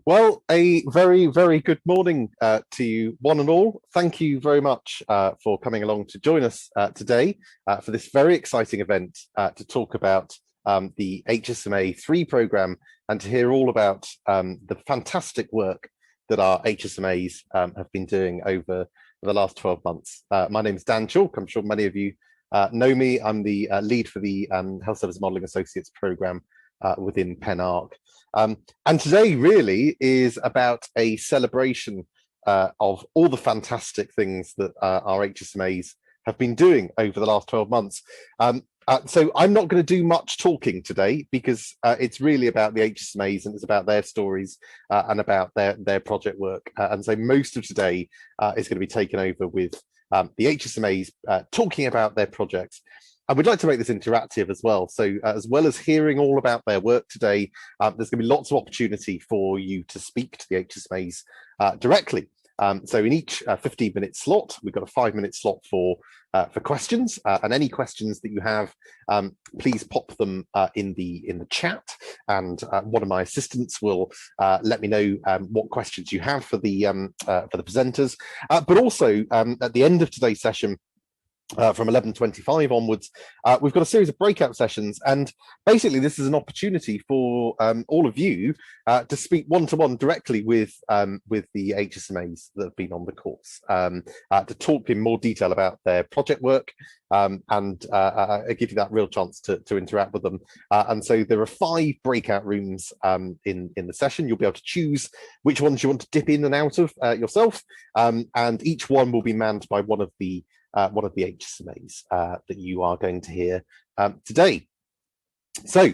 Well, a very, very good morning to you, one and all. Thank you very much for coming along to join us today for this very exciting event to talk about the HSMA 3 programme and to hear all about the fantastic work that our HSMAs have been doing over the last 12 months. My name is Dan Chalk. I'm sure many of you know me. I'm the lead for the Health Service Modelling Associates programme within PennArc. And today really is about a celebration of all the fantastic things that our HSMAs have been doing over the last 12 months. So I'm not going to do much talking today because it's really about the HSMAs and it's about their stories and about their project work. And so most of today is going to be taken over with the HSMAs talking about their projects. And we'd like to make this interactive as well. So as well as hearing all about their work today, there's going to be lots of opportunity for you to speak to the HSMAs directly. So in each 15-minute slot, we've got a 5-minute slot for questions, and any questions that you have, please pop them in the chat, and one of my assistants will let me know what questions you have for the presenters. But also at the end of today's session, from 11:25 onwards, we've got a series of breakout sessions, and basically this is an opportunity for all of you to speak one-to-one directly with the HSMAs that have been on the course, to talk in more detail about their project work, and give you that real chance to interact with them. And so there are 5 breakout rooms in the session. You'll be able to choose which ones you want to dip in and out of yourself, and each one will be manned by one of the HSMAs that you are going to hear today. So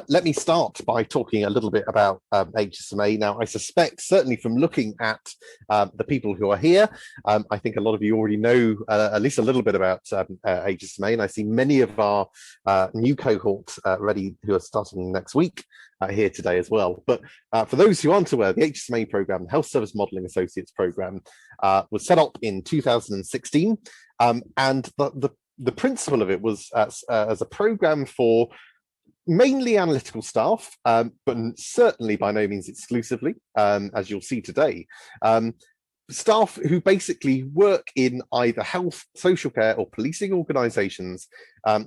let me start by talking a little bit about HSMA. Now, I suspect, certainly from looking at the people who are here, I think a lot of you already know at least a little bit about HSMA, and I see many of our new cohorts ready who are starting next week here today as well. But for those who aren't aware, the HSMA programme, Health Service Modelling Associates programme, was set up in 2016, and the principle of it was as a programme for mainly analytical staff, but certainly by no means exclusively, as you'll see today. Staff who basically work in either health, social care or policing organisations,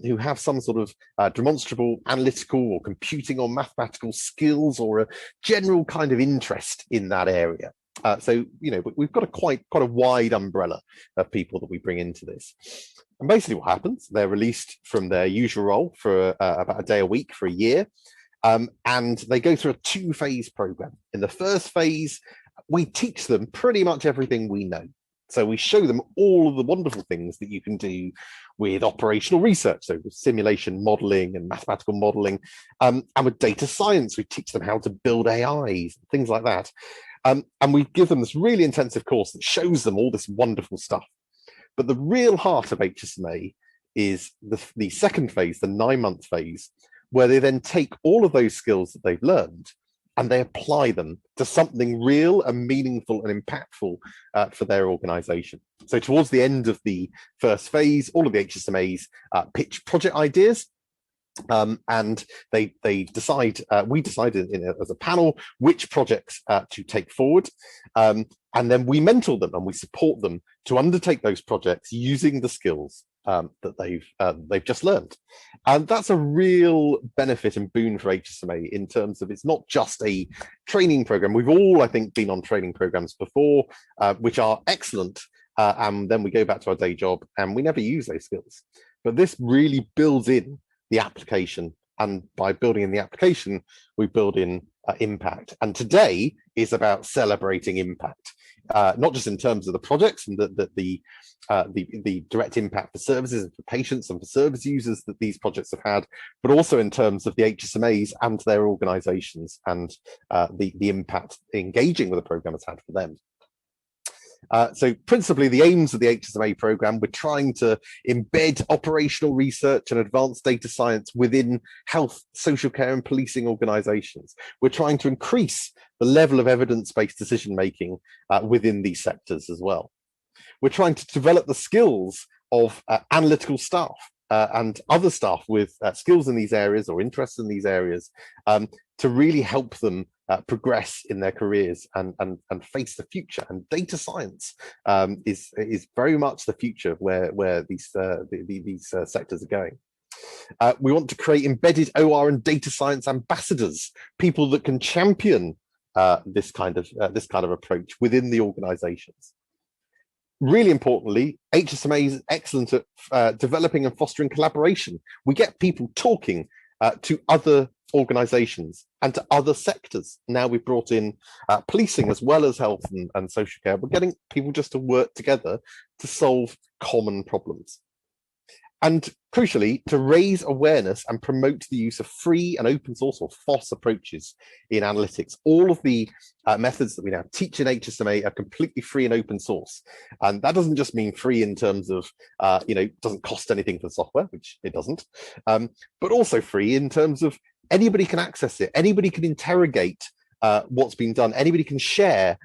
who have some sort of demonstrable analytical or computing or mathematical skills or a general kind of interest in that area. So, you know, we've got a quite a wide umbrella of people that we bring into this. And basically what happens, they're released from their usual role for about a day a week for a year, and they go through a 2-phase program. In the first phase, we teach them pretty much everything we know. So we show them all of the wonderful things that you can do with operational research, so with simulation modeling and mathematical modeling, and with data science, we teach them how to build AIs, things like that. And we give them this really intensive course that shows them all this wonderful stuff. But the real heart of HSMA is the second phase, the 9-month phase, where they then take all of those skills that they've learned and they apply them to something real and meaningful and impactful for their organisation. So towards the end of the first phase, all of the HSMAs pitch project ideas. And we decided as a panel which projects to take forward, and then we mentor them and we support them to undertake those projects using the skills that they've just learned. And that's a real benefit and boon for HSMA in terms of it's not just a training program. We've all, I think, been on training programs before, which are excellent, and then we go back to our day job and we never use those skills. But this really builds in the application, and by building in the application, we build in impact. And today is about celebrating impact, not just in terms of the projects and the direct impact for services and for patients and for service users that these projects have had, but also in terms of the HSMAs and their organisations and the impact engaging with the programme has had for them. So principally the aims of the HSMA programme, we're trying to embed operational research and advanced data science within health, social care and policing organisations. We're trying to increase the level of evidence-based decision-making within these sectors as well. We're trying to develop the skills of analytical staff and other staff with skills in these areas or interests in these areas to really help them progress in their careers and face the future. And data science is very much the future of where these sectors are going. We want to create embedded OR and data science ambassadors, people that can champion this kind of approach within the organizations. Really importantly, HSMA is excellent at developing and fostering collaboration. We get people talking to other organizations and to other sectors. Now we've brought in policing as well as health and social care. We're getting people just to work together to solve common problems. And crucially, to raise awareness and promote the use of free and open source or FOSS approaches in analytics. All of the methods that we now teach in HSMA are completely free and open source. And that doesn't just mean free in terms of, it doesn't cost anything for the software, which it doesn't, but also free in terms of anybody can access it, anybody can interrogate what's been done, anybody can share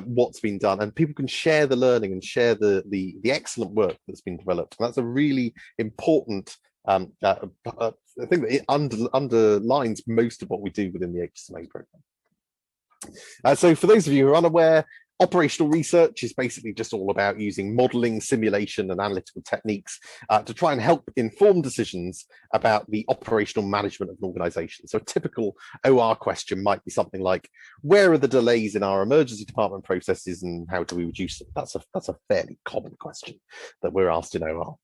what's been done, and people can share the learning and share the excellent work that's been developed. And that's a really important thing that it underlines most of what we do within the HSMA program. So for those of you who are unaware, operational research is basically just all about using modeling, simulation, and analytical techniques to try and help inform decisions about the operational management of an organization. So a typical OR question might be something like, where are the delays in our emergency department processes and how do we reduce them? That's a fairly common question that we're asked in OR.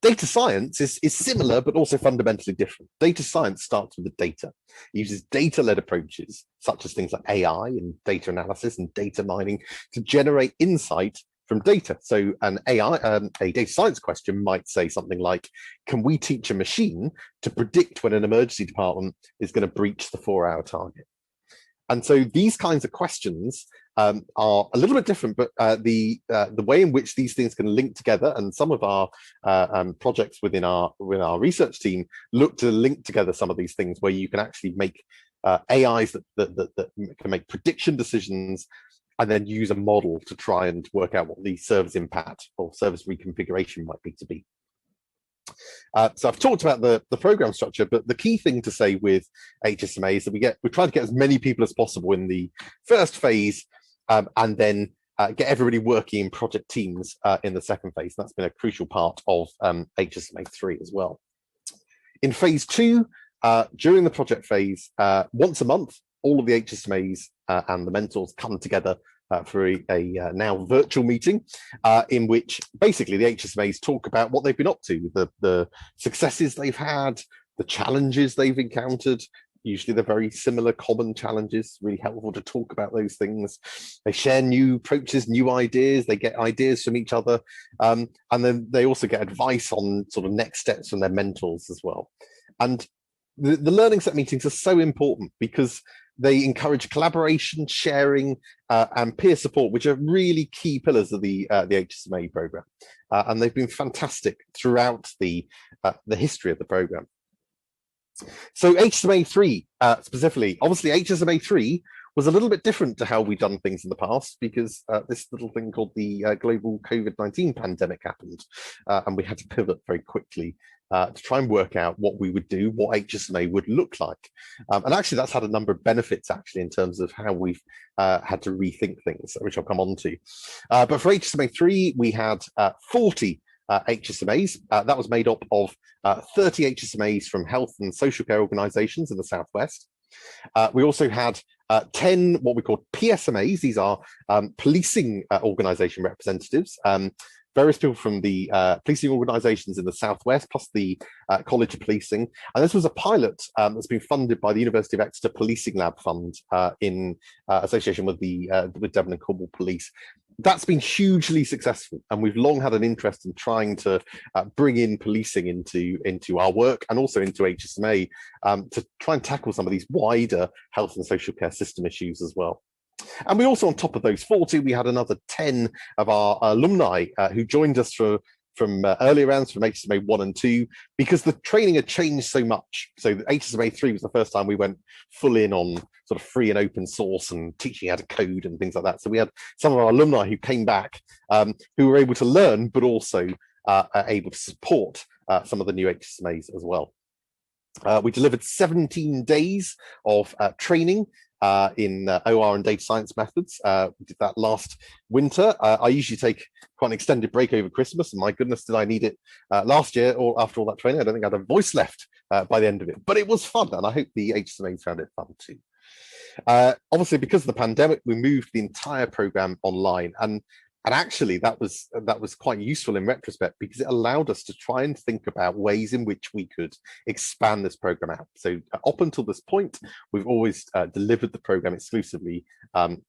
Data science is similar, but also fundamentally different. Data science starts with the data. It uses data-led approaches, such as things like AI and data analysis and data mining, to generate insight from data. So a data science question might say something like, can we teach a machine to predict when an emergency department is going to breach the 4-hour target? And so these kinds of questions are a little bit different, but the way in which these things can link together, and some of our projects within our research team look to link together some of these things where you can actually make AIs that can make prediction decisions and then use a model to try and work out what the service impact or service reconfiguration might be to be. So I've talked about the program structure, but the key thing to say with HSMA is that we try to get as many people as possible in the first phase, and then get everybody working in project teams in the second phase. That's been a crucial part of HSMA 3 as well. In phase 2, during the project phase, once a month, all of the HSMAs and the mentors come together for a now virtual meeting in which basically the HSMAs talk about what they've been up to, the successes they've had, the challenges they've encountered. Usually they're very similar common challenges, really helpful to talk about those things. They share new approaches, new ideas, they get ideas from each other, and then they also get advice on sort of next steps from their mentors as well. And the learning set meetings are so important because they encourage collaboration, sharing, and peer support, which are really key pillars of the HSMA program. And they've been fantastic throughout the history of the program. So HSMA 3 specifically, obviously HSMA 3 was a little bit different to how we've done things in the past because this little thing called the global COVID-19 pandemic happened, and we had to pivot very quickly to try and work out what we would do, what HSMA would look like. And actually that's had a number of benefits actually in terms of how we've had to rethink things, which I'll come on to. But for HSMA 3, we had 40 HSMAs. That was made up of 30 HSMAs from health and social care organizations in the Southwest. We also had 10 what we call PSMAs. These are policing organization representatives. Various people from the policing organizations in the Southwest, plus the College of Policing. And this was a pilot that's been funded by the University of Exeter Policing Lab Fund in association with with Devon and Cornwall Police. That's been hugely successful, and we've long had an interest in trying to bring in policing into our work and also into HSMA to try and tackle some of these wider health and social care system issues as well. And we also, on top of those 40, we had another 10 of our alumni who joined us from earlier rounds, from HSMA 1 and 2, because the training had changed so much. So HSMA 3 was the first time we went full in on sort of free and open source and teaching how to code and things like that. So we had some of our alumni who came back who were able to learn, but also able to support some of the new HSMAs as well. We delivered 17 days of training in OR and data science methods. We did that last winter. I usually take quite an extended break over Christmas, and my goodness, did I need it last year, or after all that training. I don't think I had a voice left by the end of it, but it was fun, and I hope the HSMAs found it fun too. Obviously, because of the pandemic, we moved the entire program online, and actually that was quite useful in retrospect, because it allowed us to try and think about ways in which we could expand this program out. So up until this point, we've always delivered the program exclusively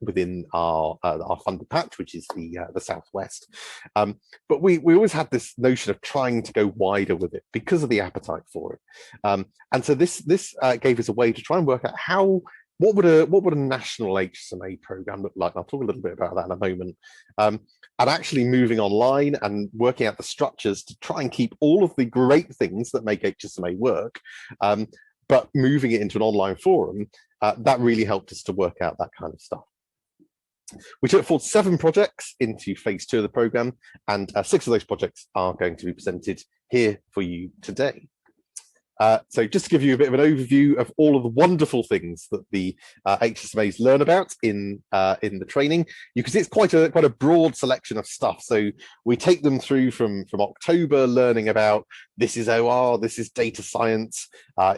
within our funded patch, which is the Southwest. But we always had this notion of trying to go wider with it because of the appetite for it. And so this gave us a way to try and work out what would a national HSMA program look like? And I'll talk a little bit about that in a moment. And actually moving online and working out the structures to try and keep all of the great things that make HSMA work, but moving it into an online forum, that really helped us to work out that kind of stuff. We took forward 7 projects into phase 2 of the program, and 6 of those projects are going to be presented here for you today. So just to give you a bit of an overview of all of the wonderful things that the HSMAs learn about in the training, you can see it's quite a broad selection of stuff. So we take them through from October, learning about this is OR, this is data science,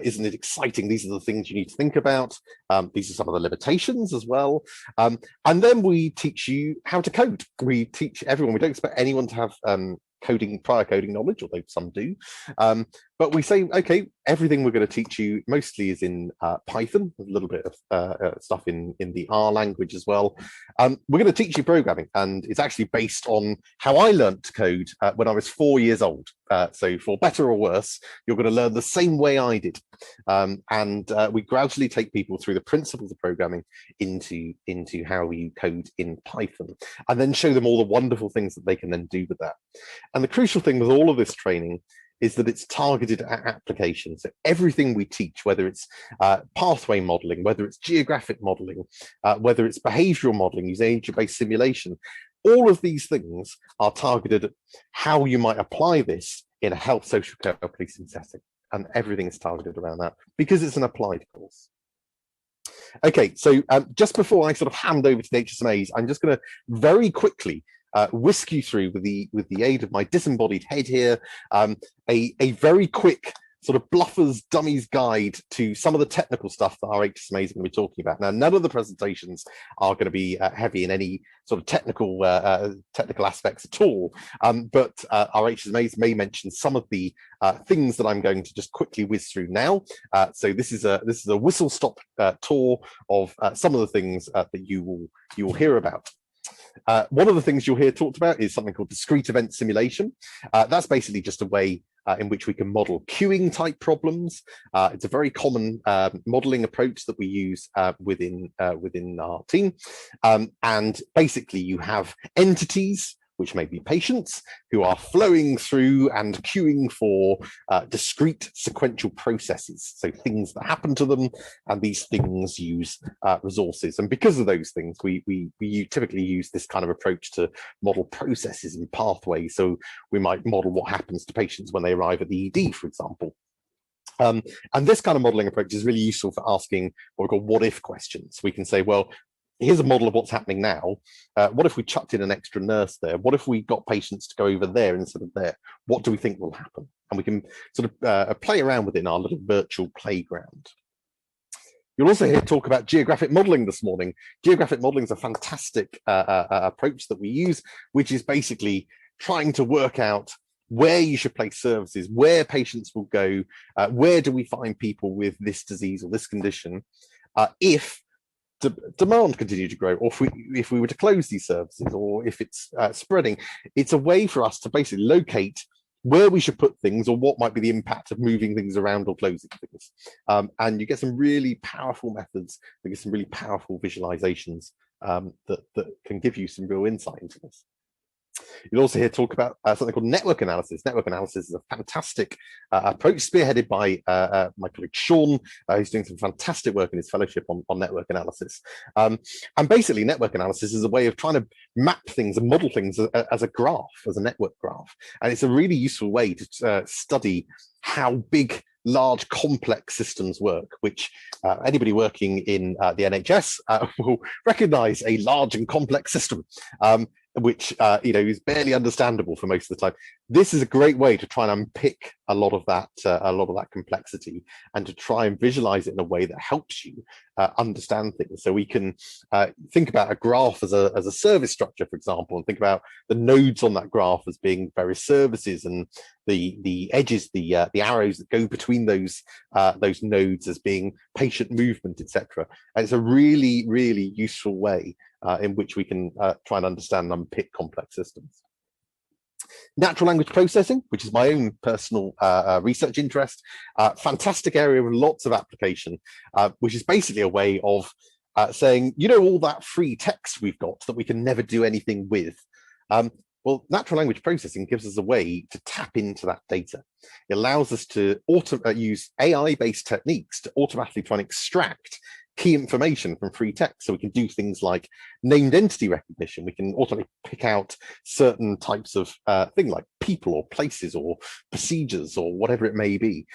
isn't it exciting? These are the things you need to think about. These are some of the limitations as well. And then we teach you how to code. We teach everyone. We don't expect anyone to have prior coding knowledge, although some do. But we say, okay, everything we're going to teach you mostly is in Python, a little bit of stuff in the R language as well. We're going to teach you programming, and it's actually based on how I learned to code when I was 4 years old. So for better or worse, you're going to learn the same way I did. And we gradually take people through the principles of programming into how you code in Python, and then show them all the wonderful things that they can then do with that. And the crucial thing with all of this training is that it's targeted at applications. So everything we teach, whether it's pathway modeling, whether it's geographic modeling, whether it's behavioral modeling using agent-based simulation, all of these things are targeted at how you might apply this in a health, social care, policing setting. And everything is targeted around that because it's an applied course. Okay, so just before I sort of hand over to the HSMAs, I'm just going to very quickly whisk you through with the aid of my disembodied head here, a very quick sort of bluffers dummies guide to some of the technical stuff that our HSMAs are going to be talking about. Now, none of the presentations are going to be heavy in any sort of technical aspects at all, but our HSMAs may mention some of the things that I'm going to just quickly whiz through now. So this is a whistle-stop tour of some of the things that you will hear about. One of the things you'll hear talked about is something called discrete event simulation. That's basically just a way in which we can model queuing type problems. It's a very common modeling approach that we use within our team. And basically you have entities, which may be patients, who are flowing through and queuing for discrete sequential processes. So things that happen to them, and these things use resources. And because of those things, we typically use this kind of approach to model processes and pathways. So we might model what happens to patients when they arrive at the ED, for example. And this kind of modeling approach is really useful for asking what we call what-if questions. We can say, well, here's a model of what's happening now. What if we chucked in an extra nurse there? What if we got patients to go over there instead of there? What do we think will happen? And we can sort of play around with it in our little virtual playground. You'll also hear talk about geographic modeling this morning. Geographic modeling is a fantastic approach that we use, which is basically trying to work out where you should place services, where patients will go, where do we find people with this disease or this condition, if demand continue to grow, or if we were to close these services, or if it's spreading. It's a way for us to basically locate where we should put things, or what might be the impact of moving things around or closing things. And you get some really powerful methods, you get some really powerful visualizations that can give you some real insight into this. You'll also hear talk about something called network analysis. Network analysis is a fantastic approach spearheaded by my colleague Sean, who's doing some fantastic work in his fellowship on network analysis. And basically, network analysis is a way of trying to map things and model things as a graph, as a network graph. And it's a really useful way to study how big large complex systems work, which anybody working in the NHS will recognize a large and complex system, which is barely understandable for most of the time. This is a great way to try and unpick a lot of that complexity, and to try and visualize it in a way that helps you understand things. So we can think about a graph as a service structure, for example, and think about the nodes on that graph as being various services, and the edges, the arrows that go between those nodes as being patient movement, etc. And it's a really, really useful way in which we can try and understand and unpick complex systems. Natural language processing, which is my own personal research interest, fantastic area with lots of application, which is basically a way of saying, all that free text we've got that we can never do anything with. Well, natural language processing gives us a way to tap into that data. It allows us to use AI-based techniques to automatically try and extract key information from free text. So we can do things like named entity recognition. We can automatically pick out certain types of thing like people or places or procedures or whatever it may be.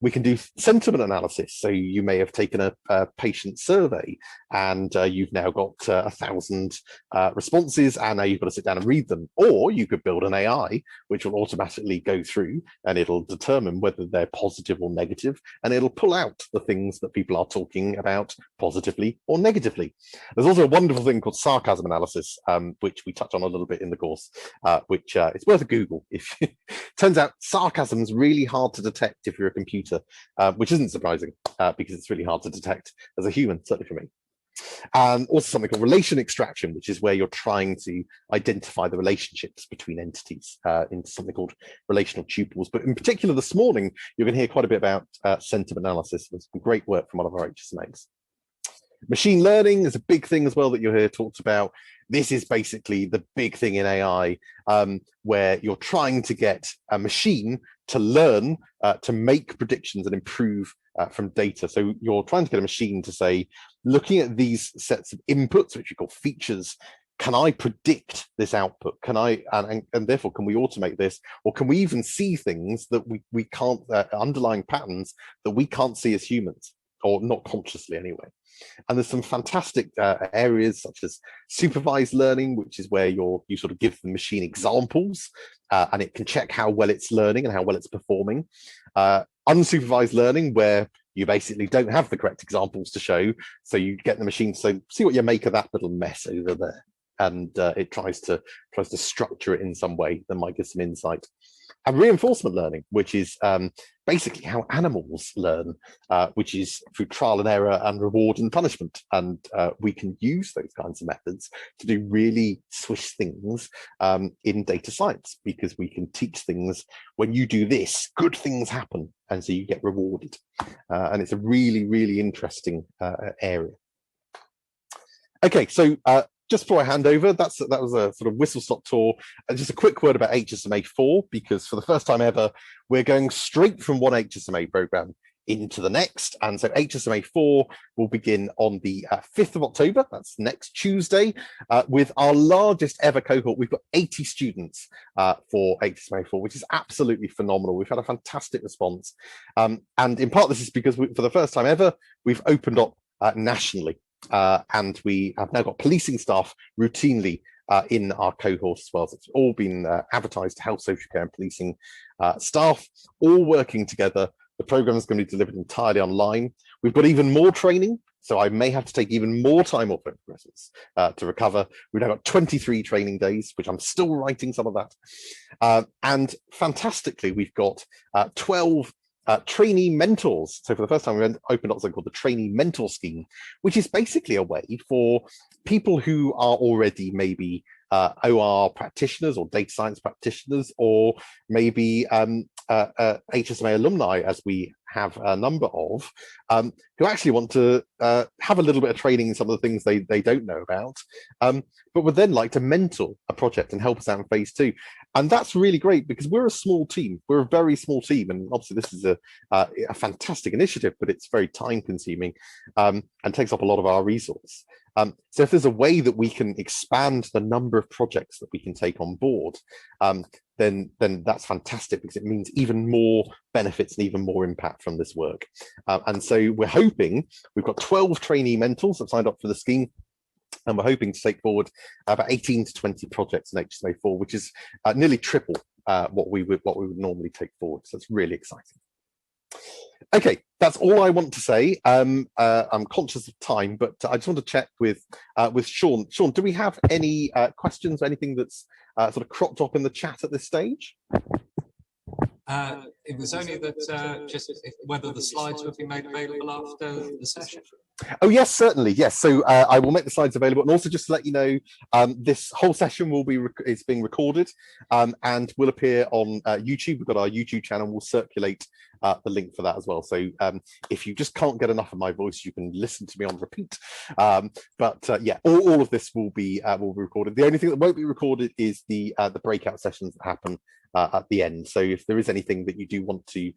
We can do sentiment analysis. So you may have taken a patient survey, and you've now got 1,000 responses, and now you've got to sit down and read them. Or you could build an AI which will automatically go through, and it'll determine whether they're positive or negative, and it'll pull out the things that people are talking about positively or negatively. There's also a wonderful thing called sarcasm analysis, which we touch on a little bit in the course, which it's worth a Google. Turns out sarcasm is really hard to detect if you're a computer, which isn't surprising because it's really hard to detect as a human, certainly for me. And also something called relation extraction, which is where you're trying to identify the relationships between entities into something called relational tuples. But in particular, this morning, you're going to hear quite a bit about sentiment analysis. There's some great work from one of our HSMAs. Machine learning is a big thing as well that you'll hear talked about. This is basically the big thing in AI, where you're trying to get a machine to learn, to make predictions and improve from data. So you're trying to get a machine to say, looking at these sets of inputs, which we call features, can I predict this output? Can I, and therefore, can we automate this? Or can we even see things that we can't, underlying patterns that we can't see as humans, or not consciously anyway? And there's some fantastic areas such as supervised learning, which is where you sort of give the machine examples, and it can check how well it's learning and how well it's performing. Unsupervised learning, where you basically don't have the correct examples to show, so you get the machine to say, see what you make of that little mess over there, and it tries to structure it in some way that might give some insight. And reinforcement learning, which is basically how animals learn, which is through trial and error and reward and punishment. And we can use those kinds of methods to do really swish things in data science, because we can teach things, when you do this, good things happen, and so you get rewarded. And it's a really, really interesting area. Okay, so just before I hand over, that was a sort of whistle-stop tour. And just a quick word about HSMA 4, because for the first time ever, we're going straight from one HSMA program into the next. And so HSMA 4 will begin on the 5th of October, that's next Tuesday, with our largest ever cohort. We've got 80 students for HSMA 4, which is absolutely phenomenal. We've had a fantastic response. And in part, this is because for the first time ever, we've opened up nationally. And we have now got policing staff routinely in our cohort as well. So it's all been advertised to health, social care and policing staff, all working together. The program is going to be delivered entirely online. We've got even more training, so I may have to take even more time off over Christmas to recover. We've now got 23 training days, which I'm still writing some of that. And fantastically, we've got 12 trainee mentors. So for the first time, we opened up something called the trainee mentor scheme, which is basically a way for people who are already maybe OR practitioners or data science practitioners, or maybe HSMA alumni, as we have a number of, who actually want to have a little bit of training in some of the things they don't know about, but would then like to mentor a project and help us out in phase 2. And that's really great, because we're a small team. We're a very small team. And obviously this is a fantastic initiative, but it's very time consuming and takes up a lot of our resource. So if there's a way that we can expand the number of projects that we can take on board, then that's fantastic, because it means even more benefits and even more impact from this work. And so we're hoping, we've got 12 trainee mentors that signed up for the scheme, and we're hoping to take forward about 18 to 20 projects in HSMA4, which is nearly triple what we would normally take forward. So it's really exciting. Okay, that's all I want to say. I'm conscious of time, but I just want to check with Sean. Sean, do we have any questions or anything that's sort of cropped up in the chat at this stage? It was only that just whether the slides would be made available after the session. Oh yes, certainly, yes. So I will make the slides available, and also just to let you know, this whole session will be is being recorded and will appear on YouTube. We've got our YouTube channel. We'll circulate the link for that as well. So if you just can't get enough of my voice, you can listen to me on repeat. Yeah, all of this will be recorded. The only thing that won't be recorded is the breakout sessions that happen at the end. So if there is anything that you do want to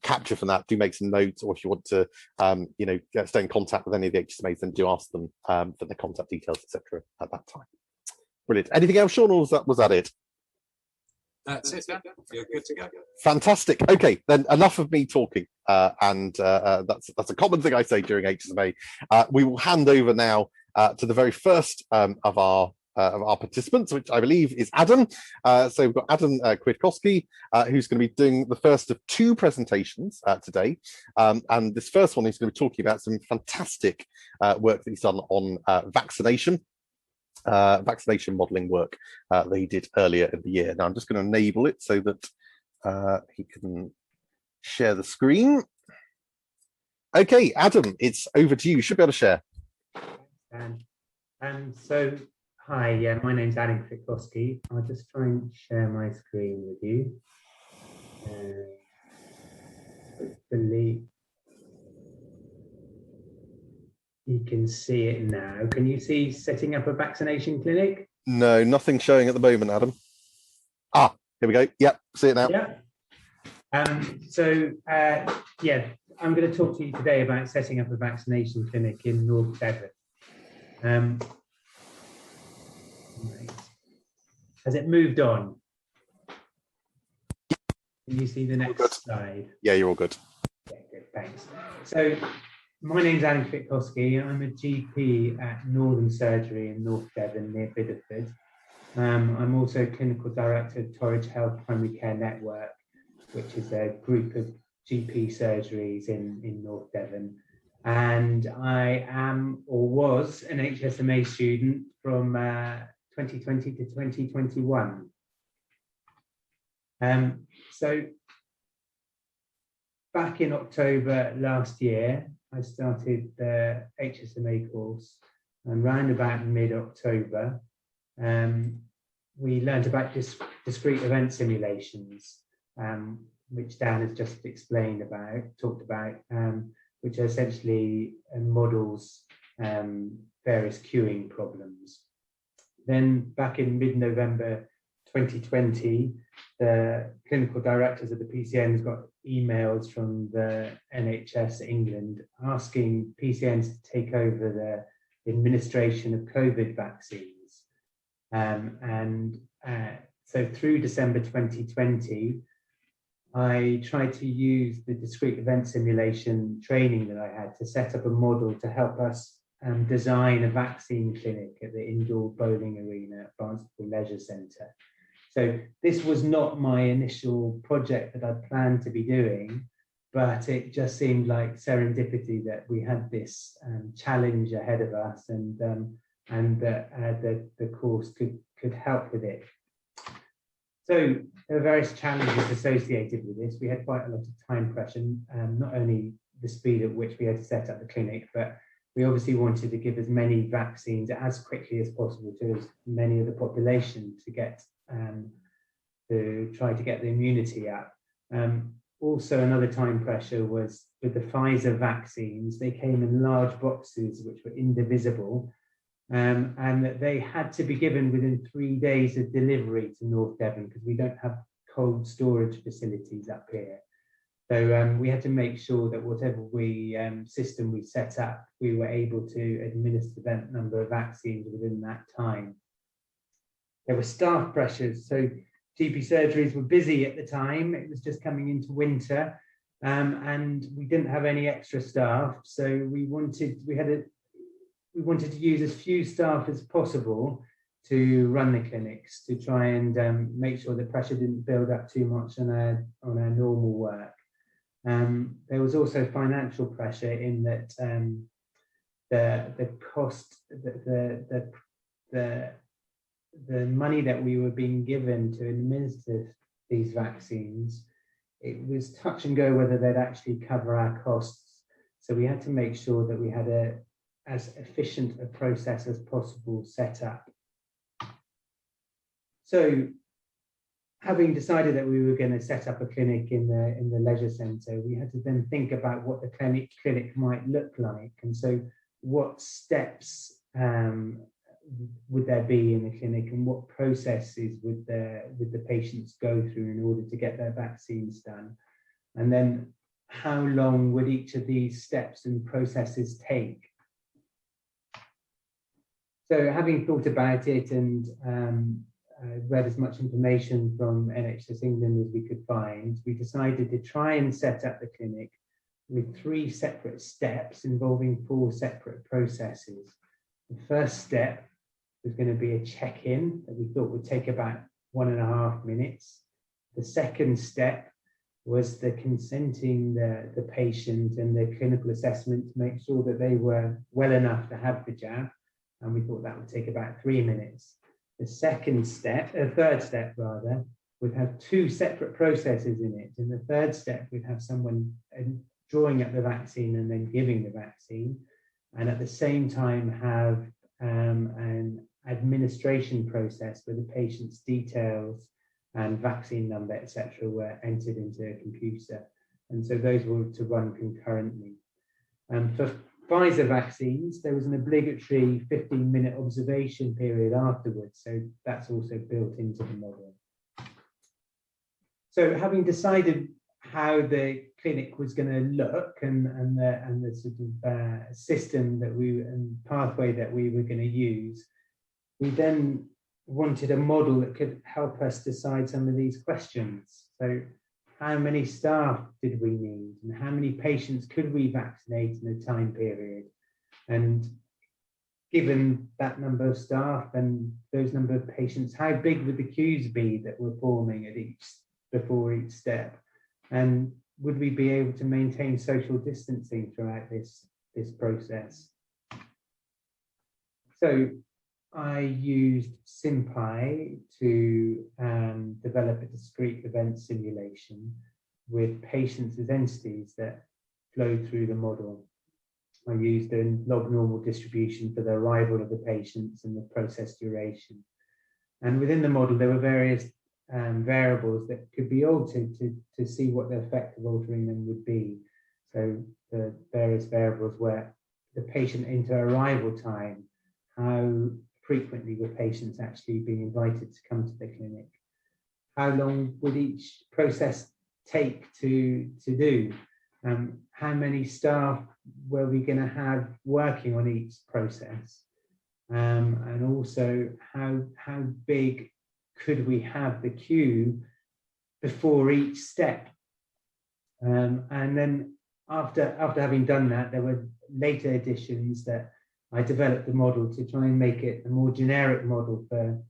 capture from that, do make some notes, or if you want to you know, stay in contact with any of the HSMAs, then do ask them for their contact details, etc. at that time. Brilliant. Anything else, Sean, or was that it? That's it, Dan. You're good to go. Fantastic. Okay, then enough of me talking, and that's a common thing I say during HSMA. We will hand over now to the very first of our participants, which I believe is Adam. So we've got Adam Kwiatkowski, who's going to be doing the first of two presentations today. And this first one, he's going to be talking about some fantastic work that he's done on vaccination modelling work that he did earlier in the year. Now I'm just going to enable it so that he can share the screen. Okay, Adam, it's over to you. You should be able to share. So, hi, my name's Adam Kwiatkowski. I'll just try and share my screen with you. Hopefully, you can see it now. Can you see setting up a vaccination clinic? No, nothing showing at the moment, Adam. Ah, here we go. Yep, see it now. Yeah. Yeah, I'm going to talk to you today about setting up a vaccination clinic in North Devon. Right. Has it moved on? Can you see the next slide? Yeah, you're all good. Yeah, good, thanks. So, my name's Adam Kwiatkowski. I'm a GP at Northern Surgery in North Devon near Bideford. I'm also clinical director of Torridge Health Primary Care Network, which is a group of GP surgeries in North Devon. And I am, or was, an HSMA student from 2020 to 2021. So back in October last year, I started the HSMA course, and round about mid-October, we learned about discrete event simulations, which Dan has just talked about, which are essentially models various queuing problems. Then back in mid-November 2020, the clinical directors of the PCNs got emails from the NHS England asking PCNs to take over the administration of COVID vaccines. So through December 2020, I tried to use the discrete event simulation training that I had to set up a model to help us design a vaccine clinic at the indoor bowling arena at Barnstaple Leisure Centre. So this was not my initial project that I planned to be doing, but it just seemed like serendipity that we had this challenge ahead of us, and that the course could help with it. So there were various challenges associated with this. We had quite a lot of time pressure, not only the speed at which we had to set up the clinic, but we obviously wanted to give as many vaccines as quickly as possible to as many of the population to try to get the immunity up. Also, another time pressure was with the Pfizer vaccines. They came in large boxes which were indivisible, and that they had to be given within 3 days of delivery to North Devon, because we don't have cold storage facilities up here. So we had to make sure that whatever system we set up, we were able to administer that number of vaccines within that time. There were staff pressures. So GP surgeries were busy at the time. It was just coming into winter, and we didn't have any extra staff. So we wanted to use as few staff as possible to run the clinics, to try and make sure the pressure didn't build up too much on our normal work. There was also financial pressure in that the cost, the money that we were being given to administer these vaccines, it was touch and go whether they'd actually cover our costs. So we had to make sure that we had as efficient a process as possible set up. So having decided that we were going to set up a clinic in the leisure centre, we had to then think about what the clinic might look like. And so what steps would there be in the clinic, and what processes would the patients go through in order to get their vaccines done? And then how long would each of these steps and processes take? So having thought about it and read as much information from NHS England as we could find, we decided to try and set up the clinic with 3 separate steps involving 4 separate processes. The first step was going to be a check-in that we thought would take about 1.5 minutes. The second step was the consenting the patient and the clinical assessment to make sure that they were well enough to have the jab, and we thought that would take about 3 minutes. The third step rather, would have 2 separate processes in it. In the third step, we'd have someone drawing up the vaccine and then giving the vaccine, and at the same time have an administration process where the patient's details and vaccine number, etc., were entered into a computer. And so those were to run concurrently. For Pfizer vaccines, there was an obligatory 15-minute observation period afterwards, so that's also built into the model. So having decided how the clinic was going to look and the sort of system that and pathway that we were going to use, we then wanted a model that could help us decide some of these questions. So how many staff did we need, and how many patients could we vaccinate in a time period? And given that number of staff and those number of patients, how big would the queues be that were forming before each step? And would we be able to maintain social distancing throughout this process? So I used SimPy to develop a discrete event simulation with patients as entities that flowed through the model. I used a log normal distribution for the arrival of the patients and the process duration. And within the model, there were various variables that could be altered to see what the effect of altering them would be. So the various variables were the patient inter-arrival time, how frequently were patients actually being invited to come to the clinic, how long would each process take to do, how many staff were we going to have working on each process, and also how big could we have the queue before each step. And then after having done that, there were later additions that I developed the model to try and make it a more generic model for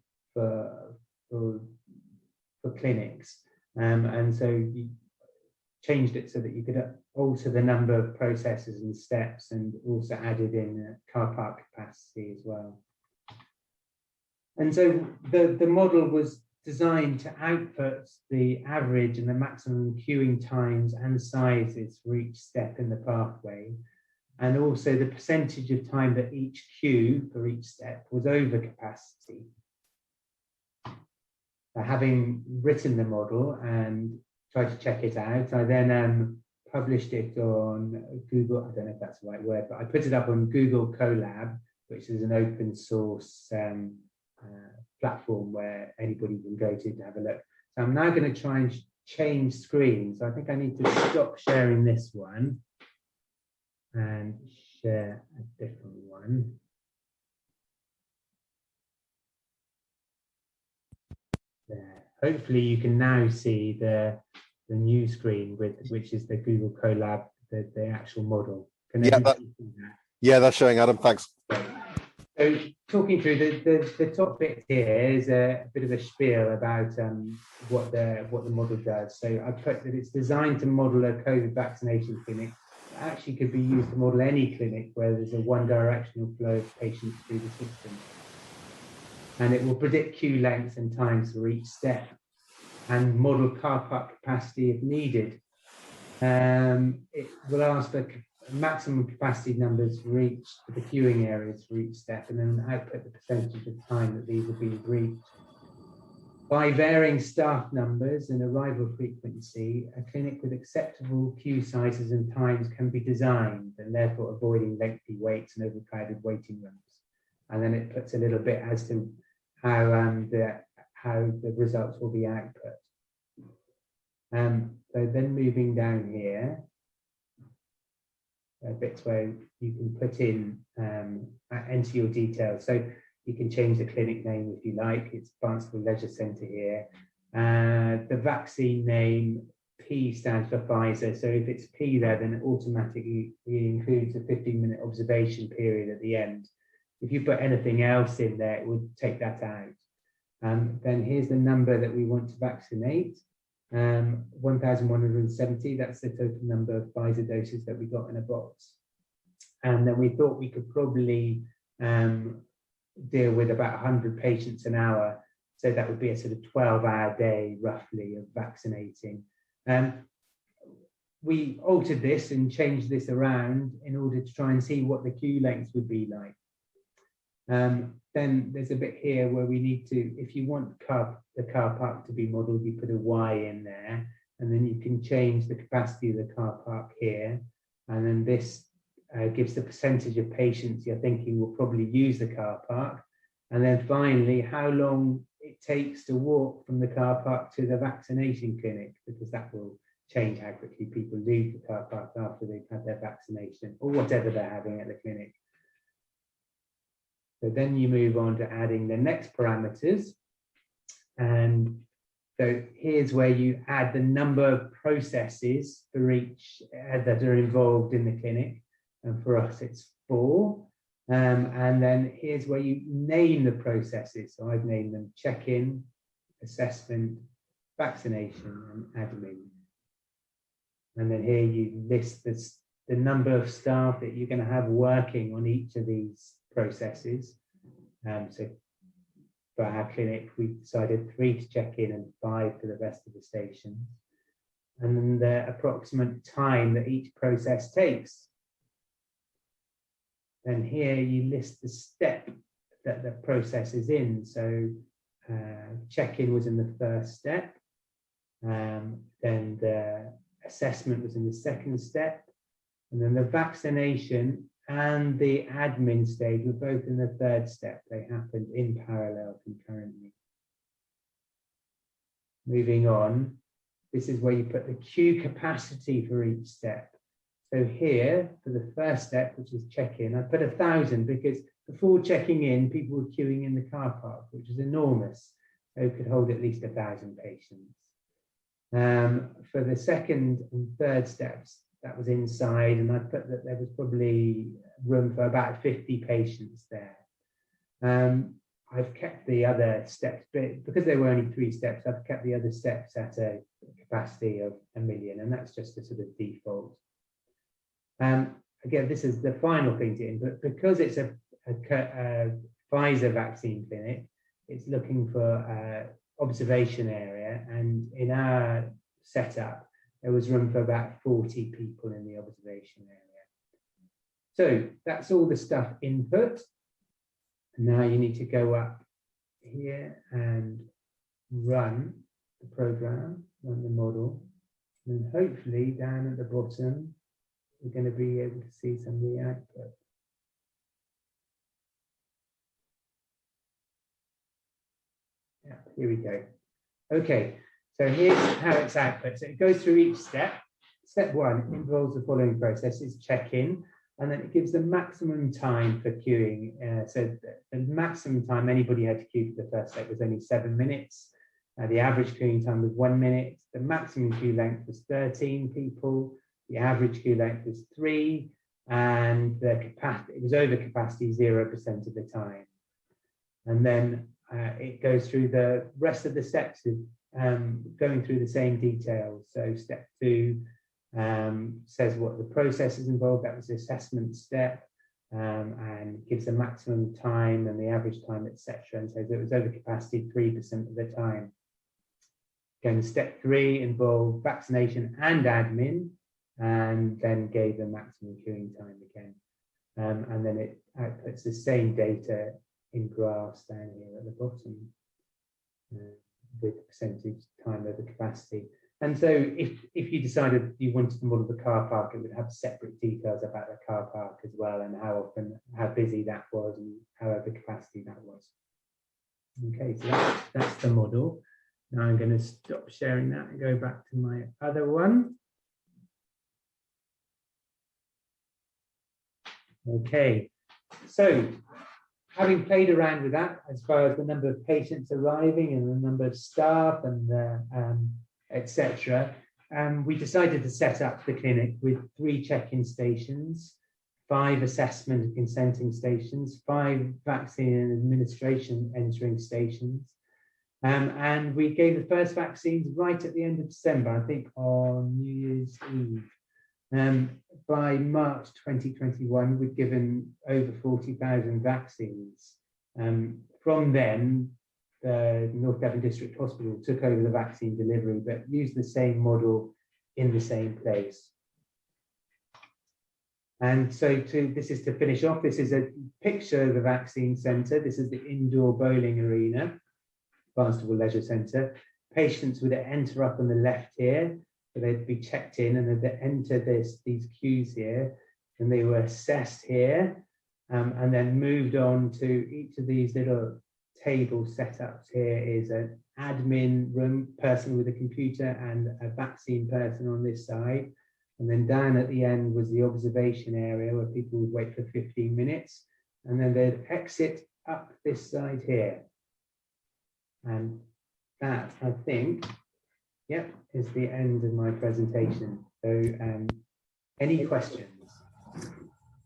clinics. And so you changed it so that you could alter the number of processes and steps, and also added in car park capacity as well. And so the model was designed to output the average and the maximum queuing times and sizes for each step in the pathway, and also the percentage of time that each queue for each step was over capacity. Having written the model and tried to check it out, I then published it on Google. I don't know if that's the right word, but I put it up on Google Colab, which is an open source platform where anybody can go to have a look. So I'm now going to try and change screens. So I think I need to stop sharing this one and share a different one. There. hopefully you can now see the new screen which is the Google Colab, the actual model. Can everybody see that? Yeah, that's showing, Adam. Thanks. So talking through the top bit here is a bit of a spiel about what the model does. So I put that it's designed to model a COVID vaccination clinic. It actually could be used to model any clinic where there's a one-directional flow of patients through the system. And it will predict queue lengths and times for each step and model car park capacity if needed. It will ask for maximum capacity numbers for the queuing areas for each step, and then output the percentage of time that these are being reached. By varying staff numbers and arrival frequency, a clinic with acceptable queue sizes and times can be designed, and therefore avoiding lengthy waits and overcrowded waiting rooms. And then it puts a little bit as to how the results will be output. So then moving down here, bits where you can put in, enter your details. So you can change the clinic name if you like. It's Barnstable Leisure Centre here. The vaccine name, P stands for Pfizer. So if it's P there, then it automatically includes a 15-minute observation period at the end. If you put anything else in there, it would take that out. Then here's the number that we want to vaccinate. 1,170, that's the total number of Pfizer doses that we got in a box. And then we thought we could probably deal with about 100 patients an hour. So that would be a sort of 12-hour day, roughly, of vaccinating. We altered this and changed this around in order to try and see what the queue lengths would be like. Then there's a bit here where we need to, if you want the car park to be modelled, you put a Y in there, and then you can change the capacity of the car park here. And then this gives the percentage of patients you're thinking will probably use the car park. And then finally, how long it takes to walk from the car park to the vaccination clinic, because that will change how quickly people leave the car park after they've had their vaccination or whatever they're having at the clinic. So then you move on to adding the next parameters. And so here's where you add the number of processes for each that are involved in the clinic. And for us, it's 4. And then here's where you name the processes. So I've named them check-in, assessment, vaccination, and admin. And then here you list the number of staff that you're going to have working on each of these processes. So for our clinic, we decided 3 to check in and 5 for the rest of the stations. And then the approximate time that each process takes. And here you list the step that the process is in. So check-in was in the first step. Then the assessment was in the second step. And then the vaccination and the admin stage were both in the third step. They happened in parallel concurrently. Moving on, this is where you put the queue capacity for each step. So here, for the first step, which is check-in, I put 1,000 because before checking in, people were queuing in the car park, which is enormous. So it could hold at least 1,000 patients. For the second and third steps, that was inside, and I put that there was probably room for about 50 patients there. I've kept the other steps, but because there were only 3 steps, I've kept the other steps at a capacity of 1 million, and that's just a sort of default. Again, this is the final thing to in, but because it's a Pfizer vaccine clinic, it's looking for observation area, and in our setup, there was room for about 40 people in the observation area. So that's all the stuff input. Now you need to go up here and run the program, run the model, and hopefully down at the bottom, we're going to be able to see some of the output. Yeah, here we go. Okay. So here's how it's output. So it goes through each step. Step 1 involves the following processes: check-in, and then it gives the maximum time for queuing. So the maximum time anybody had to queue for the first step was only 7 minutes. The average queuing time was 1 minute. The maximum queue length was 13 people. The average queue length was 3, and the capacity, it was over capacity 0% of the time. And then it goes through the rest of the steps, going through the same details. So step 2 says what the process is involved. That was the assessment step, and gives the maximum time and the average time, etc. And says it was over capacity 3% of the time. Again, step 3 involved vaccination and admin, and then gave the maximum queuing time again. And then it outputs the same data in graphs down here at the bottom, with percentage time over capacity. And so if you decided you wanted to model the car park, it would have separate details about the car park as well, and how busy that was and how over capacity that was. Okay, so that's the model. Now I'm going to stop sharing that and go back to my other one. Okay, so having played around with that as far as the number of patients arriving and the number of staff and etc., we decided to set up the clinic with 3 check-in stations, 5 assessment and consenting stations, 5 vaccine and administration entering stations. And we gave the first vaccines right at the end of December, I think on New Year's Eve. By March 2021, we'd given over 40,000 vaccines. From then, the North Devon District Hospital took over the vaccine delivery, but used the same model in the same place. And so this is to finish off. This is a picture of the vaccine centre. This is the indoor bowling arena, Barnstable Leisure Centre. Patients would enter up on the left here. So they'd be checked in and they'd enter these queues here, and they were assessed here, and then moved on to each of these little table setups. Here is an admin room, person with a computer, and a vaccine person on this side. And then down at the end was the observation area where people would wait for 15 minutes, and then they'd exit up this side here. And that, I think, yep, is the end of my presentation. So any questions?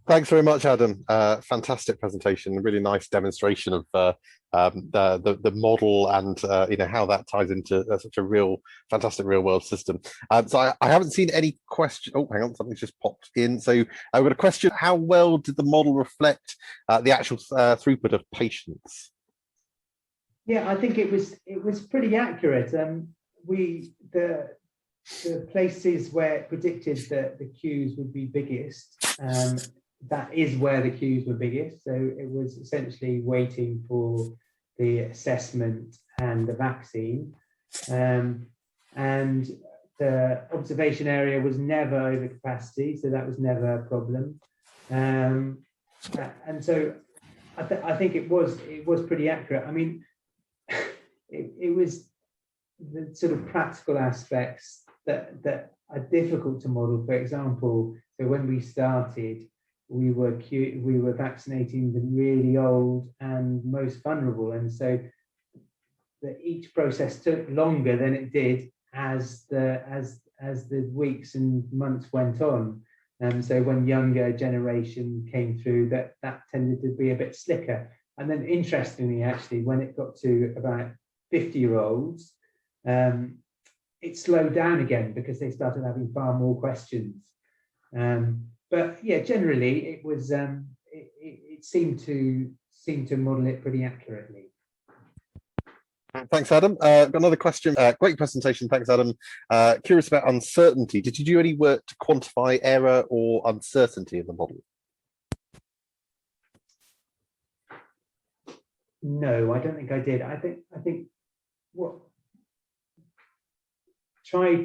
Thanks very much, Adam. Fantastic presentation, a really nice demonstration of the model and how that ties into such a fantastic real world system. So I haven't seen any question. Oh, hang on, something's just popped in. So I've got a question: how well did the model reflect the actual throughput of patients? Yeah, I think it was pretty accurate. The places where it predicted that the queues would be biggest, that is where the queues were biggest. So it was essentially waiting for the assessment and the vaccine. And the observation area was never over capacity, so that was never a problem. And so I think it was pretty accurate. I mean, it was the sort of practical aspects that are difficult to model. For example, so when we started, we were vaccinating the really old and most vulnerable, and so each process took longer than it did as the weeks and months went on. So when younger generation came through, that tended to be a bit slicker. And then interestingly, actually, when it got to about 50-year-olds, it slowed down again because they started having far more questions. But yeah, generally it was it seemed to model it pretty accurately. Thanks, Adam. Got another question. Great presentation. Thanks, Adam. Curious about uncertainty. Did you do any work to quantify error or uncertainty in the model? No, I don't think I did. I think what I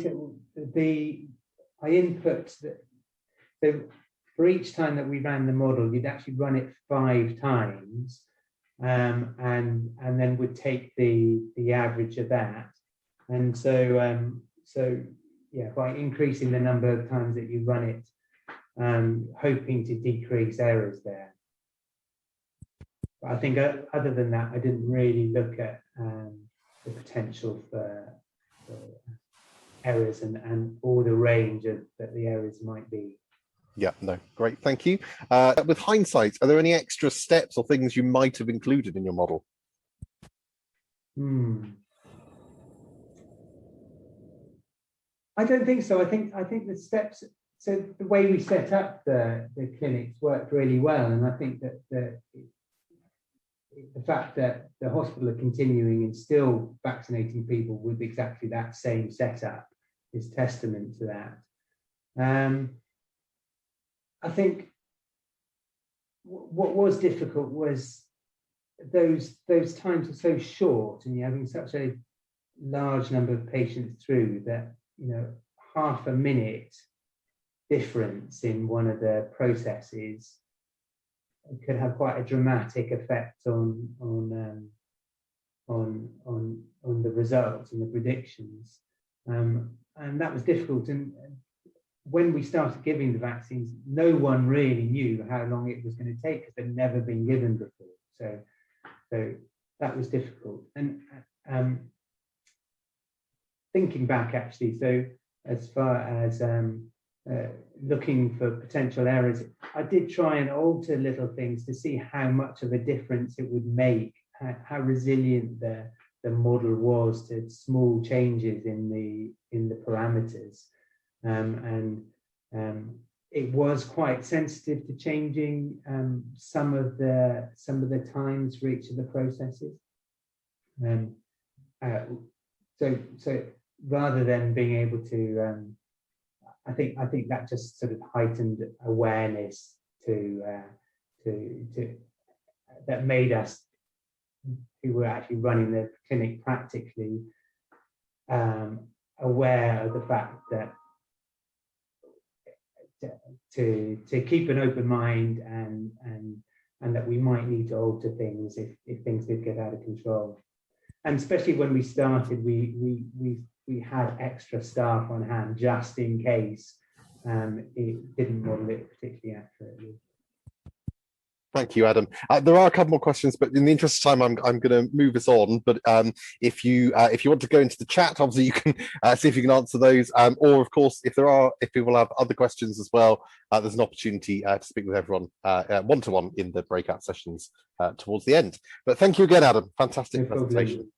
input that. So for each time that we ran the model, you'd actually run it 5 times, and then would take the average of that. And so yeah, by increasing the number of times that you run it, hoping to decrease errors there. But I think other than that, I didn't really look at the potential for errors and all the range that the errors might be. Yeah, no, great, thank you. With hindsight, are there any extra steps or things you might have included in your model? I don't think so. I think the steps. So the way we set up the clinics worked really well, and I think that the fact that the hospital are continuing and still vaccinating people with exactly that same setup is testament to that. I think what was difficult was those times are so short, and you're having such a large number of patients through that, you know, half a minute difference in one of the processes could have quite a dramatic effect on the results and the predictions, and that was difficult. And when we started giving the vaccines, no one really knew how long it was going to take because they'd never been given before. So that was difficult. And thinking back, actually, so as far as looking for potential errors, I did try and alter little things to see how much of a difference it would make, how resilient the model was to small changes in the parameters, and it was quite sensitive to changing some of the times for each of the processes. So rather than being able to, I think that just sort of heightened awareness to that made us, who were actually running the clinic practically, aware of the fact that to keep an open mind and that we might need to alter things if things did get out of control. And especially when we started, we had extra staff on hand just in case it didn't model it particularly accurately. Thank you, Adam. There are a couple more questions, but in the interest of time, I'm going to move us on. But if you want to go into the chat, obviously you can see if you can answer those. Or of course, if people have other questions as well, there's an opportunity to speak with everyone one-to-one in the breakout sessions towards the end. But thank you again, Adam. Fantastic presentation.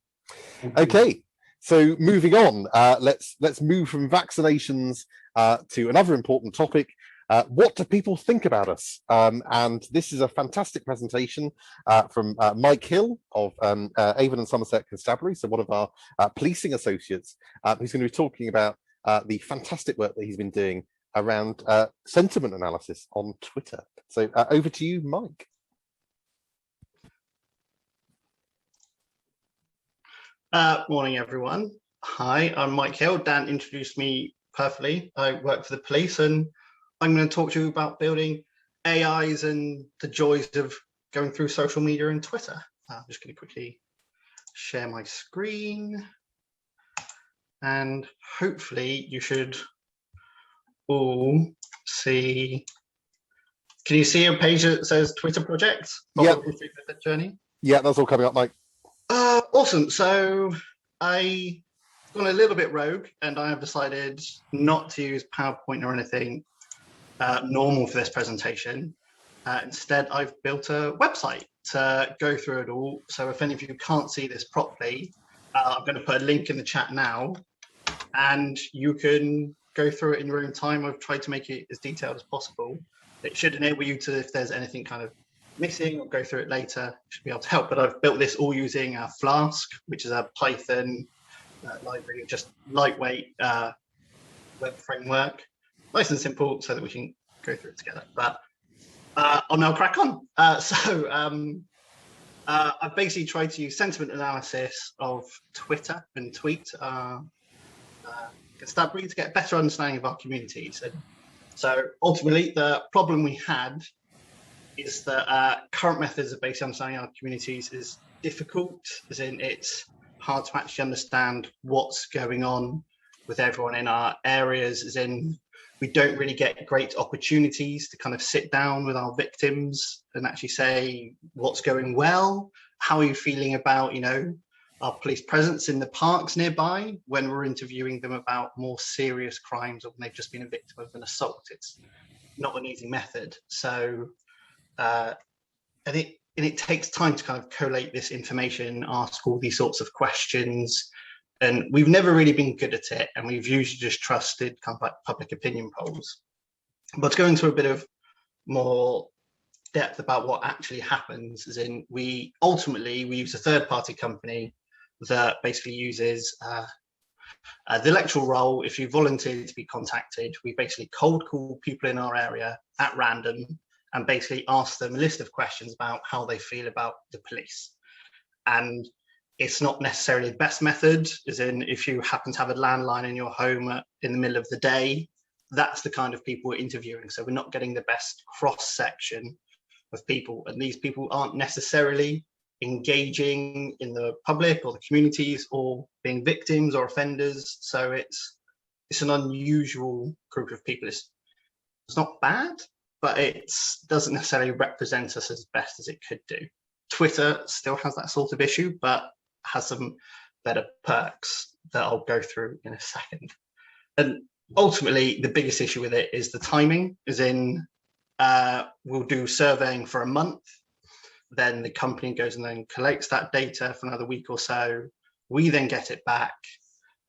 Okay, so moving on, let's move from vaccinations to another important topic. What do people think about us? And this is a fantastic presentation from Mike Hill of Avon and Somerset Constabulary, so one of our policing associates, who's going to be talking about the fantastic work that he's been doing around sentiment analysis on Twitter. So over to you, Mike. Morning, everyone. Hi, I'm Mike Hill. Dan introduced me perfectly. I work for the police, and I'm going to talk to you about building AIs and the joys of going through social media and Twitter. I'm just going to quickly share my screen, and hopefully you should all see. Can you see a page that says Twitter projects? Yeah. Journey. Yeah, that's all coming up, Mike. Awesome. So I've gone a little bit rogue, and I have decided not to use PowerPoint or anything normal for this presentation. Instead, I've built a website to go through it all. So if any of you can't see this properly, I'm going to put a link in the chat now, and you can go through it in your own time. I've tried to make it as detailed as possible. It should enable you to, if there's anything kind of missing, or go through it later, should be able to help. But I've built this all using Flask, which is a Python library, just lightweight web framework. Nice and simple, so that we can go through it together. But I'll now crack on. I've basically tried to use sentiment analysis of Twitter and tweet constabulary to get a better understanding of our communities. And so ultimately, the problem we had is that current methods of basically understanding our communities is difficult, as in it's hard to actually understand what's going on with everyone in our areas, as in we don't really get great opportunities to kind of sit down with our victims and actually say what's going well, how are you feeling about, you know, our police presence in the parks nearby when we're interviewing them about more serious crimes or when they've just been a victim of an assault. It's not an easy method. So, and it takes time to kind of collate this information, ask all these sorts of questions. And we've never really been good at it. And we've usually just trusted kind of like public opinion polls. But to go into a bit of more depth about what actually happens, is in we use a third-party company that basically uses the electoral roll. If you volunteer to be contacted, we basically cold call people in our area at random and basically ask them a list of questions about how they feel about the police. And it's not necessarily the best method, as in if you happen to have a landline in your home in the middle of the day, that's the kind of people we're interviewing. So we're not getting the best cross-section of people, and these people aren't necessarily engaging in the public or the communities or being victims or offenders. So it's an unusual group of people. It's not bad, but it doesn't necessarily represent us as best as it could do. Twitter still has that sort of issue, but has some better perks that I'll go through in a second. And ultimately, the biggest issue with it is the timing, as in we'll do surveying for a month, then the company goes and then collects that data for another week or so. We then get it back,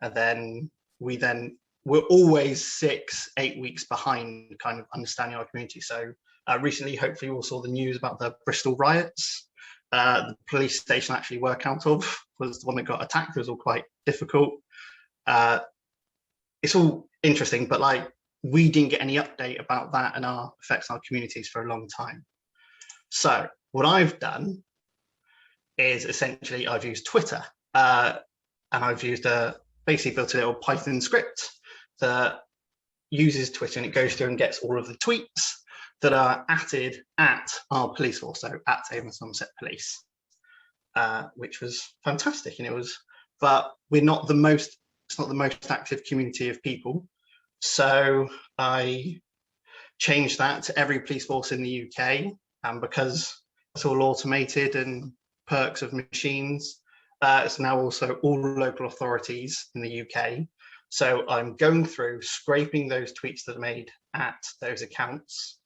and then we're always 6-8 weeks behind kind of understanding our community. So recently, hopefully you all saw the news about the Bristol riots. The police station I actually work out of was the one that got attacked. It was all quite difficult. It's all interesting, but like we didn't get any update about that and our effects on our communities for a long time. So what I've done is essentially I've used Twitter and I've used basically built a little Python script that uses Twitter, and it goes through and gets all of the tweets that are added at our police force, so at Avon Somerset Police, which was fantastic. And but we're not the most, it's not the most active community of people. So I changed that to every police force in the UK. And because it's all automated and perks of machines, it's now also all local authorities in the UK. So I'm going through, scraping those tweets that are made at those accounts.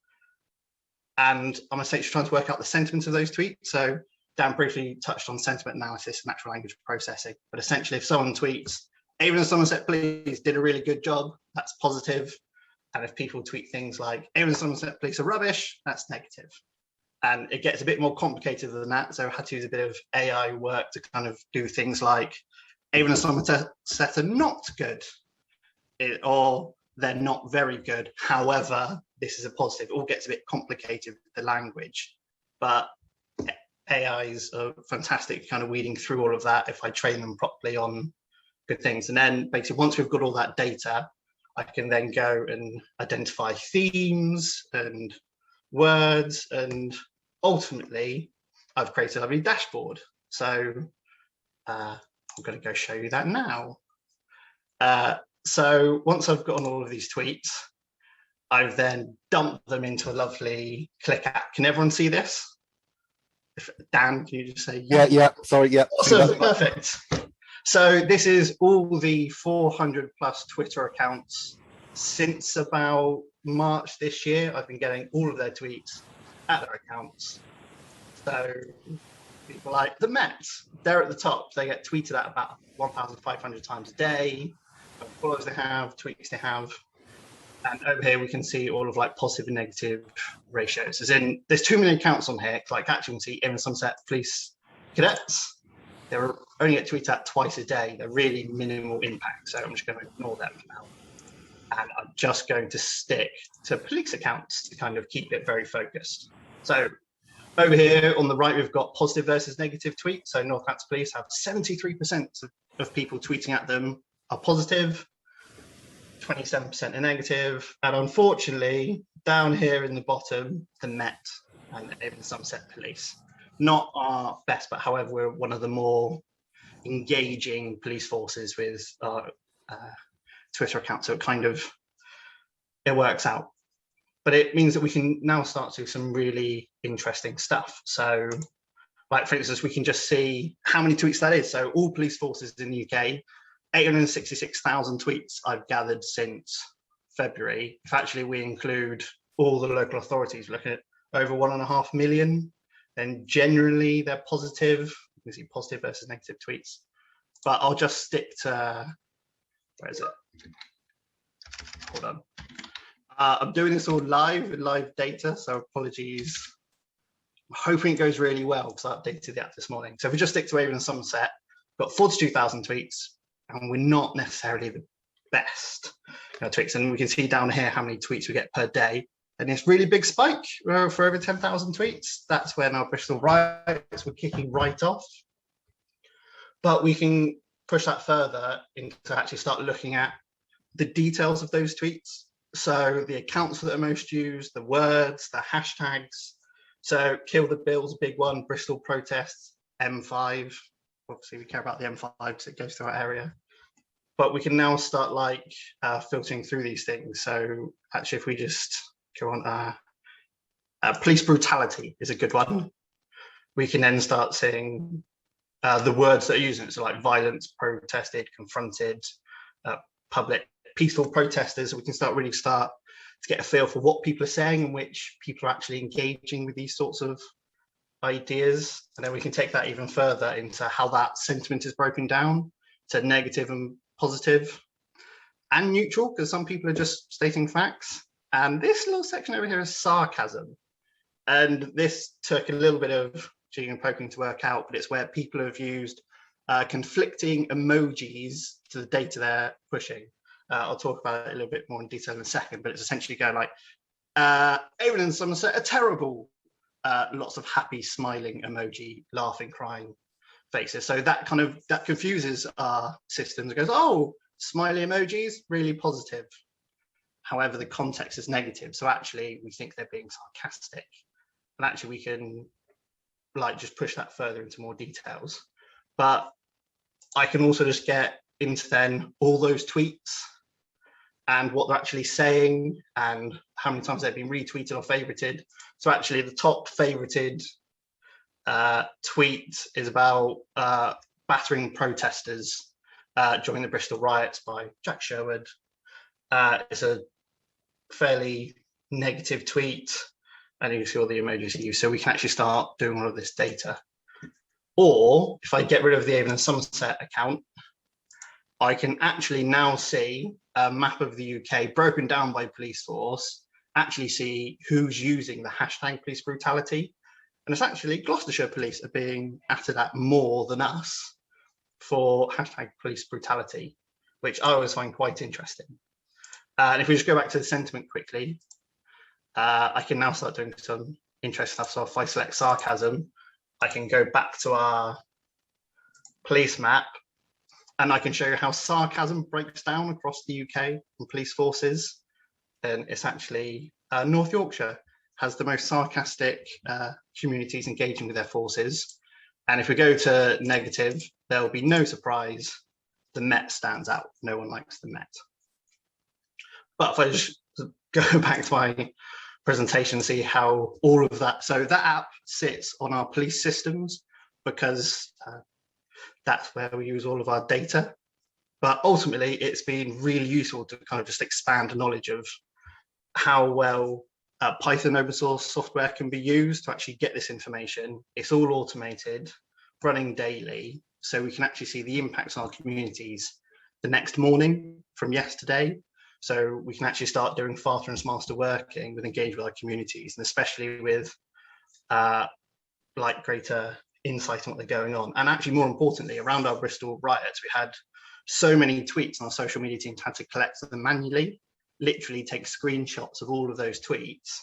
And I'm essentially trying to work out the sentiment of those tweets. So Dan briefly touched on sentiment analysis and natural language processing. But essentially, if someone tweets, Avon Somerset Police did a really good job, that's positive. And if people tweet things like, Avon Somerset Police are rubbish, that's negative. And it gets a bit more complicated than that. So I had to use a bit of AI work to kind of do things like, Avon Somerset are not good, or they're not very good. However, this is a positive. It all gets a bit complicated with the language, but AIs are fantastic kind of weeding through all of that if I train them properly on good things. And then basically once we've got all that data, I can then go and identify themes and words, and ultimately I've created a lovely dashboard. So I'm going to go show you that now. So once I've gotten all of these tweets, I've then dumped them into a lovely Click app. Can everyone see this? Dan, can you just say yeah? Sorry, yeah. Awesome, perfect. So this is all the 400 plus Twitter accounts since about March this year. I've been getting all of their tweets at their accounts. So people like the Mets, they're at the top. They get tweeted at about 1,500 times a day. Followers they have, tweets they have. And over here we can see all of like positive and negative ratios. As in, there's too many accounts on here. Like actually, we can see Avon Somerset Police Cadets. They're only get tweeted at twice a day. They're really minimal impact. So I'm just going to ignore them for now. And I'm just going to stick to police accounts to kind of keep it very focused. So over here on the right, we've got positive versus negative tweets. So Northampton Police have 73% of people tweeting at them are positive, 27% are negative, and unfortunately, down here in the bottom, the Met and Avon Somerset Police. Not our best, but however, we're one of the more engaging police forces with our Twitter account, so it works out. But it means that we can now start to do some really interesting stuff. So Like, for instance, we can just see how many tweets that is. So all police forces in the UK, 866,000 tweets I've gathered since February. If actually we include all the local authorities, we're looking at over 1.5 million. And generally they're positive. You can see positive versus negative tweets. But I'll just stick to, where is it? Hold on. I'm doing this all live with live data, so apologies. I'm hoping it goes really well because I updated the app this morning. So if we just stick to Avon and Somerset, we've got 42,000 tweets, and we're not necessarily the best tweets. And we can see down here how many tweets we get per day. And this really big spike for over 10,000 tweets. That's when our Bristol riots were kicking right off. But we can push that further into actually start looking at the details of those tweets. So the accounts that are most used, the words, the hashtags. So Kill the Bill's a big one, Bristol protests, M5. Obviously we care about the M5 because it goes through our area. But we can now start like filtering through these things. So actually if we just go on, police brutality is a good one. We can then start seeing the words that are using it. So like violence, protested, confronted, public, peaceful protesters. So we can really start to get a feel for what people are saying and which people are actually engaging with these sorts of ideas. And then we can take that even further into how that sentiment is broken down to negative and positive and neutral, because some people are just stating facts. And this little section over here is sarcasm. And this took a little bit of jigging and poking to work out, but it's where people have used conflicting emojis to the data they're pushing. I'll talk about it a little bit more in detail in a second, but it's essentially going like, Avon and Somerset are terrible. Lots of happy, smiling emoji, laughing, crying faces. So that confuses our systems. It goes, oh, smiley emojis, really positive. However, the context is negative. So actually we think they're being sarcastic. And actually we can like just push that further into more details. But I can also just get into then all those tweets and what they're actually saying and how many times they've been retweeted or favorited. So actually the top favorited tweet is about battering protesters during the Bristol riots by Jack Sherwood. It's a fairly negative tweet, and you can see all the emojis he used. So we can actually start doing all of this data. Or if I get rid of the Avon and Somerset account, I can actually now see a map of the UK broken down by police force, actually see who's using the hashtag police brutality. And it's actually Gloucestershire police are being atted at more than us for hashtag police brutality, which I always find quite interesting. And if we just go back to the sentiment quickly, I can now start doing some interesting stuff. So if I select sarcasm, I can go back to our police map and I can show you how sarcasm breaks down across the UK and police forces. And it's actually North Yorkshire has the most sarcastic communities engaging with their forces. And if we go to negative, there will be no surprise, the Met stands out. No one likes the Met. But if I just go back to my presentation and see how all of that, so that app sits on our police systems because that's where we use all of our data. But ultimately, it's been really useful to kind of just expand the knowledge of how well Python open source software can be used to actually get this information. It's all automated, running daily, so we can actually see the impacts on our communities the next morning from yesterday. So we can actually start doing faster and smarter working with engage with our communities, and especially with like greater insight on what they're going on. And actually, more importantly, around our Bristol riots, we had so many tweets, and our social media teams had to collect them manually, literally take screenshots of all of those tweets.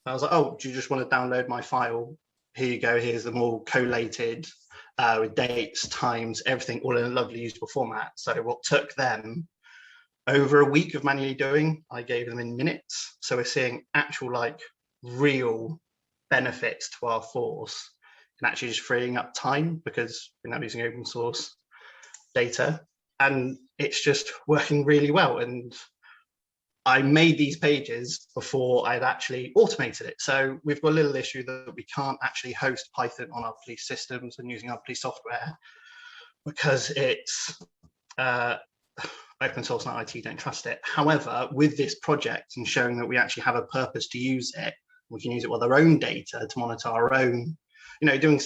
And I was like, oh, do you just want to download my file? Here you go, here's them all collated with dates, times, everything, all in a lovely usable format. So what took them over a week of manually doing, I gave them in minutes. So we're seeing actual like real benefits to our force and actually just freeing up time because we're now using open source data, and it's just working really well. And I made these pages before I'd actually automated it. So we've got a little issue that we can't actually host Python on our police systems and using our police software because it's open source and IT don't trust it. However, with this project and showing that we actually have a purpose to use it, we can use it with our own data to monitor our own, doing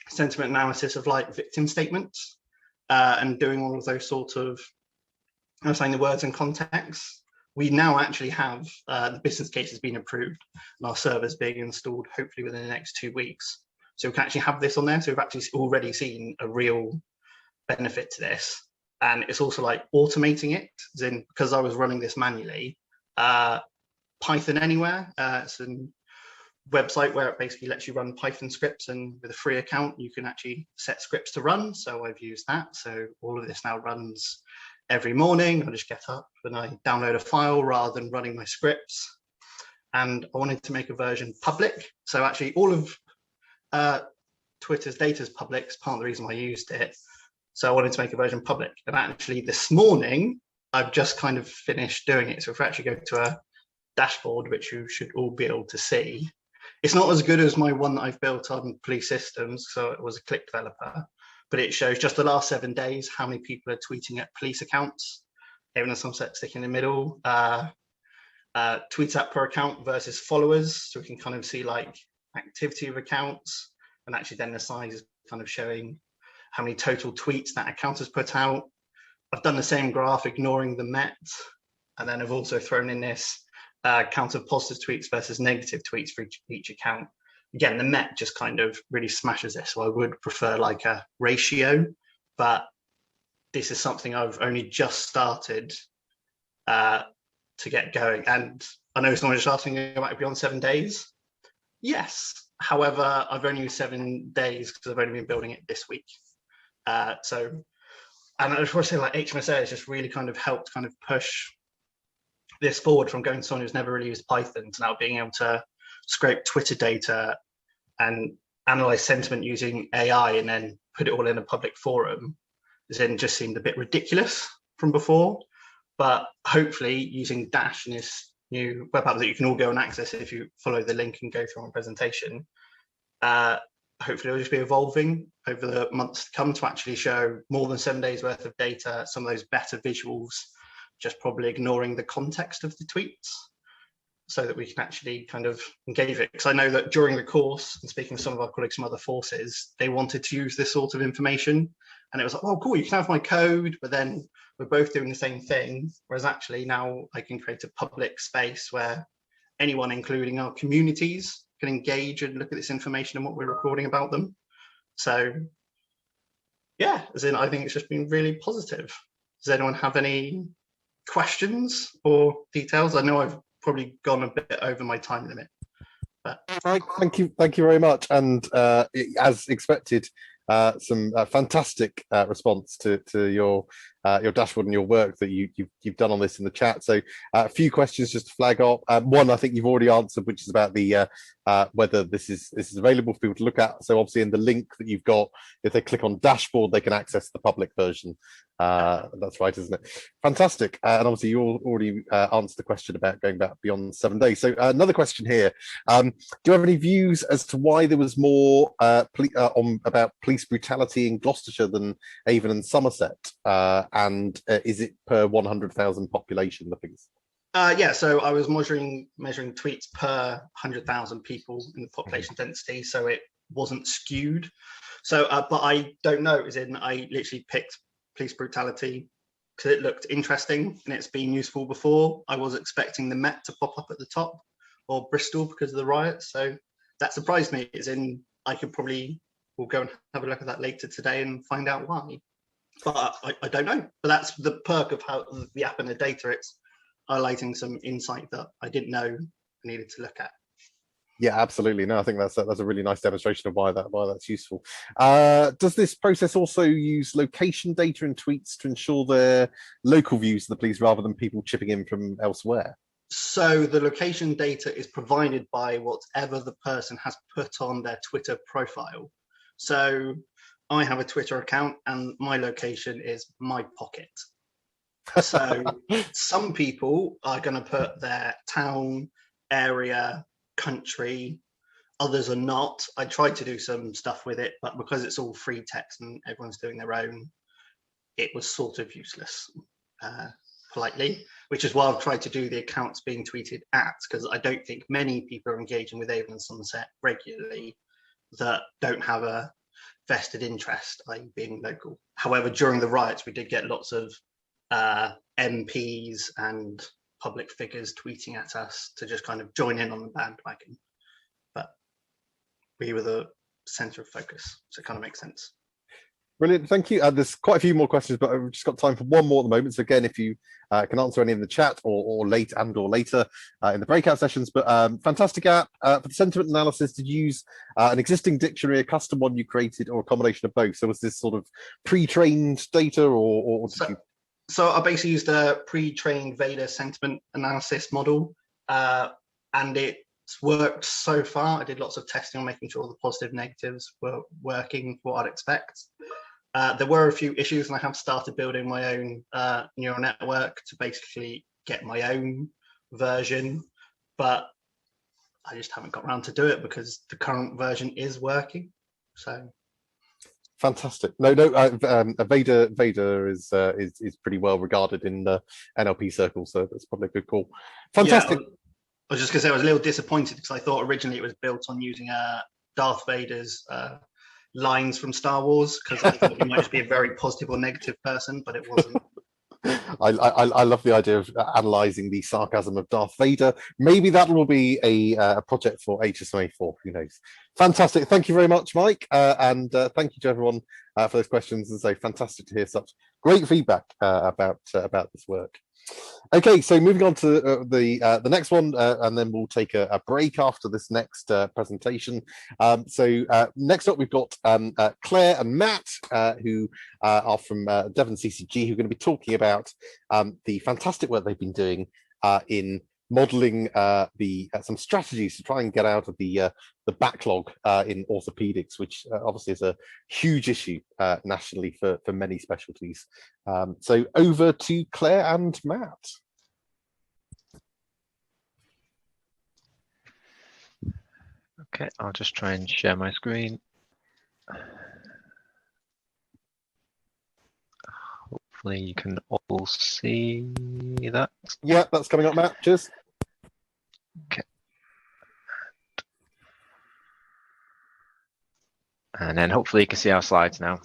sentiment analysis of like victim statements and doing all of those sorts of, saying the words in context. We now actually have the business case has been approved and our servers being installed hopefully within the next 2 weeks. So we can actually have this on there. So we've actually already seen a real benefit to this. And it's also like automating it, as in, because I was running this manually, Python Anywhere, it's a website where it basically lets you run Python scripts, and with a free account, you can actually set scripts to run. So I've used that. So all of this now runs every morning. I just get up and I download a file rather than running my scripts. And I wanted to make a version public. So actually all of Twitter's data is public. It's part of the reason I used it. So I wanted to make a version public. And actually this morning, I've just kind of finished doing it. So if we actually go to a dashboard, which you should all be able to see, it's not as good as my one that I've built on police systems. So it was a Click developer, but it shows just the last 7 days, how many people are tweeting at police accounts, even as some set stick in the middle, tweets at per account versus followers. So we can kind of see like activity of accounts, and actually then the size is kind of showing how many total tweets that account has put out. I've done the same graph, ignoring the Met, and then I've also thrown in this count of positive tweets versus negative tweets for each account. Again, the Met just kind of really smashes this, so I would prefer like a ratio, but this is something I've only just started to get going. And I know someone just asking about it beyond 7 days. Yes, however, I've only used 7 days because I've only been building it this week. And I just want to say, like, HSMA has just really kind of helped kind of push this forward from going to someone who's never really used Python to now being able to scrape Twitter data and analyze sentiment using AI and then put it all in a public forum. Then just seemed a bit ridiculous from before, but hopefully using Dash in this new web app that you can all go and access if you follow the link and go through my presentation, hopefully it'll just be evolving over the months to come to actually show more than 7 days worth of data, some of those better visuals, just probably ignoring the context of the tweets, so that we can actually kind of engage it. Because I know that during the course, and speaking with some of our colleagues from other forces, they wanted to use this sort of information. And it was like, oh, cool, you can have my code, but then we're both doing the same thing. Whereas actually now I can create a public space where anyone, including our communities, can engage and look at this information and what we're recording about them. So yeah, as in, I think it's just been really positive. Does anyone have any questions or details? I know I've probably gone a bit over my time limit. But Thank you very much. And as expected, some fantastic response to your dashboard and your work that you've done on this in the chat. So a few questions just to flag up. One I think you've already answered, which is about the whether this is available for people to look at. So obviously in the link that you've got, if they click on dashboard, they can access the public version. That's right, isn't it? Fantastic. And obviously you already answered the question about going back beyond 7 days. So another question here. Do you have any views as to why there was more about police brutality in Gloucestershire than Avon and Somerset? And is it per 100,000 population, the figures? Yeah, so I was measuring tweets per 100,000 people in the population density, so it wasn't skewed. So, but I don't know, as in I literally picked police brutality because it looked interesting and it's been useful before. I was expecting the Met to pop up at the top, or Bristol because of the riots. So that surprised me, as in I could probably, we'll go and have a look at that later today and find out why. But I don't know. But that's the perk of how the app and the data, it's highlighting some insight that I didn't know I needed to look at. Yeah, absolutely. No, I think that's a really nice demonstration of why that's useful. Does this process also use location data in tweets to ensure their local views of the police rather than people chipping in from elsewhere? So the location data is provided by whatever the person has put on their Twitter profile. So I have a Twitter account and my location is my pocket. So some people are going to put their town, area, country. Others are not. I tried to do some stuff with it, but because it's all free text and everyone's doing their own, it was sort of useless, politely, which is why I've tried to do the accounts being tweeted at, because I don't think many people are engaging with Avon and Somerset regularly that don't have a vested interest, i.e. being local. However, during the riots, we did get lots of MPs and public figures tweeting at us to just kind of join in on the bandwagon. But we were the center of focus, so it kind of makes sense. Brilliant, thank you. There's quite a few more questions, but I've just got time for one more at the moment. So again, if you can answer any in the chat or later in the breakout sessions. But fantastic app for the sentiment analysis. Did you use an existing dictionary, a custom one you created, or a combination of both? So was this sort of pre-trained data, or did you? So I basically used a pre-trained VADA sentiment analysis model, and it's worked so far. I did lots of testing on making sure all the positive negatives were working what I'd expect. There were a few issues, and I have started building my own neural network to basically get my own version, but I just haven't got around to do it because the current version is working. So fantastic. VADA is pretty well regarded in the NLP circles, so that's probably a good call. Fantastic. Yeah, I was just going to say I was a little disappointed because I thought originally it was built on using Darth Vader's lines from Star Wars, because I thought he might just be a very positive or negative person, but it wasn't. I love the idea of analysing the sarcasm of Darth Vader. Maybe that will be a project for HSMA 4, who knows. Fantastic. Thank you very much, Mike. And thank you to everyone for those questions. And so fantastic to hear such great feedback about this work. Okay, so moving on to the next one, and then we'll take a break after this next presentation. So next up, we've got Claire and Matt, who are from Devon CCG, who are going to be talking about the fantastic work they've been doing in modelling some strategies to try and get out of the backlog in orthopedics, which obviously is a huge issue nationally for many specialties. So over to Claire and Matt. Okay, I'll just try and share my screen. Hopefully you can all see that. Yeah, that's coming up, Matt. Cheers. Okay. And then hopefully you can see our slides now.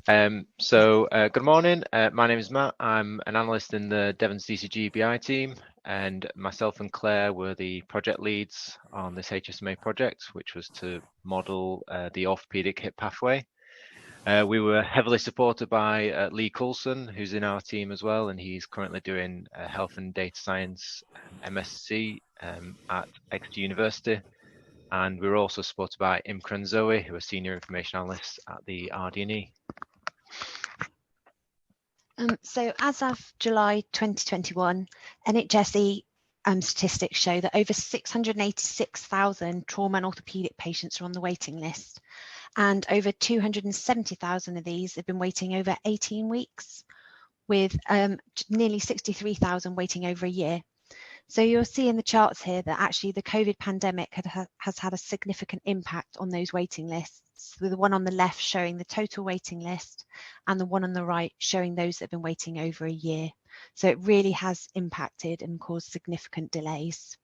Good morning. My name is Matt. I'm an analyst in the Devon CCG BI team, and myself and Claire were the project leads on this HSMA project, which was to model the orthopedic hip pathway. We were heavily supported by Lee Coulson, who's in our team as well, and he's currently doing health and data science MSc at Exeter University. And we were also supported by Imka and Zoe, who are senior information analysts at the RD&E. So as of July 2021, NHSE statistics show that over 686,000 trauma and orthopedic patients are on the waiting list, and over 270,000 of these have been waiting over 18 weeks, with nearly 63,000 waiting over a year. So you'll see in the charts here that actually the COVID pandemic has had a significant impact on those waiting lists, with the one on the left showing the total waiting list and the one on the right showing those that have been waiting over a year. So it really has impacted and caused significant delays.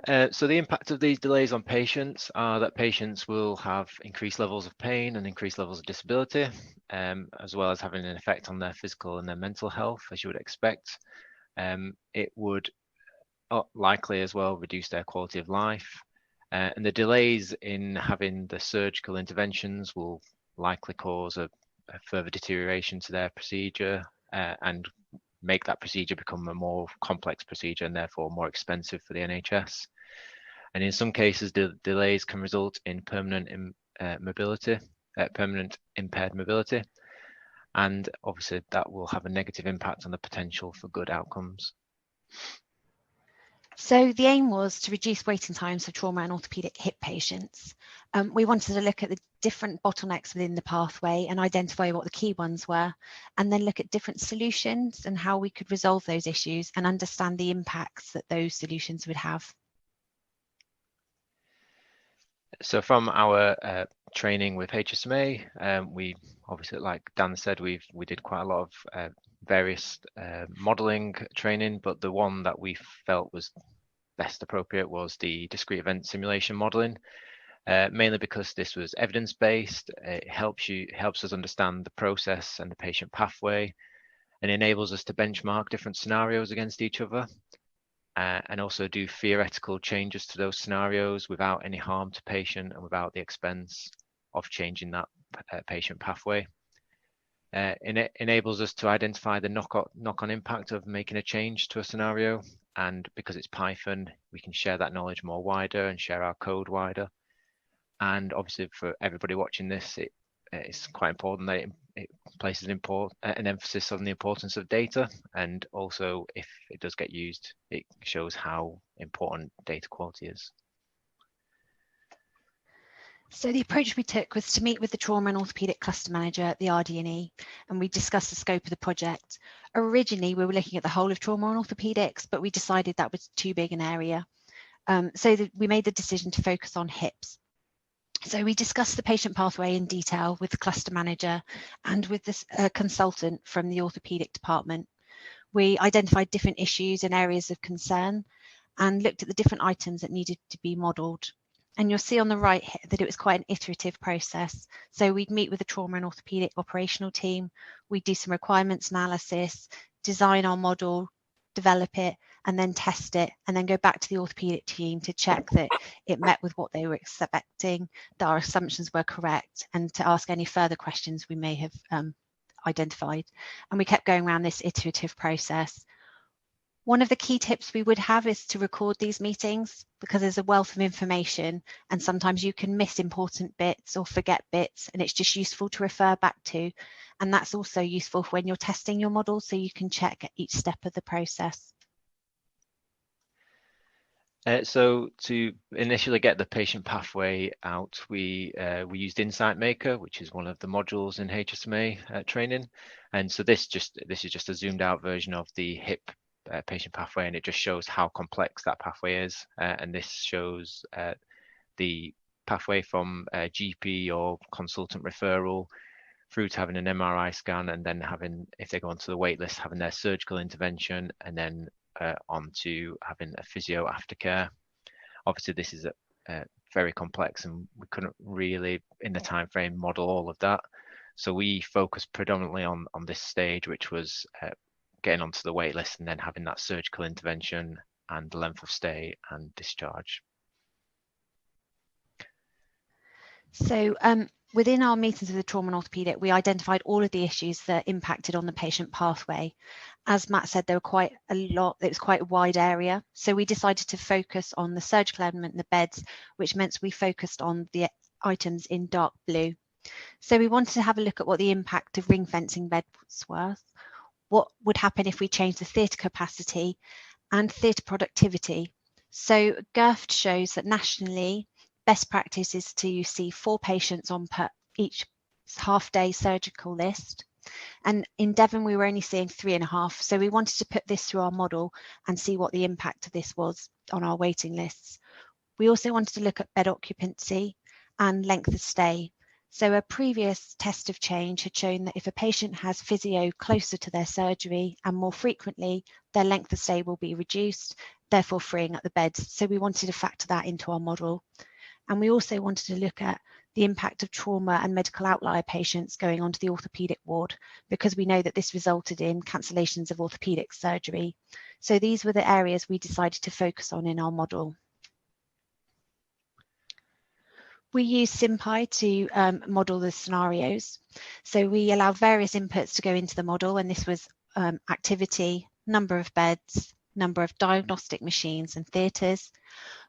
So the impact of these delays on patients are that patients will have increased levels of pain and increased levels of disability, as well as having an effect on their physical and their mental health, as you would expect. It would likely as well reduce their quality of life. And the delays in having the surgical interventions will likely cause a further deterioration to their procedure and make that procedure become a more complex procedure and therefore more expensive for the NHS. And in some cases, the delays can result in permanent impaired mobility. And obviously that will have a negative impact on the potential for good outcomes. So the aim was to reduce waiting times for trauma and orthopedic hip patients. We wanted to look at the different bottlenecks within the pathway and identify what the key ones were, and then look at different solutions and how we could resolve those issues and understand the impacts that those solutions would have. So from our training with HSMA, we obviously, like Dan said, we did quite a lot of various modelling training, but the one that we felt was best appropriate was the discrete event simulation modelling, mainly because this was evidence-based. It helps us understand the process and the patient pathway, and enables us to benchmark different scenarios against each other. And also do theoretical changes to those scenarios without any harm to patient and without the expense of changing that patient pathway. It enables us to identify the knock-on impact of making a change to a scenario, and because it's Python, we can share that knowledge more wider and share our code wider. And obviously for everybody watching this, it's quite important that it places an emphasis on the importance of data, and also if it does get used, it shows how important data quality is. So the approach we took was to meet with the trauma and orthopedic cluster manager at the RD&E, and we discussed the scope of the project. Originally, we were looking at the whole of trauma and orthopedics, but we decided that was too big an area. We made the decision to focus on hips. So we discussed the patient pathway in detail with the cluster manager and with this consultant from the orthopedic department. We identified different issues and areas of concern and looked at the different items that needed to be modelled. And you'll see on the right here that it was quite an iterative process. So we'd meet with the trauma and orthopedic operational team, we'd do some requirements analysis, design our model, develop it, and then test it, and then go back to the orthopedic team to check that it met with what they were expecting, that our assumptions were correct, and to ask any further questions we may have identified. And we kept going around this iterative process. One of the key tips we would have is to record these meetings, because there's a wealth of information and sometimes you can miss important bits or forget bits, and it's just useful to refer back to. And that's also useful when you're testing your model, so you can check at each step of the process. So to initially get the patient pathway out, we used Insight Maker, which is one of the modules in HSMA training. And so this is just a zoomed out version of the hip patient pathway, and it just shows how complex that pathway is. And this shows the pathway from GP or consultant referral through to having an MRI scan, and then having, if they go onto the wait list, having their surgical intervention, and then on to having a physio aftercare. Obviously, this is very complex, and we couldn't really, in the time frame, model all of that. So we focused predominantly on this stage, which was getting onto the wait list and then having that surgical intervention and the length of stay and discharge. So within our meetings with the trauma and orthopedic, we identified all of the issues that impacted on the patient pathway. As Matt said, there were quite a lot, it was quite a wide area. So we decided to focus on the surgical element and the beds, which meant we focused on the items in dark blue. So we wanted to have a look at what the impact of ring fencing beds were, what would happen if we changed the theatre capacity and theatre productivity. So GIRFT shows that nationally, best practice is to see 4 patients on per each half-day surgical list. And in Devon, we were only seeing 3.5. So we wanted to put this through our model and see what the impact of this was on our waiting lists. We also wanted to look at bed occupancy and length of stay. So a previous test of change had shown that if a patient has physio closer to their surgery and more frequently, their length of stay will be reduced, therefore freeing up the beds. So we wanted to factor that into our model. And we also wanted to look at the impact of trauma and medical outlier patients going onto the orthopedic ward, because we know that this resulted in cancellations of orthopedic surgery. So these were the areas we decided to focus on in our model. We use SimPy to model the scenarios. So we allow various inputs to go into the model, and this was activity, number of beds, number of diagnostic machines and theatres.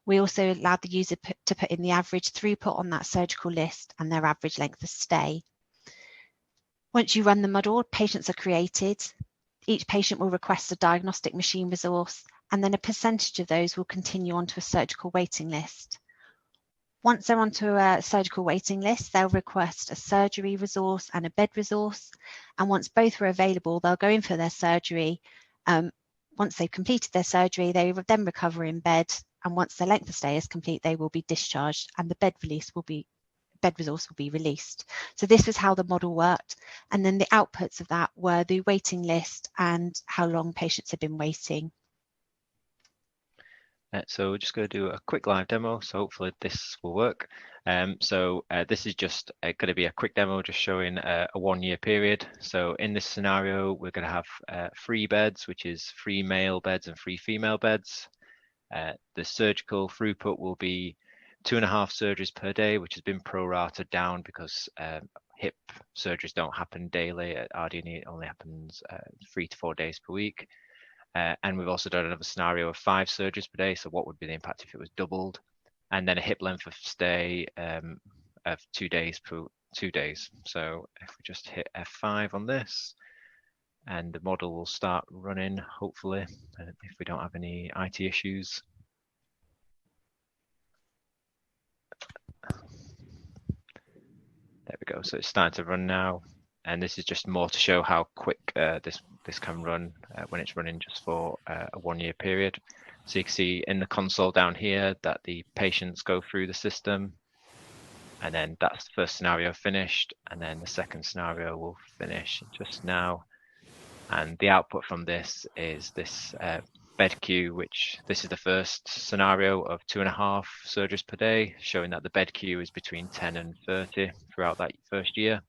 We also allowed the user to put in the average throughput on that surgical list and their average length of stay. Once you run the model, patients are created. Each patient will request a diagnostic machine resource and then a percentage of those will continue onto a surgical waiting list. Once they're onto a surgical waiting list, they'll request a surgery resource and a bed resource. And once both are available, they'll go in for their surgery. Once they've completed their surgery, they then recover in bed. And once their length of stay is complete, they will be discharged and the bed resource will be released. So this was how the model worked. And then the outputs of that were the waiting list and how long patients had been waiting. So we're just going to do a quick live demo, so hopefully this will work. This is just going to be a quick demo just showing a 1 year period. So in this scenario, we're going to have 3 beds, which is 3 male beds and 3 female beds. The surgical throughput will be 2.5 surgeries per day, which has been prorated down because hip surgeries don't happen daily. At RD&E, it only happens 3 to 4 days per week. And we've also done another scenario of 5 surgeries per day. So what would be the impact if it was doubled? And then a hip length of stay of 2 days per 2 days. So if we just hit F5 on this, and the model will start running, hopefully, if we don't have any IT issues. There we go. So it's starting to run now. And this is just more to show how quick this can run when it's running just for a 1 year period. So you can see in the console down here that the patients go through the system, and then that's the first scenario finished, and then the second scenario will finish just now. And the output from this is this bed queue, which this is the first scenario of 2.5 surgeries per day, showing that the bed queue is between 10 and 30 throughout that first year.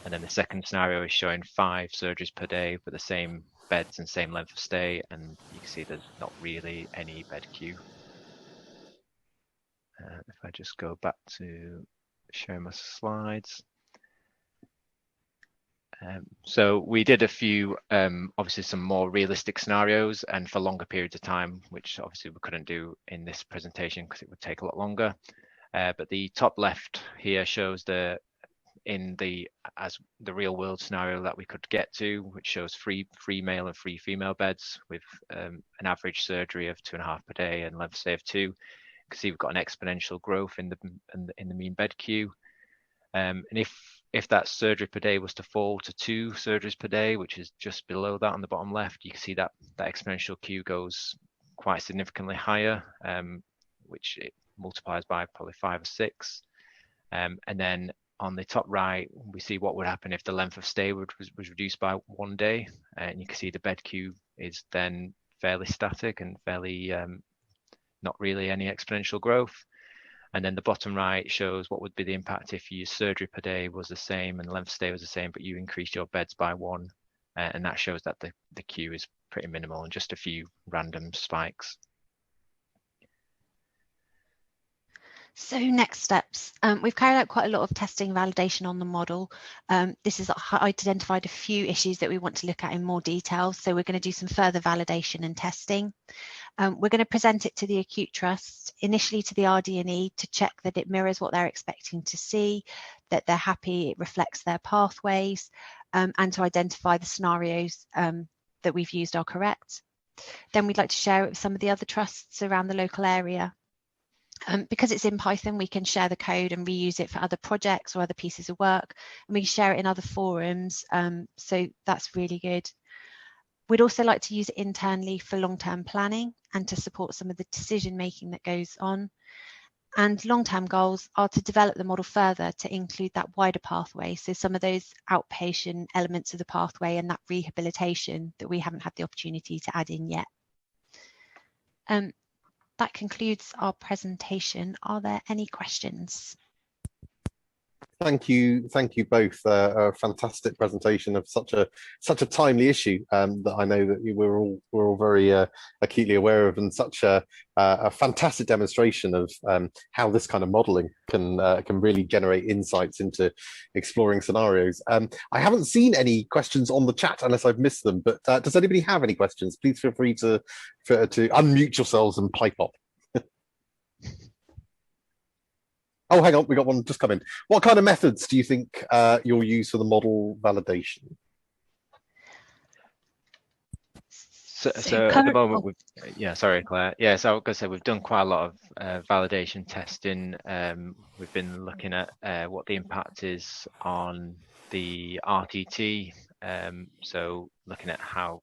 And then the second scenario is showing 5 surgeries per day with the same beds and same length of stay. And you can see there's not really any bed queue. If I just go back to showing my slides. So we did a few, obviously some more realistic scenarios and for longer periods of time, which obviously we couldn't do in this presentation because it would take a lot longer. But the top left here shows the real world scenario that we could get to, which shows 3 male and 3 female beds with an average surgery of 2.5 per day and length of stay of 2. You can see we've got an exponential growth in the mean bed queue. And if that surgery per day was to fall to 2 surgeries per day, which is just below that on the bottom left, you can see that exponential queue goes quite significantly higher, which it multiplies by probably 5 or 6. And then on the top right, we see what would happen if the length of stay was reduced by 1 day. And you can see the bed queue is then fairly static and fairly not really any exponential growth. And then the bottom right shows what would be the impact if your surgery per day was the same and the length of stay was the same, but you increased your beds by 1. And that shows that the queue is pretty minimal and just a few random spikes. So next steps, we've carried out quite a lot of testing and validation on the model. This is identified a few issues that we want to look at in more detail. So we're going to do some further validation and testing. We're going to present it to the acute trust, initially to the RD&E to check that it mirrors what they're expecting to see, that they're happy, it reflects their pathways, and to identify the scenarios that we've used are correct. Then we'd like to share it with some of the other trusts around the local area. Because it's in Python, we can share the code and reuse it for other projects or other pieces of work, and we can share it in other forums, so that's really good. We'd also like to use it internally for long-term planning and to support some of the decision making that goes on. And long-term goals are to develop the model further to include that wider pathway, so some of those outpatient elements of the pathway and that rehabilitation that we haven't had the opportunity to add in yet. That concludes our presentation. Are there any questions? Thank you both. A fantastic presentation of such a timely issue that I know that we're all very acutely aware of, and such a fantastic demonstration of how this kind of modelling can really generate insights into exploring scenarios. I haven't seen any questions on the chat unless I've missed them, but does anybody have any questions? Please feel free to unmute yourselves and pipe up. Oh, hang on, we got one just come in. What kind of methods do you think you'll use for the model validation? So at the moment, sorry, Claire. Yeah, so I was going to say we've done quite a lot of validation testing. We've been looking at what the impact is on the RTT. So looking at how,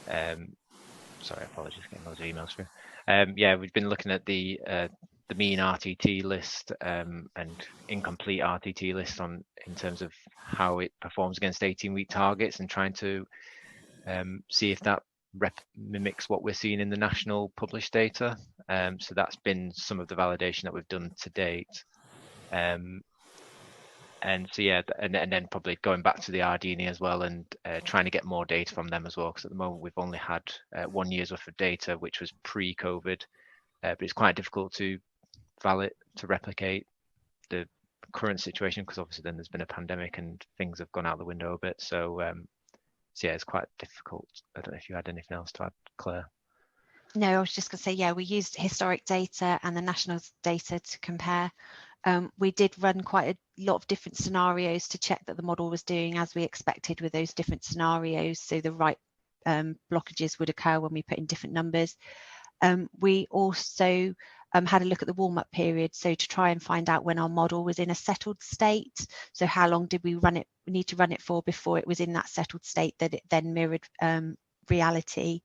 sorry, apologies, getting loads of emails through. Yeah, we've been looking at the mean RTT list and incomplete RTT list in terms of how it performs against 18-week targets, and trying to see if that mimics what we're seeing in the national published data. So that's been some of the validation that we've done to date. And so yeah, and then probably going back to the RD&E as well, and trying to get more data from them as well, because at the moment we've only had 1 year's worth of data, which was pre-COVID, but it's quite difficult to replicate the current situation, because obviously then there's been a pandemic and things have gone out the window a bit. So yeah, it's quite difficult. I don't know if you had anything else to add, Claire. No, I was just going to say, yeah, we used historic data and the national data to compare. We did run quite a lot of different scenarios to check that the model was doing as we expected with those different scenarios, so the right blockages would occur when we put in different numbers. We also had a look at the warm-up period, so to try and find out when our model was in a settled state. So how long did we need to run it for before it was in that settled state that it then mirrored reality.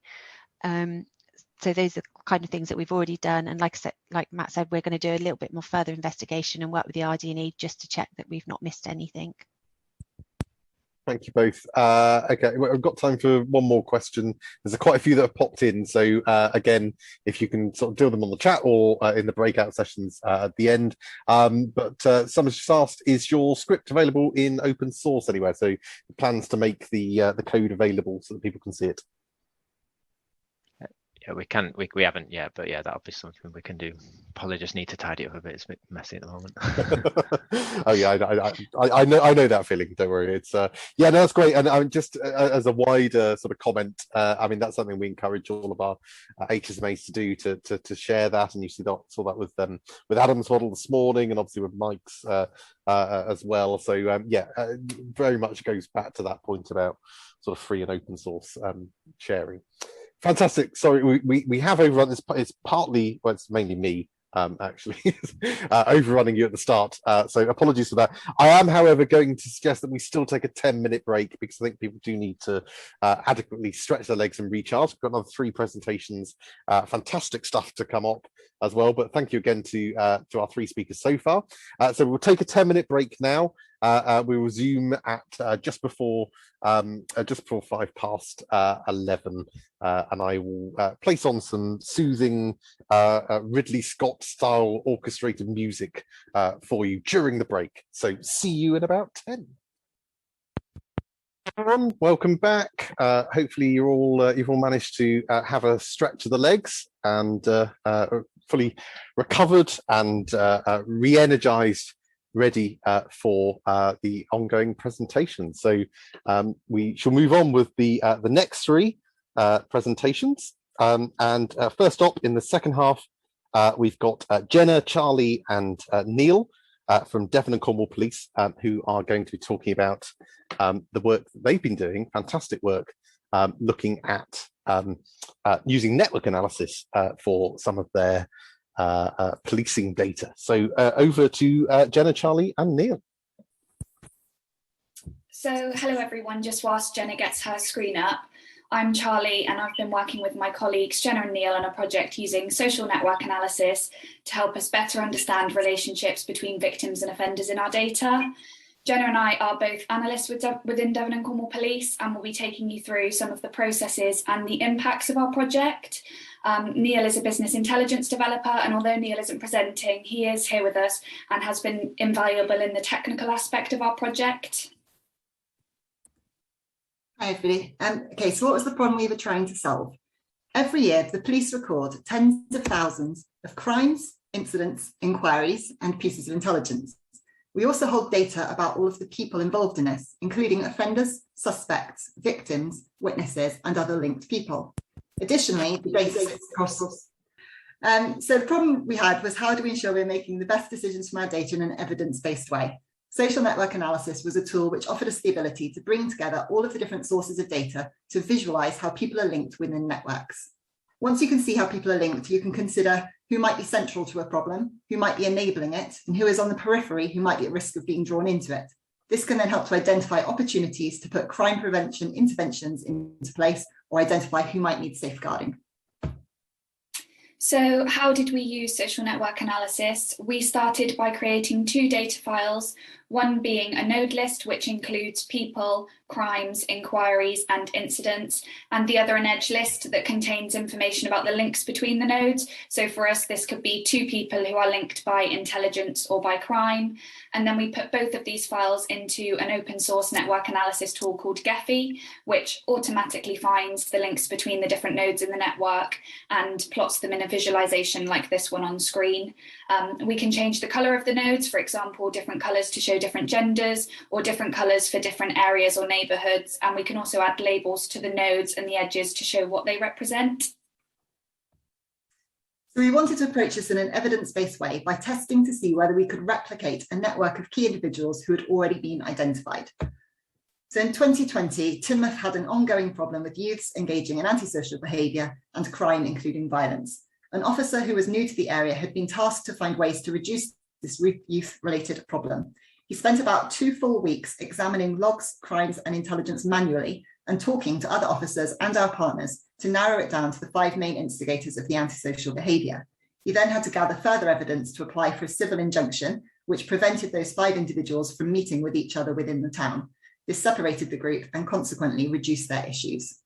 So those are kind of things that we've already done. And like I said, like Matt said, we're going to do a little bit more further investigation and work with the RD&E just to check that we've not missed anything. Thank you both. Okay, I've got time for one more question. There's quite a few that have popped in. So again, if you can sort of deal them on the chat or in the breakout sessions at the end. But someone's just asked, is your script available in open source anywhere? So plans to make the code available so that people can see it. Yeah, we can. We haven't yet, but yeah, that'll be something we can do. Probably just need to tidy it up a bit. It's a bit messy at the moment. Oh yeah, I know that feeling. Don't worry. It's yeah, no, that's great. And I mean, just as a wider sort of comment, I mean, that's something we encourage all of our HSMAs to do, to share that. And you saw that with Adam's model this morning, and obviously with Mike's as well. So yeah, very much goes back to that point about sort of free and open source sharing. Fantastic. Sorry, we have overrun this. It's partly, well, it's mainly me, actually, overrunning you at the start. So apologies for that. I am, however, going to suggest that we still take a 10-minute break, because I think people do need to adequately stretch their legs and recharge. We've got another 3 presentations, fantastic stuff to come up as well. But thank you again to our 3 speakers so far. So we'll take a 10-minute break now. We will resume at just before 11, and I will place on some soothing Ridley Scott style orchestrated music for you during the break. So see you in about 10. Everyone, welcome back. Hopefully you've all managed to have a stretch of the legs and fully recovered and re-energized, ready for the ongoing presentation. So we shall move on with the next 3 presentations. And first up in the second half, we've got Jenna, Charlie, and Neil from Devon and Cornwall Police, who are going to be talking about the work that they've been doing, fantastic work, looking at using network analysis for some of their policing data. So over to Jenna, Charlie, and Neil. So hello everyone, just whilst Jenna gets her screen up. I'm Charlie, and I've been working with my colleagues Jenna and Neil on a project using social network analysis to help us better understand relationships between victims and offenders in our data. Jenna and I are both analysts within Devon and Cornwall Police, and we'll be taking you through some of the processes and the impacts of our project. Neil is a business intelligence developer, and although Neil isn't presenting, he is here with us and has been invaluable in the technical aspect of our project. Hi everybody. Okay, so what was the problem we were trying to solve? Every year, the police record tens of thousands of crimes, incidents, inquiries, and pieces of intelligence. We also hold data about all of the people involved in this, including offenders, suspects, victims, witnesses, and other linked people. Additionally, the data sits across. So the problem we had was, how do we ensure we're making the best decisions from our data in an evidence-based way? Social network analysis was a tool which offered us the ability to bring together all of the different sources of data to visualize how people are linked within networks. Once you can see how people are linked, you can consider who might be central to a problem, who might be enabling it, and who is on the periphery who might be at risk of being drawn into it. This can then help to identify opportunities to put crime prevention interventions into place or identify who might need safeguarding. So how did we use social network analysis? We started by creating 2 data files, one being a node list, which includes people, crimes, inquiries, and incidents, and the other an edge list that contains information about the links between the nodes. So for us, this could be 2 people who are linked by intelligence or by crime. And then we put both of these files into an open source network analysis tool called Gephi, which automatically finds the links between the different nodes in the network and plots them in a visualization like this one on screen. We can change the color of the nodes, for example, different colors to show different genders or different colors for different areas or neighborhoods. And we can also add labels to the nodes and the edges to show what they represent. So we wanted to approach this in an evidence-based way by testing to see whether we could replicate a network of key individuals who had already been identified. So in 2020, Teignmouth had an ongoing problem with youths engaging in antisocial behaviour and crime, including violence. An officer who was new to the area had been tasked to find ways to reduce this youth-related problem. He spent about 2 full weeks examining logs, crimes and intelligence manually and talking to other officers and our partners to narrow it down to the 5 main instigators of the antisocial behaviour. He then had to gather further evidence to apply for a civil injunction, which prevented those 5 individuals from meeting with each other within the town. This separated the group and consequently reduced their issues.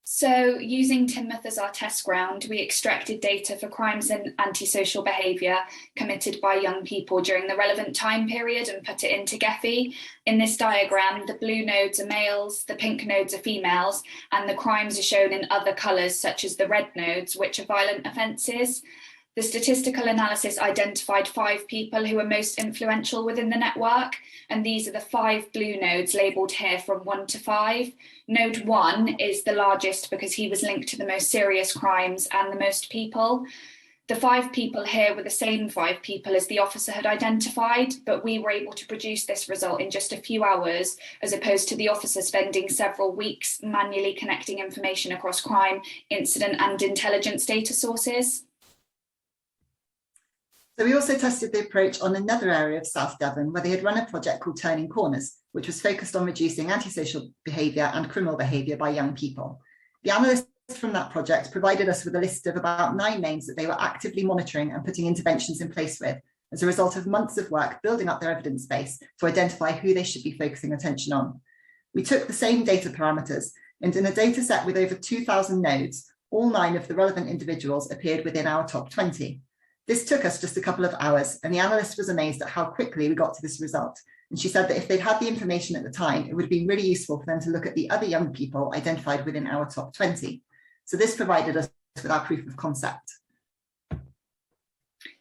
So using Teignmouth as our test ground, we extracted data for crimes and antisocial behaviour committed by young people during the relevant time period and put it into Gephi. In this diagram, the blue nodes are males, the pink nodes are females, and the crimes are shown in other colours such as the red nodes, which are violent offences. The statistical analysis identified 5 people who were most influential within the network, and these are the 5 blue nodes labelled here from 1 to 5. Node 1 is the largest because he was linked to the most serious crimes and the most people. The 5 people here were the same 5 people as the officer had identified, but we were able to produce this result in just a few hours, as opposed to the officer spending several weeks manually connecting information across crime, incident and intelligence data sources. So we also tested the approach on another area of South Devon where they had run a project called Turning Corners, which was focused on reducing antisocial behaviour and criminal behaviour by young people. The analysts from that project provided us with a list of about 9 names that they were actively monitoring and putting interventions in place with as a result of months of work building up their evidence base to identify who they should be focusing attention on. We took the same data parameters, and in a data set with over 2,000 nodes, all 9 of the relevant individuals appeared within our top 20. This took us just a couple of hours, and the analyst was amazed at how quickly we got to this result. And she said that if they'd had the information at the time, it would have been really useful for them to look at the other young people identified within our top 20. So this provided us with our proof of concept.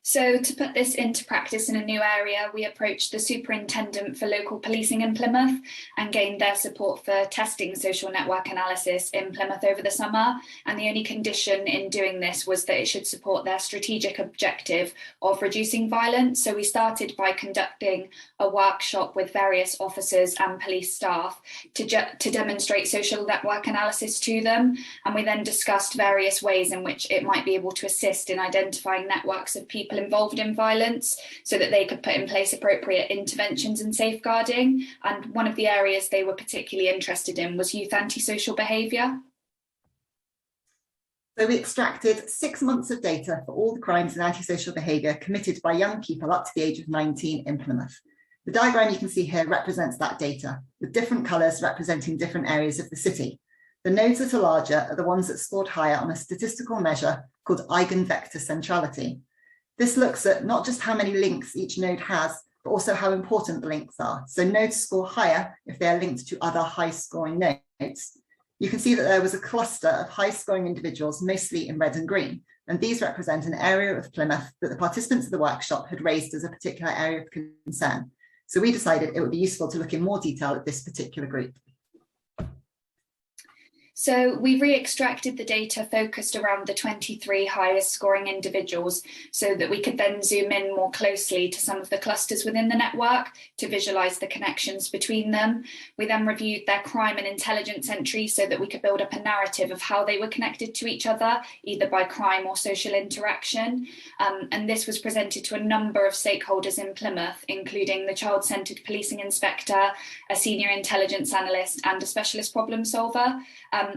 So to put this into practice in a new area, we approached the superintendent for local policing in Plymouth and gained their support for testing social network analysis in Plymouth over the summer. And the only condition in doing this was that it should support their strategic objective of reducing violence. So we started by conducting a workshop with various officers and police staff to demonstrate social network analysis to them. And we then discussed various ways in which it might be able to assist in identifying networks of people involved in violence so that they could put in place appropriate interventions and safeguarding. And one of the areas they were particularly interested in was youth antisocial behaviour. So we extracted 6 months of data for all the crimes and antisocial behaviour committed by young people up to the age of 19 in Plymouth. The diagram you can see here represents that data, with different colours representing different areas of the city. The nodes that are larger are the ones that scored higher on a statistical measure called eigenvector centrality. This looks at not just how many links each node has, but also how important the links are. So nodes score higher if they are linked to other high-scoring nodes. You can see that there was a cluster of high-scoring individuals, mostly in red and green, and these represent an area of Plymouth that the participants of the workshop had raised as a particular area of concern. So we decided it would be useful to look in more detail at this particular group. So we re-extracted the data focused around the 23 highest scoring individuals so that we could then zoom in more closely to some of the clusters within the network to visualize the connections between them. We then reviewed their crime and intelligence entries so that we could build up a narrative of how they were connected to each other, either by crime or social interaction. And this was presented to a number of stakeholders in Plymouth, including the child-centred policing inspector, a senior intelligence analyst and a specialist problem solver.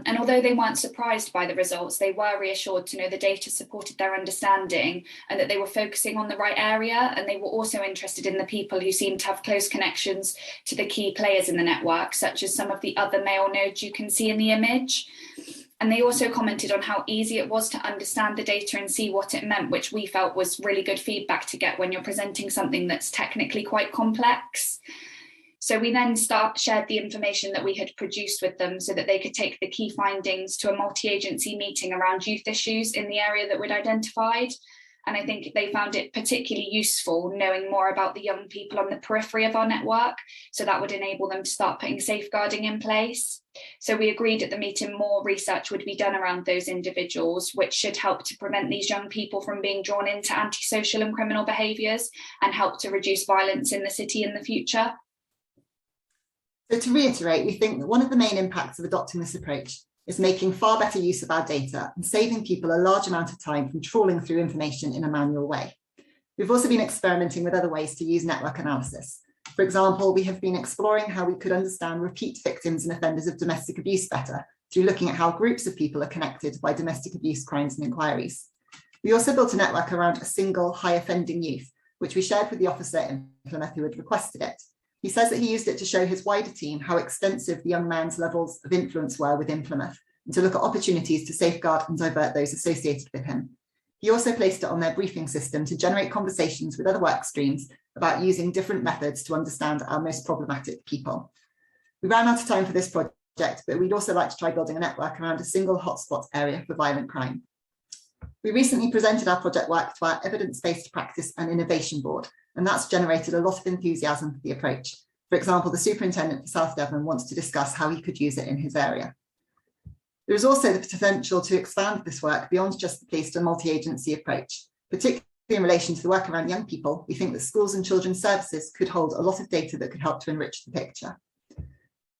And although they weren't surprised by the results, they were reassured to know the data supported their understanding and that they were focusing on the right area. And they were also interested in the people who seemed to have close connections to the key players in the network, such as some of the other male nodes you can see in the image. And they also commented on how easy it was to understand the data and see what it meant, which we felt was really good feedback to get when you're presenting something that's technically quite complex. So we then shared the information that we had produced with them so that they could take the key findings to a multi-agency meeting around youth issues in the area that we'd identified. And I think they found it particularly useful knowing more about the young people on the periphery of our network. So that would enable them to start putting safeguarding in place. So we agreed at the meeting more research would be done around those individuals, which should help to prevent these young people from being drawn into antisocial and criminal behaviours and help to reduce violence in the city in the future. So to reiterate, we think that one of the main impacts of adopting this approach is making far better use of our data and saving people a large amount of time from trawling through information in a manual way. We've also been experimenting with other ways to use network analysis. For example, we have been exploring how we could understand repeat victims and offenders of domestic abuse better through looking at how groups of people are connected by domestic abuse crimes and inquiries. We also built a network around a single high offending youth, which we shared with the officer in Plymouth who had requested it. He says that he used it to show his wider team how extensive the young man's levels of influence were within Plymouth and to look at opportunities to safeguard and divert those associated with him. He also placed it on their briefing system to generate conversations with other work streams about using different methods to understand our most problematic people. We ran out of time for this project, but we'd also like to try building a network around a single hotspot area for violent crime. We recently presented our project work to our Evidence-Based Practice and Innovation Board, and that's generated a lot of enthusiasm for the approach. For example, the Superintendent for South Devon wants to discuss how he could use it in his area. There is also the potential to expand this work beyond just the police to a multi-agency approach. Particularly in relation to the work around young people, we think that schools and children's services could hold a lot of data that could help to enrich the picture.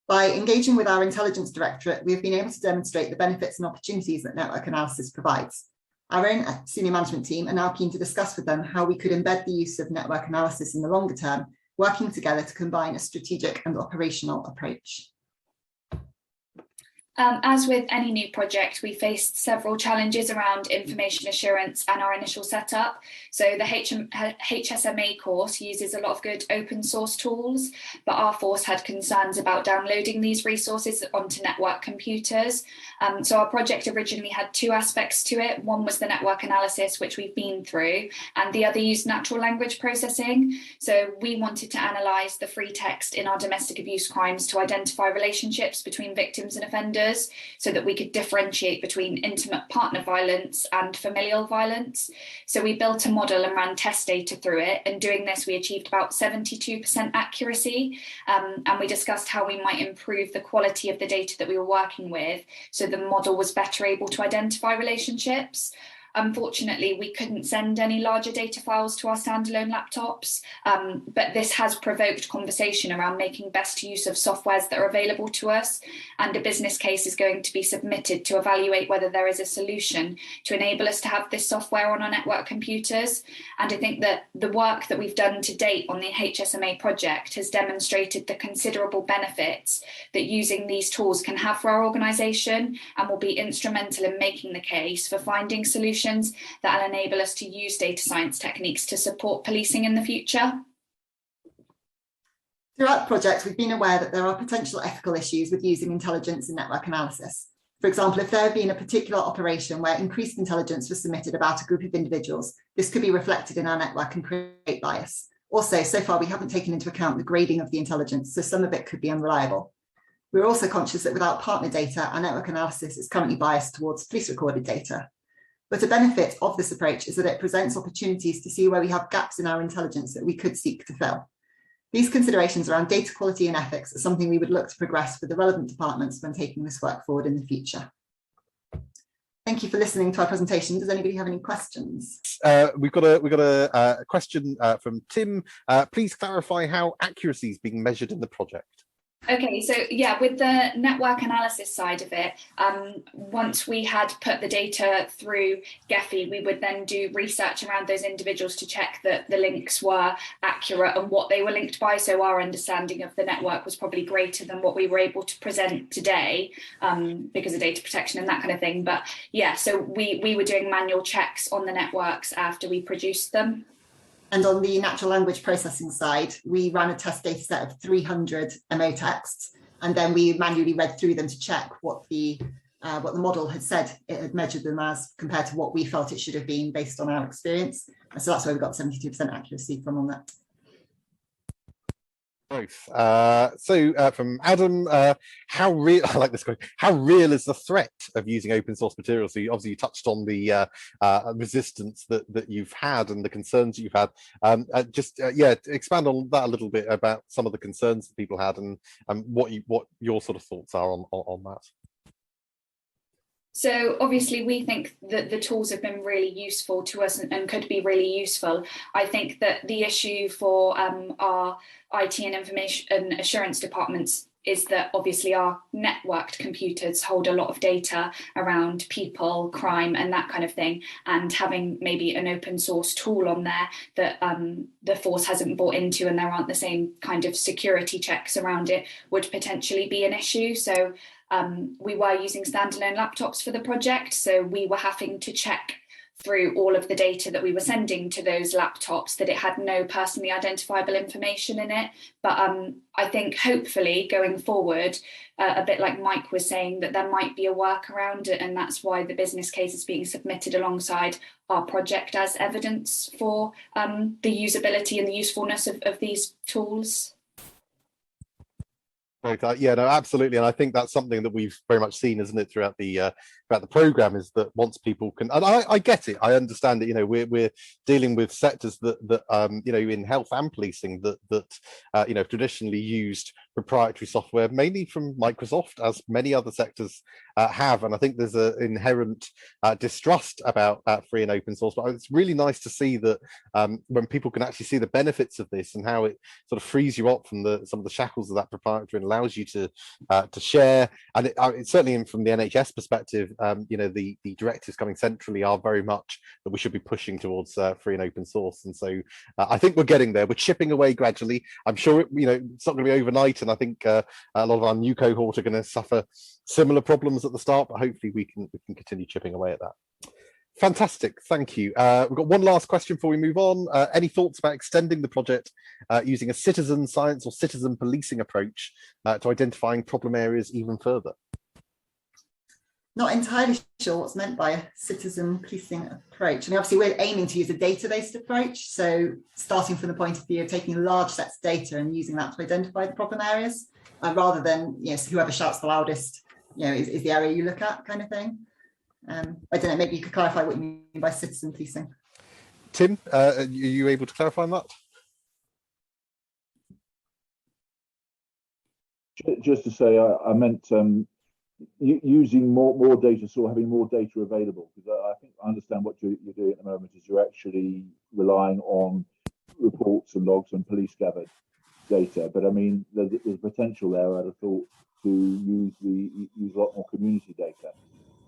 By engaging with our Intelligence Directorate, we have been able to demonstrate the benefits and opportunities that network analysis provides. Our own senior management team are now keen to discuss with them how we could embed the use of network analysis in the longer term, working together to combine a strategic and operational approach. As with any new project, we faced several challenges around information assurance and our initial setup. So the HSMA course uses a lot of good open source tools, but our force had concerns about downloading these resources onto network computers. So our project originally had two aspects to it. One was the network analysis, which we've been through, and the other used natural language processing. So we wanted to analyse the free text in our domestic abuse crimes to identify relationships between victims and offenders, so that we could differentiate between intimate partner violence and familial violence. So we built a model and ran test data through it. And doing this, we achieved about 72% accuracy. And we discussed how we might improve the quality of the data that we were working with, so the model was better able to identify relationships. Unfortunately, we couldn't send any larger data files to our standalone laptops, but this has provoked conversation around making best use of softwares that are available to us, and a business case is going to be submitted to evaluate whether there is a solution to enable us to have this software on our network computers. And I think that the work that we've done to date on the HSMA project has demonstrated the considerable benefits that using these tools can have for our organisation, and will be instrumental in making the case for finding solutions that will enable us to use data science techniques to support policing in the future. Throughout the project, we've been aware that there are potential ethical issues with using intelligence in network analysis. For example, if there had been a particular operation where increased intelligence was submitted about a group of individuals, this could be reflected in our network and create bias. Also, so far, we haven't taken into account the grading of the intelligence, so some of it could be unreliable. We're also conscious that without partner data, our network analysis is currently biased towards police recorded data. But a benefit of this approach is that it presents opportunities to see where we have gaps in our intelligence that we could seek to fill. These considerations around data quality and ethics are something we would look to progress with the relevant departments when taking this work forward in the future. Thank you for listening to our presentation. Does anybody have any questions? We've got a question from Tim. Please clarify how accuracy is being measured in the project. Okay, so yeah, with the network analysis side of it, once we had put the data through Gephi, we would then do research around those individuals to check that the links were accurate and what they were linked by. So our understanding of the network was probably greater than what we were able to present today because of data protection and that kind of thing. But yeah, so we were doing manual checks on the networks after we produced them. And on the natural language processing side, we ran a test data set of 300 MO texts, and then we manually read through them to check what the model had said it had measured them as compared to what we felt it should have been based on our experience. And so that's where we got 72% accuracy from on that. Both. From Adam, how real? I like this question. How real is the threat of using open source materials? So you touched on the resistance that you've had and the concerns you've had. Expand on that a little bit about some of the concerns that people had and what your sort of thoughts are on that. So obviously we think that the tools have been really useful to us and could be really useful. I think that the issue for our IT and information assurance departments is that obviously our networked computers hold a lot of data around people, crime and that kind of thing, and having maybe an open source tool on there that the force hasn't bought into and there aren't the same kind of security checks around it would potentially be an issue. So we were using standalone laptops for the project, so we were having to check through all of the data that we were sending to those laptops that it had no personally identifiable information in it. But I think hopefully going forward, a bit like Mike was saying, that there might be a workaround, and that's why the business case is being submitted alongside our project as evidence for the usability and the usefulness of these tools. Yeah, no, absolutely, and I think that's something that we've very much seen, isn't it, throughout the program, is that once people can, and I get it, I understand it. We're dealing with sectors that in health and policing that traditionally used proprietary software, mainly from Microsoft, as many other sectors have, and I think there's an inherent distrust about free and open source. But it's really nice to see that when people can actually see the benefits of this and how it sort of frees you up from some of the shackles of that proprietary and allows you to share. And it certainly, from the NHS perspective, the directives coming centrally are very much that we should be pushing towards free and open source. And so I think we're getting there. We're chipping away gradually. I'm sure it's not going to be overnight, and I think a lot of our new cohort are going to suffer similar problems at the start, but hopefully we can continue chipping away at that. Fantastic, thank you. We've got one last question before we move on. Any thoughts about extending the project using a citizen science or citizen policing approach to identifying problem areas even further? Not entirely sure what's meant by a citizen policing approach. I mean, obviously we're aiming to use a data-based approach. So starting from the point of view of taking large sets of data and using that to identify the problem areas, rather than whoever shouts the loudest, is the area you look at, kind of thing. I don't know, maybe you could clarify what you mean by citizen policing. Tim, are you able to clarify on that? Just to say, I meant using more data, so having more data available, because I think I understand what you're doing at the moment is you're actually relying on reports and logs and police gathered data. But I mean, there's potential there, I'd have thought, to use a lot more community data.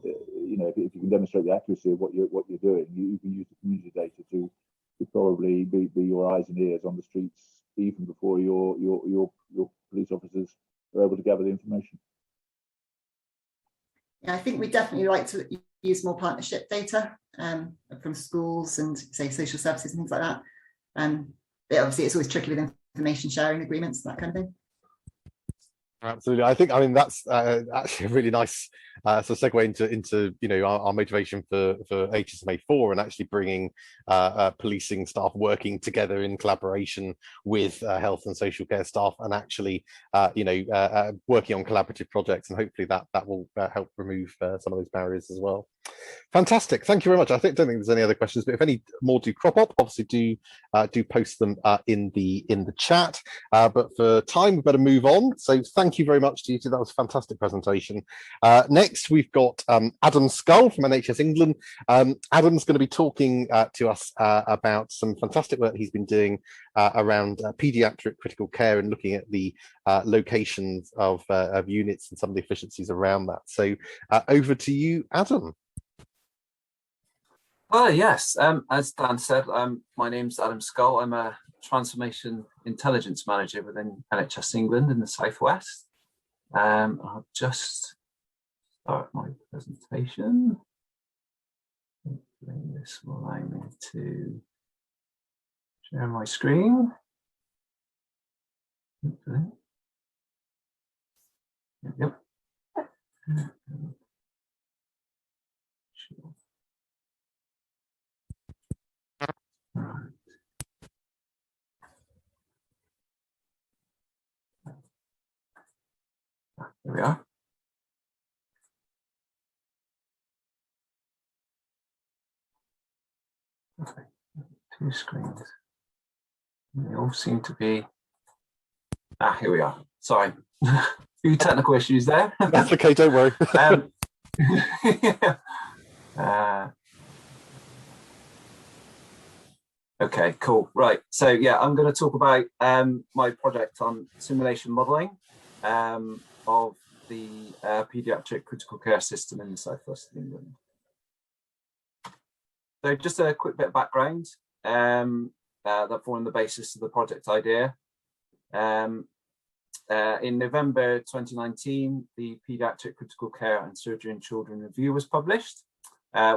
If you can demonstrate the accuracy of what you're doing, you can use the community data to probably be your eyes and ears on the streets even before your police officers are able to gather the information. Yeah, I think we definitely like to use more partnership data from schools and say social services and things like that. But obviously it's always tricky with information sharing agreements, that kind of thing. Absolutely, I mean that's actually a really nice sort of segue into our motivation for HSMA 4 and actually bringing policing staff working together in collaboration with health and social care staff, and actually working on collaborative projects, and hopefully that will help remove some of those barriers as well. Fantastic. Thank you very much. Don't think there's any other questions, but if any more do crop up, obviously do post them in the chat. But for time, we better move on. So thank you very much to you two. That was a fantastic presentation. Next, we've got Adam Scull from NHS England. Adam's going to be talking to us about some fantastic work he's been doing around paediatric critical care and looking at the locations of units and some of the efficiencies around that. So over to you, Adam. Yes, as Dan said, my name's Adam Scull. I'm a transformation intelligence manager within NHS England in the Southwest. I'll just start my presentation. Hopefully this will allow me to share my screen. Hopefully. Yep. Sure. Right. Here we are. Okay, 2 screens. They all seem to be. Here we are. Sorry, a few technical issues there. That's okay. Don't worry. Okay, cool. Right. So yeah, I'm going to talk about my project on simulation modelling of the paediatric critical care system in the southwest of England. So just a quick bit of background that formed the basis of the project idea. In November 2019, the Pediatric Critical Care and Surgery in Children Review was published.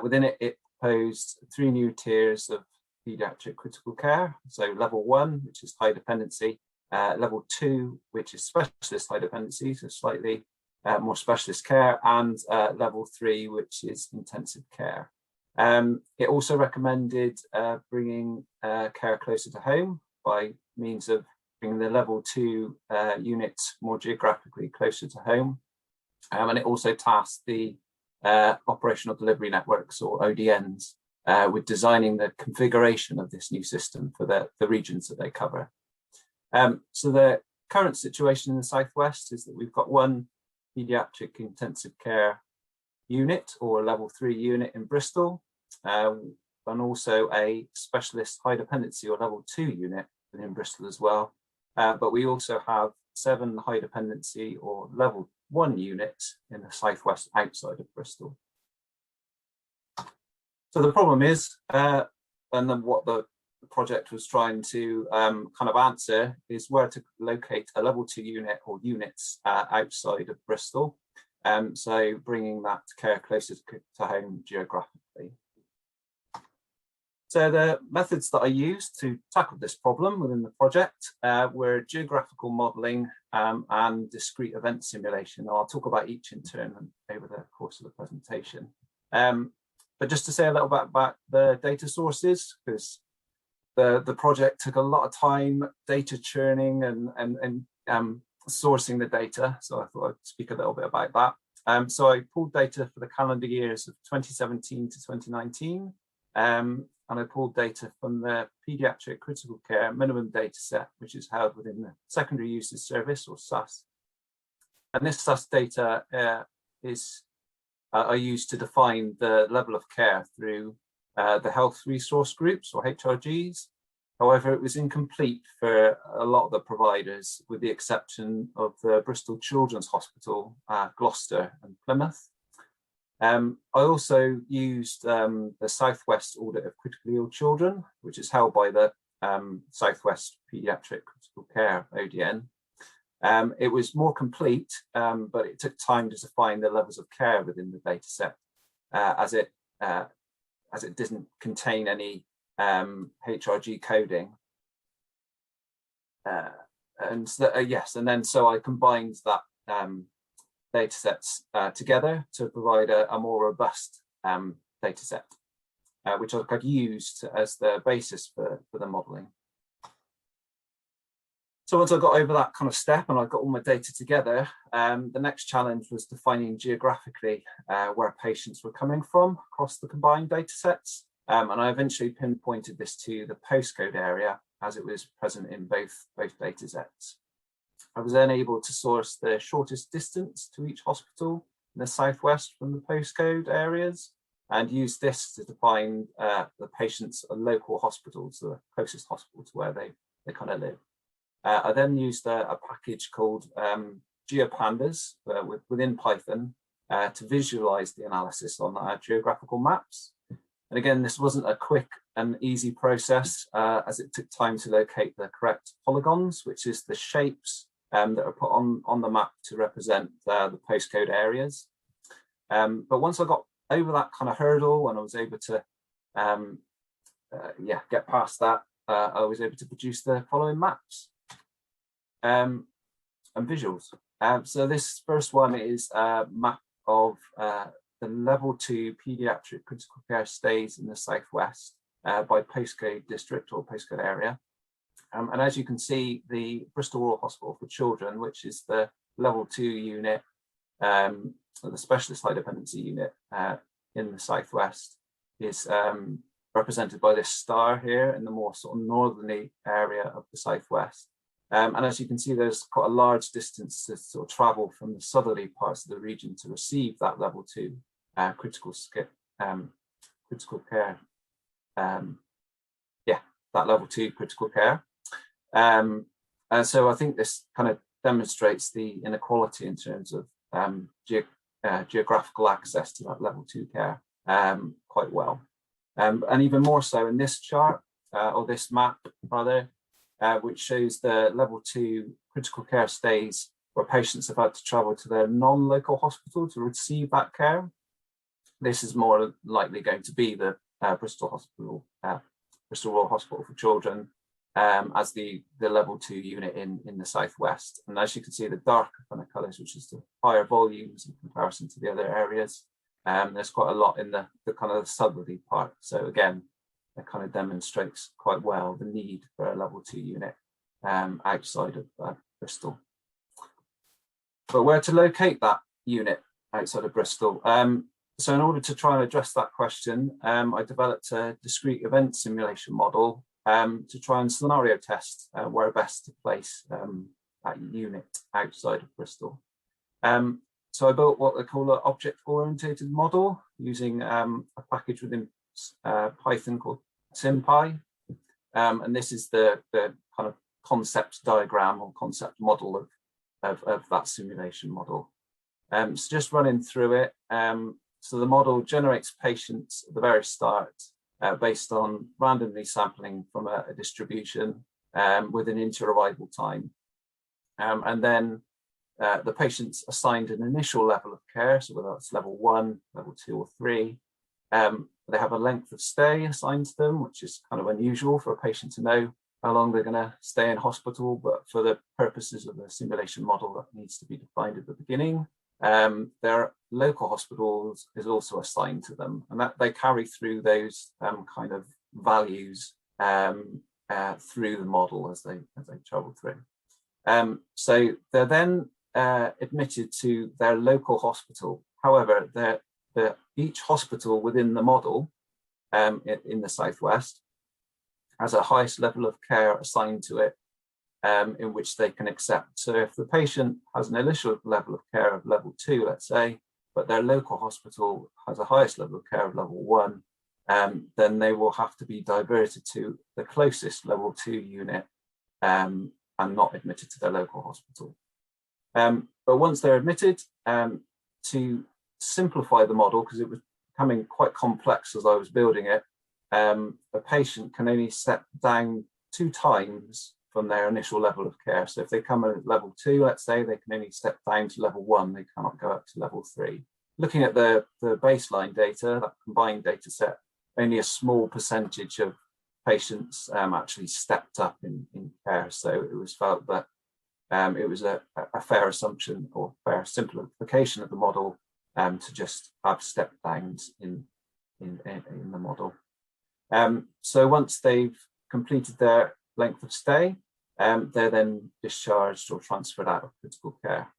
Within it, it proposed 3 new tiers of paediatric critical care. So level 1, which is high dependency, level 2, which is specialist high dependency, so slightly more specialist care, and level 3, which is intensive care. It also recommended bringing care closer to home by means of bringing the level 2 unit more geographically closer to home. And it also tasked the operational delivery networks, or ODNs, with designing the configuration of this new system for the regions that they cover. So the current situation in the southwest is that we've got 1 paediatric intensive care unit, or a level 3 unit in Bristol, and also a specialist high dependency or level 2 unit within Bristol as well. But we also have 7 high dependency or level 1 units in the southwest outside of Bristol. So the problem is, and then what the project was trying to kind of answer, is where to locate a level 2 unit or units outside of Bristol. So bringing that care closer to home geographically. So the methods that I used to tackle this problem within the project were geographical modelling and discrete event simulation. I'll talk about each in turn over the course of the presentation. But just to say a little bit about the data sources, because the project took a lot of time data churning and sourcing the data. So I thought I'd speak a little bit about that. So I pulled data for the calendar years of 2017 to 2019. And I pulled data from the Pediatric Critical Care Minimum Data Set, which is held within the Secondary Uses Service, or SAS. And this SAS data are used to define the level of care through the health resource groups, or HRGs. However, it was incomplete for a lot of the providers, with the exception of the Bristol Children's Hospital, Gloucester and Plymouth. I also used the Southwest Audit of Critically Ill Children, which is held by the Southwest Pediatric Critical Care ODN. It was more complete, but it took time to define the levels of care within the data set, as it didn't contain any HRG coding. And so I combined that data sets together to provide a more robust data set, which I could use as the basis for the modelling. So once I got over that kind of step and I got all my data together, the next challenge was defining geographically where patients were coming from across the combined data sets. And I eventually pinpointed this to the postcode area as it was present in both data sets. I was then able to source the shortest distance to each hospital in the southwest from the postcode areas and use this to define the patient's local hospitals, the closest hospital to where they kind of live. I then used a package called GeoPandas within Python to visualize the analysis on geographical maps. And again, this wasn't a quick and easy process as it took time to locate the correct polygons, which is the shapes that are put on the map to represent the postcode areas. But once I got over that kind of hurdle and I was able to get past that, I was able to produce the following maps and visuals. So this first one is a map of the level 2 pediatric critical care stays in the southwest by postcode district or postcode area. And as you can see, the Bristol Royal Hospital for Children, which is the level 2 unit, the specialist high dependency unit in the southwest, is represented by this star here in the more sort of northerly area of the southwest. And as you can see, there's quite a large distance to sort of travel from the southerly parts of the region to receive that level 2 critical care. That level 2 critical care. So I think this kind of demonstrates the inequality in terms of geographical access to that level 2 care quite well. And even more so in this chart, or this map rather, which shows the level 2 critical care stays where patients have had to travel to their non-local hospital to receive that care. This is more likely going to be the Bristol Royal Hospital for Children as the level 2 unit in the southwest. And as you can see, the darker kind of colours, which is the higher volumes in comparison to the other areas, there's quite a lot in the kind of the southerly part. So again, that kind of demonstrates quite well the need for a level 2 unit outside of Bristol. But where to locate that unit outside of Bristol? So in order to try and address that question, I developed a discrete event simulation model to try and scenario test where best to place that unit outside of Bristol. So I built what they call an object-oriented model using a package within Python called SymPy. And this is the kind of concept diagram or concept model of that simulation model. So just running through it. So the model generates patients at the very start based on randomly sampling from a distribution with an inter-arrival time. And then the patient's assigned an initial level of care, so whether it's level 1, level 2 or 3. They have a length of stay assigned to them, which is kind of unusual for a patient to know how long they're going to stay in hospital, but for the purposes of the simulation model, that needs to be defined at the beginning. Their local hospitals is also assigned to them, and that they carry through those kind of values through the model as they travel through. So they're then admitted to their local hospital. However, each hospital within the model in the southwest has a highest level of care assigned to it in which they can accept. So if the patient has an initial level of care of level 2, let's say, but their local hospital has a highest level of care of level 1, then they will have to be diverted to the closest level 2 unit and not admitted to their local hospital. But once they're admitted, to simplify the model, because it was becoming quite complex as I was building it, the patient can only step down 2 times from their initial level of care. So if they come in at level 2, let's say, they can only step down to level 1, they cannot go up to level 3. Looking at the baseline data, that combined data set, only a small percentage of patients actually stepped up in care. So it was felt that it was a fair assumption or fair simplification of the model to just have step downs in the model. So once they've completed their length of stay, they're then discharged or transferred out of critical care.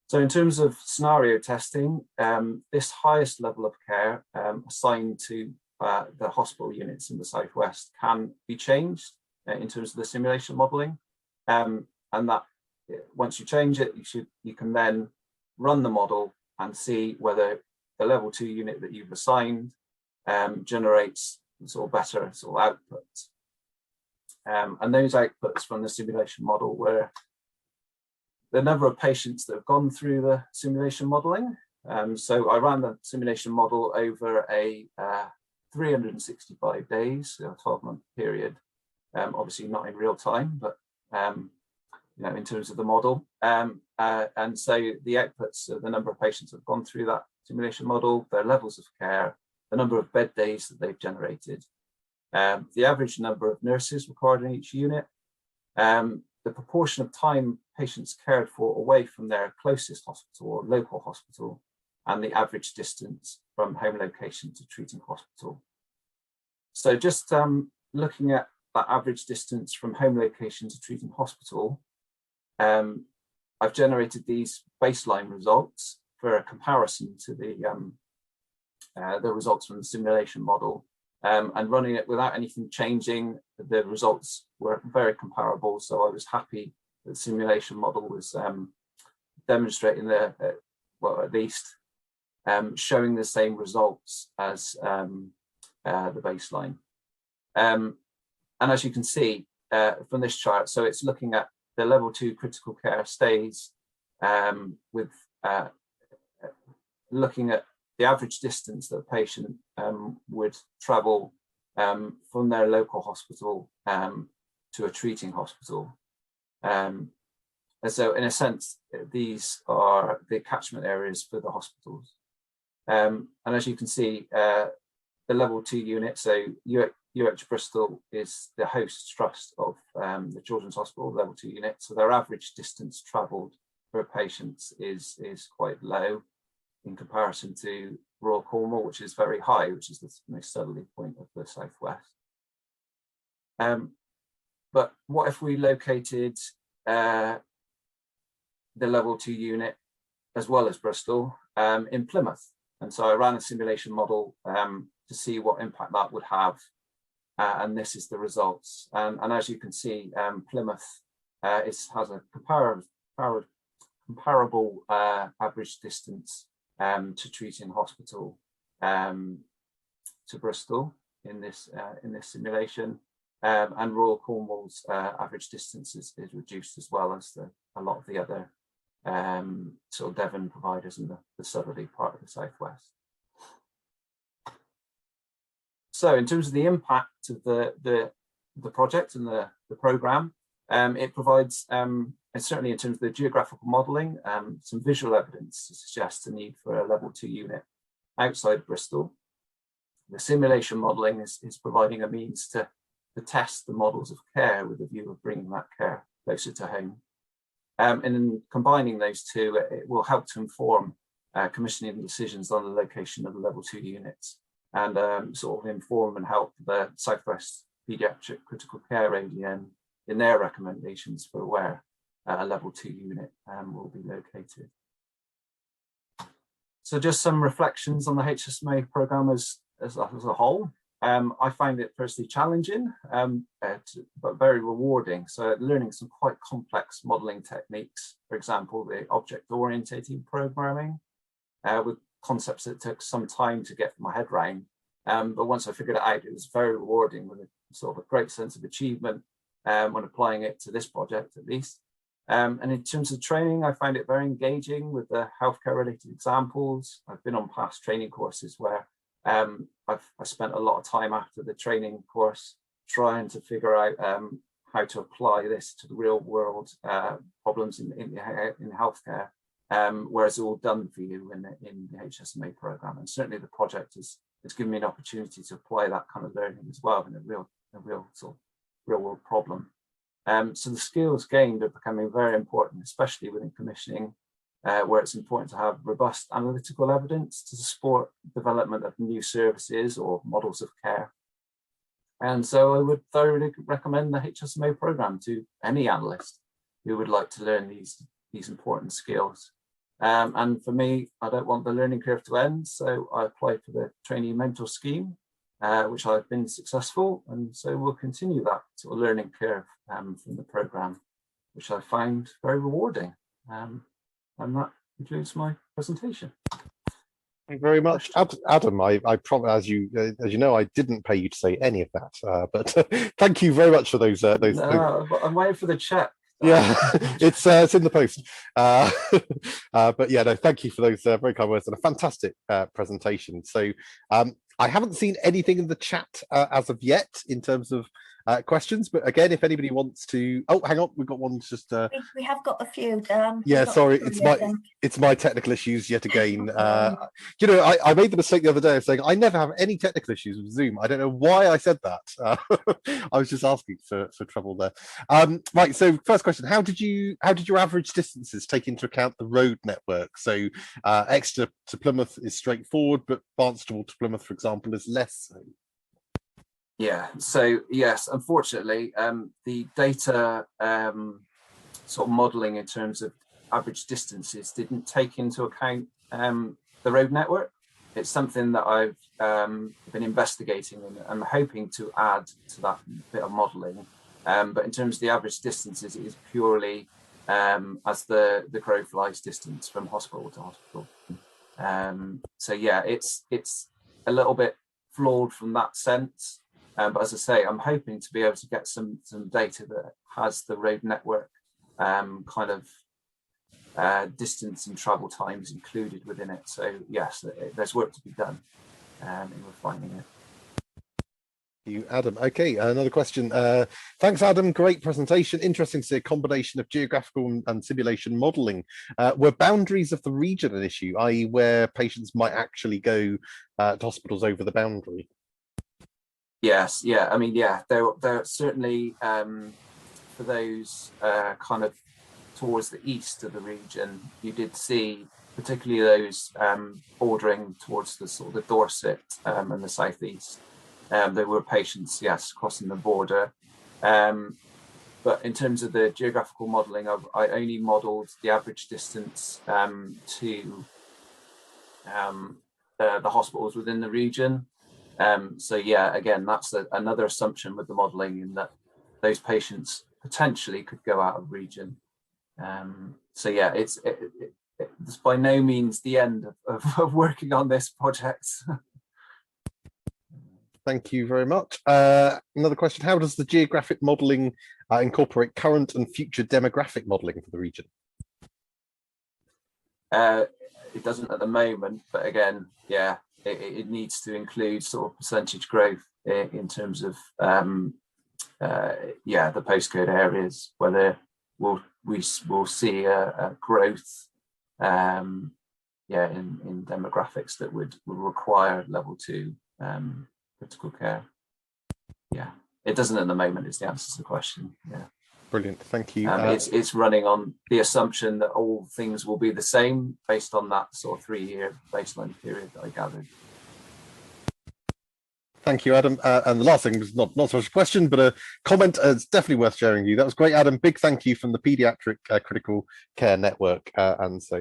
So in terms of scenario testing, this highest level of care assigned to the hospital units in the Southwest can be changed in terms of the simulation modelling, and that once you change it, you can then run the model and see whether the level 2 unit that you've assigned generates sort of better sort of outputs. And those outputs from the simulation model were the number of patients that have gone through the simulation modelling. So I ran the simulation model over a 365 days, so a 12-month period. Obviously not in real time, but you know, in terms of the model. And so the outputs of the number of patients that have gone through that simulation model, their levels of care, the number of bed days that they've generated, the average number of nurses required in each unit, the proportion of time patients cared for away from their closest hospital or local hospital, and the average distance from home location to treating hospital. So just looking at that average distance from home location to treating hospital, I've generated these baseline results for a comparison to the results from the simulation model, and running it without anything changing. The results were very comparable, so I was happy that the simulation model was demonstrating well, at least showing the same results as the baseline. And as you can see from this chart, so it's looking at the level 2 critical care stays with looking at the average distance that a patient would travel from their local hospital to a treating hospital. And so in a sense, these are the catchment areas for the hospitals. And as you can see, the level 2 unit, so UH Bristol is the host trust of the Children's Hospital level 2 unit. So their average distance travelled per patient is quite low in comparison to Royal Cornwall, which is very high, which is the most southerly point of the Southwest. But what if we located the level 2 unit as well as Bristol in Plymouth? And so I ran a simulation model to see what impact that would have. And this is the results. And as you can see, Plymouth has a comparable average distance to treating hospital to Bristol in this simulation, and Royal Cornwall's average distance is reduced as well as a lot of the other sort of Devon providers in the southerly part of the Southwest. So in terms of the impact of the project and the programme, it provides, and certainly in terms of the geographical modelling, some visual evidence to suggest a need for a level 2 unit outside of Bristol. The simulation modelling is providing a means to test the models of care with a view of bringing that care closer to home. And in combining those two, it will help to inform commissioning decisions on the location of the level 2 units, and sort of inform and help the Southwest Pediatric Critical Care ADN in their recommendations for where a level 2 unit will be located. So just some reflections on the HSMA programme as a whole. I find it personally challenging, but very rewarding. So learning some quite complex modelling techniques, for example, the object-orientated programming, with concepts that took some time to get my head around. But once I figured it out, it was very rewarding, with a sort of a great sense of achievement when applying it to this project, at least. And in terms of training, I find it very engaging with the healthcare related examples. I've been on past training courses where I spent a lot of time after the training course trying to figure out how to apply this to the real world problems in healthcare, where it's all done for you in the HSMA programme. And certainly the project has given me an opportunity to apply that kind of learning as well in a real sort of real world problem. So the skills gained are becoming very important, especially within commissioning, where it's important to have robust analytical evidence to support development of new services or models of care. And so I would thoroughly recommend the HSMA program to any analyst who would like to learn these important skills. And for me, I don't want the learning curve to end, so I applied for the trainee mentor scheme, which I've been successful, and so we'll continue that sort of learning curve from the program, which I found very rewarding. And that concludes my presentation. Thank you very much, Adam. I promise, as you know, I didn't pay you to say any of that, but thank you very much for those. No, I'm waiting for the check. Yeah, it's in the post. But yeah, no, thank you for those very kind words and a fantastic presentation. So I haven't seen anything in the chat as of yet in terms of questions, but again, if anybody wants to, oh, hang on, we've got one just. We have got a few. Yeah, sorry, it's my technical issues yet again. You know, I made the mistake the other day of saying I never have any technical issues with Zoom. I don't know why I said that. I was just asking for trouble there. Right, so first question: how did your average distances take into account the road network? So Exeter to Plymouth is straightforward, but Barnstable to Plymouth, for example, is less so. Yeah, so yes, unfortunately, the data sort of modelling in terms of average distances didn't take into account the road network. It's something that I've been investigating and I'm hoping to add to that bit of modelling. But in terms of the average distances, it is purely as the crow flies distance from hospital to hospital. So yeah, it's a little bit flawed from that sense. But as I say, I'm hoping to be able to get some data that has the road network kind of distance and travel times included within it. So yes, there's work to be done in refining it. You, Adam. Okay, another question. Thanks, Adam. Great presentation. Interesting to see a combination of geographical and simulation modelling. Were boundaries of the region an issue, i.e. where patients might actually go to hospitals over the boundary? Yes, yeah, I mean, yeah, there certainly for those kind of towards the east of the region, you did see particularly those bordering towards the sort of the Dorset and the southeast. There were patients, yes, crossing the border. But in terms of the geographical modelling, I only modelled the average distance to the hospitals within the region. So yeah, again, that's another assumption with the modelling in that those patients potentially could go out of region. So yeah, it's by no means the end of working on this project. Thank you very much. Another question: how does the geographic modelling incorporate current and future demographic modelling for the region? It doesn't at the moment, but again, yeah. It needs to include sort of percentage growth in terms of yeah, the postcode areas, whether we will see a growth yeah, in demographics that would require level 2 critical care. Yeah, it doesn't at the moment is the answer to the question. Yeah. Brilliant, thank you. It's running on the assumption that all things will be the same based on that sort of 3-year baseline period that I gathered. Thank you, Adam. And the last thing was not so much a question, but a comment. It's definitely worth sharing you. That was great, Adam. Big thank you from the Pediatric Critical Care Network. And so,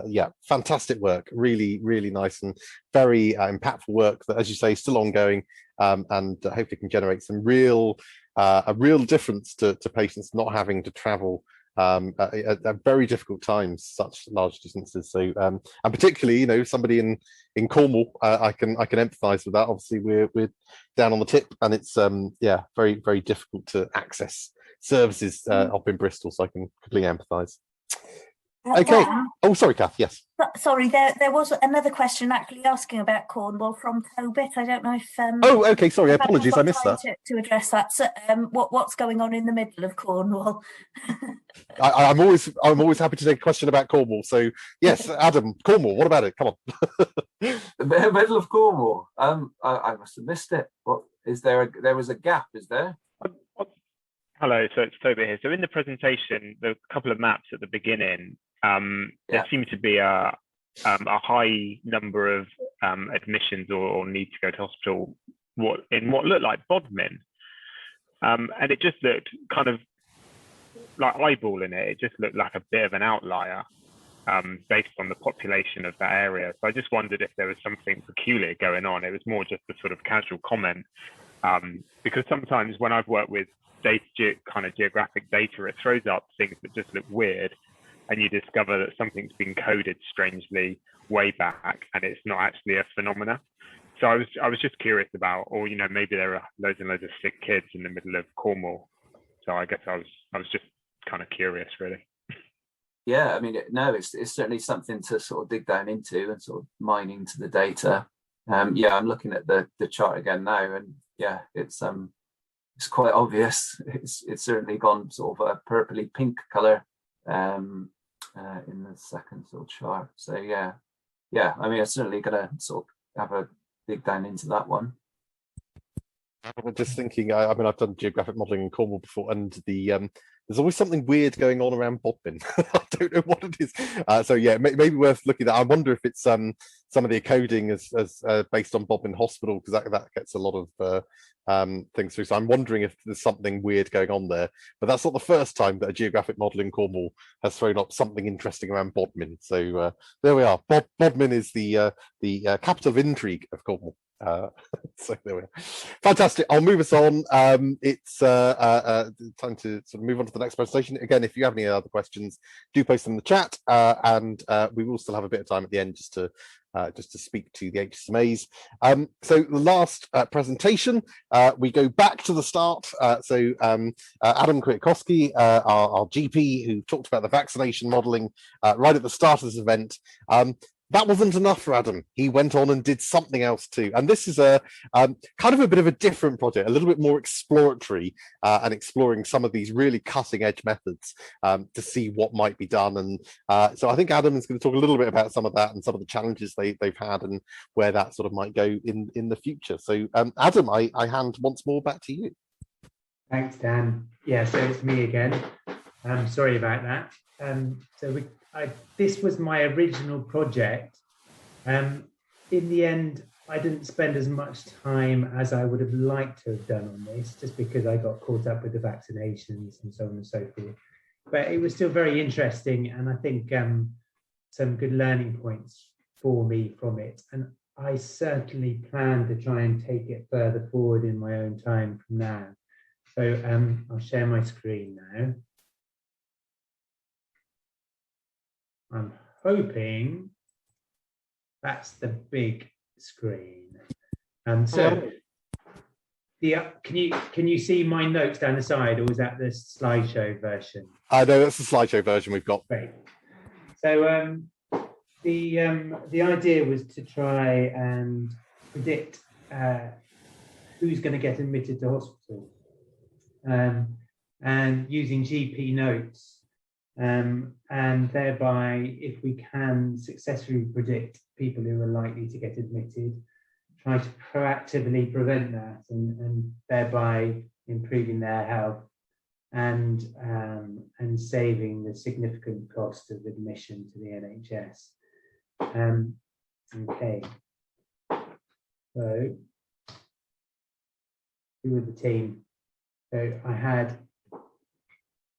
yeah, fantastic work. Really, really nice and very impactful work that, as you say, is still ongoing and hopefully can generate some a real difference to patients not having to travel at very difficult times, such large distances. So and particularly, you know, somebody in Cornwall, I can empathise with that. Obviously, we're down on the tip, and it's yeah, very, very difficult to access services up in Bristol. So I can completely empathise. Okay. Oh, sorry, Kath. Yes. Sorry, there was another question actually asking about Cornwall from Tobit. I don't know if. Oh, okay. Sorry, apologies. I missed that. To address that. So, what's going on in the middle of Cornwall? I'm always happy to take a question about Cornwall. So yes, Adam, Cornwall. What about it? Come on. The middle of Cornwall. I must have missed it. What is there? There was a gap. Is there? Hello, so it's Toby here. So in the presentation, there are a couple of maps at the beginning. There seemed to be a high number of admissions or need to go to hospital what looked like Bodmin, and it just looked kind of like eyeballing it. It just looked like a bit of an outlier based on the population of that area. So I just wondered if there was something peculiar going on. It was more just a sort of casual comment, because sometimes when I've worked with kind of geographic data, it throws up things that just look weird, and you discover that something's been coded strangely way back, and it's not actually a phenomena. So I was just curious about, or maybe there are loads and loads of sick kids in the middle of Cornwall. So I guess I was just kind of curious, really. Yeah, I mean, it's certainly something to sort of dig down into and sort of mine into the data. Yeah, I'm looking at the chart again now, and yeah, it's quite obvious. It's certainly gone sort of a purpley pink color in the second sort of chart. So yeah, I mean, I'm certainly gonna sort of have a dig down into that one. I'm just thinking, I mean, I've done geographic modelling in Cornwall before, and there's always something weird going on around Bodmin. I don't know what it is. So yeah, maybe worth looking at. I wonder if it's some of the coding is based on Bodmin Hospital, because that gets a lot of things through. So I'm wondering if there's something weird going on there. But that's not the first time that a geographic model in Cornwall has thrown up something interesting around Bodmin. So there we are. Bodmin is the capital of intrigue of Cornwall. So there we are. Fantastic. I'll move us on. It's time to sort of move on to the next presentation. Again, if you have any other questions, do post them in the chat, and we will still have a bit of time at the end just to speak to the HSMAs. So the last presentation, we go back to the start. So Adam Kwiatkowski, our GP, who talked about the vaccination modelling right at the start of this event. That wasn't enough for Adam. He went on and did something else too. And this is a kind of a bit of a different project, a little bit more exploratory, and exploring some of these really cutting edge methods to see what might be done. And so I think Adam is going to talk a little bit about some of that and some of the challenges they've had and where that sort of might go in the future. So Adam, I hand once more back to you. Thanks, Dan. Yeah, so it's me again. Sorry about that. This was my original project. In the end, I didn't spend as much time as I would have liked to have done on this, just because I got caught up with the vaccinations and so on and so forth. But it was still very interesting, and I think some good learning points for me from it. And I certainly plan to try and take it further forward in my own time from now. So I'll share my screen now. I'm hoping that's the big screen. So can you see my notes down the side, or is that the slideshow version? No, that's the slideshow version we've got. Great. So the idea was to try and predict who's going to get admitted to hospital, and using GP notes. And thereby, if we can successfully predict people who are likely to get admitted, try to proactively prevent that, and thereby improving their health and saving the significant cost of admission to the NHS. Okay, so who were the team? So I had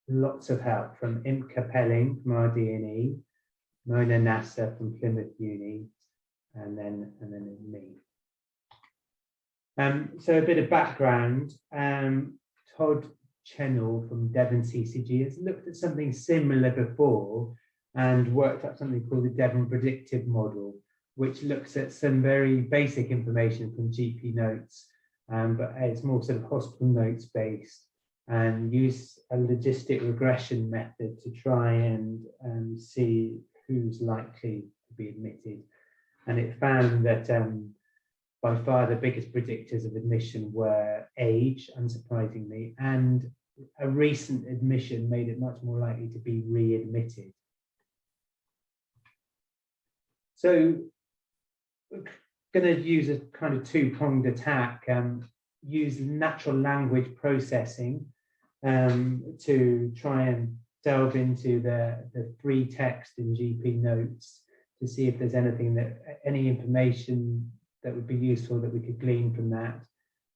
lots of help from Imke Pelling from RD&E, Mona Nasser from Plymouth Uni, and then me. So a bit of background. Todd Chennell from Devon CCG has looked at something similar before and worked up something called the Devon Predictive Model, which looks at some very basic information from GP notes, but it's more sort of hospital notes based, and use a logistic regression method to try and see who's likely to be admitted. And it found that by far the biggest predictors of admission were age, unsurprisingly, and a recent admission made it much more likely to be readmitted. So we're going to use a kind of two-pronged attack, use natural language processing to try and delve into the free text in GP notes to see if there's any information that would be useful that we could glean from that.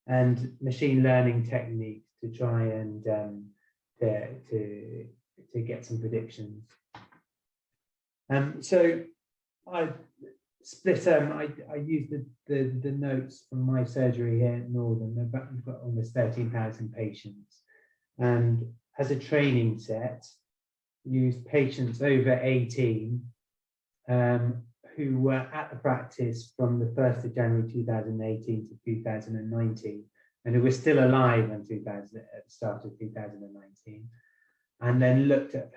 and machine learning techniques to try and to get some predictions. So I split. I used the notes from my surgery here at Northern. We've got almost 13,000 patients, and as a training set, used patients over 18 who were at the practice from the 1st of January 2018 to 2019, and who were still alive at the start of 2019, and then looked at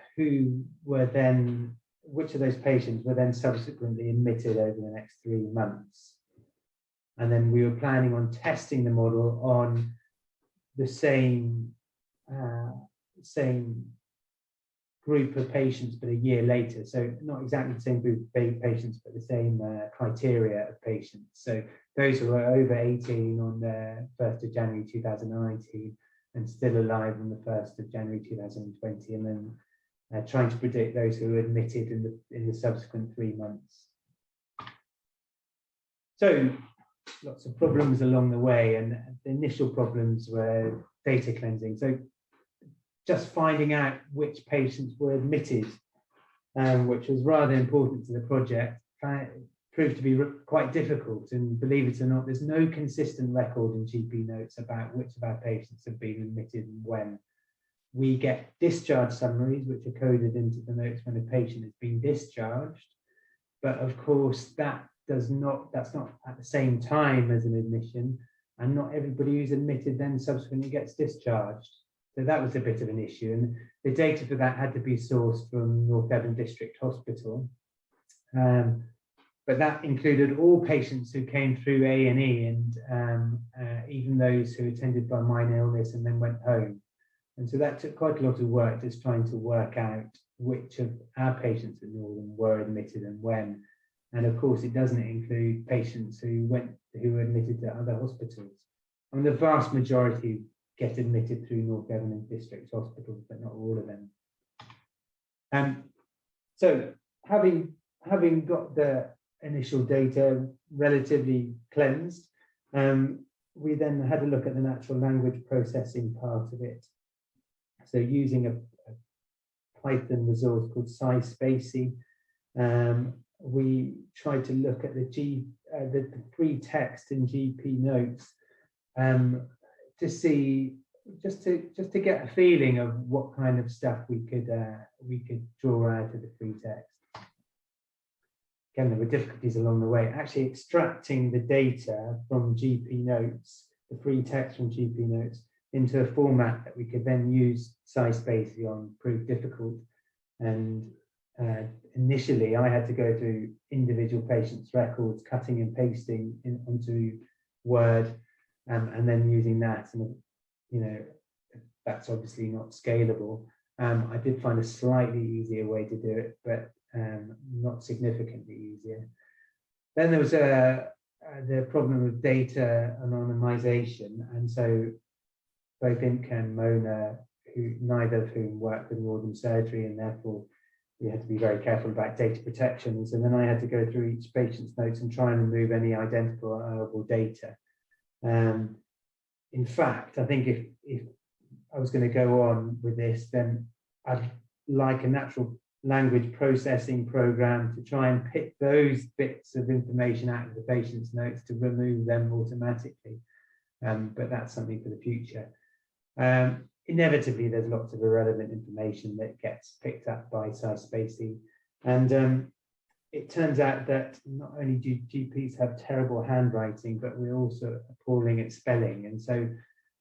which of those patients were then subsequently admitted over the next 3 months. And then we were planning on testing the model on the same group of patients, but a year later. So not exactly the same group of patients, but the same criteria of patients. So those who were over 18 on the 1st of January 2019 and still alive on the 1st of January 2020, and then trying to predict those who were admitted in the subsequent 3 months. So lots of problems along the way, and the initial problems were data cleansing. So just finding out which patients were admitted, which was rather important to the project, proved to be quite difficult. And believe it or not, there's no consistent record in GP notes about which of our patients have been admitted and when. We get discharge summaries, which are coded into the notes when a patient has been discharged. But of course, that's not at the same time as an admission, and not everybody who's admitted then subsequently gets discharged. So that was a bit of an issue, and the data for that had to be sourced from North Devon District Hospital. But that included all patients who came through A&E, and even those who attended by minor illness and then went home. And so that took quite a lot of work, just trying to work out which of our patients at Northern were admitted and when. And of course, it doesn't include patients who were admitted to other hospitals. And the vast majority get admitted through North Devon District Hospital, but not all of them. So having got the initial data relatively cleansed, we then had a look at the natural language processing part of it. So using a Python resource called SciSpacey, we tried to look at the free text in GP notes to see, just to get a feeling of what kind of stuff we could draw out of the free text. Again, there were difficulties along the way. Actually extracting the data from GP notes, the free text from GP notes, into a format that we could then use SciSpacey on proved difficult. And initially, I had to go through individual patients' records, cutting and pasting onto Word, and then using that. And that's obviously not scalable. I did find a slightly easier way to do it, but not significantly easier. Then there was the problem of data anonymization, and so both Imke and Mona, neither of whom worked with Northern Surgery, and therefore we had to be very careful about data protections. And then I had to go through each patient's notes and try and remove any identifiable data. In fact, I think if I was going to go on with this, then I'd like a natural language processing program to try and pick those bits of information out of the patient's notes to remove them automatically. But that's something for the future. Inevitably, there's lots of irrelevant information that gets picked up by SciSpacey. And it turns out that not only do GPs have terrible handwriting, but we're also appalling at spelling. And so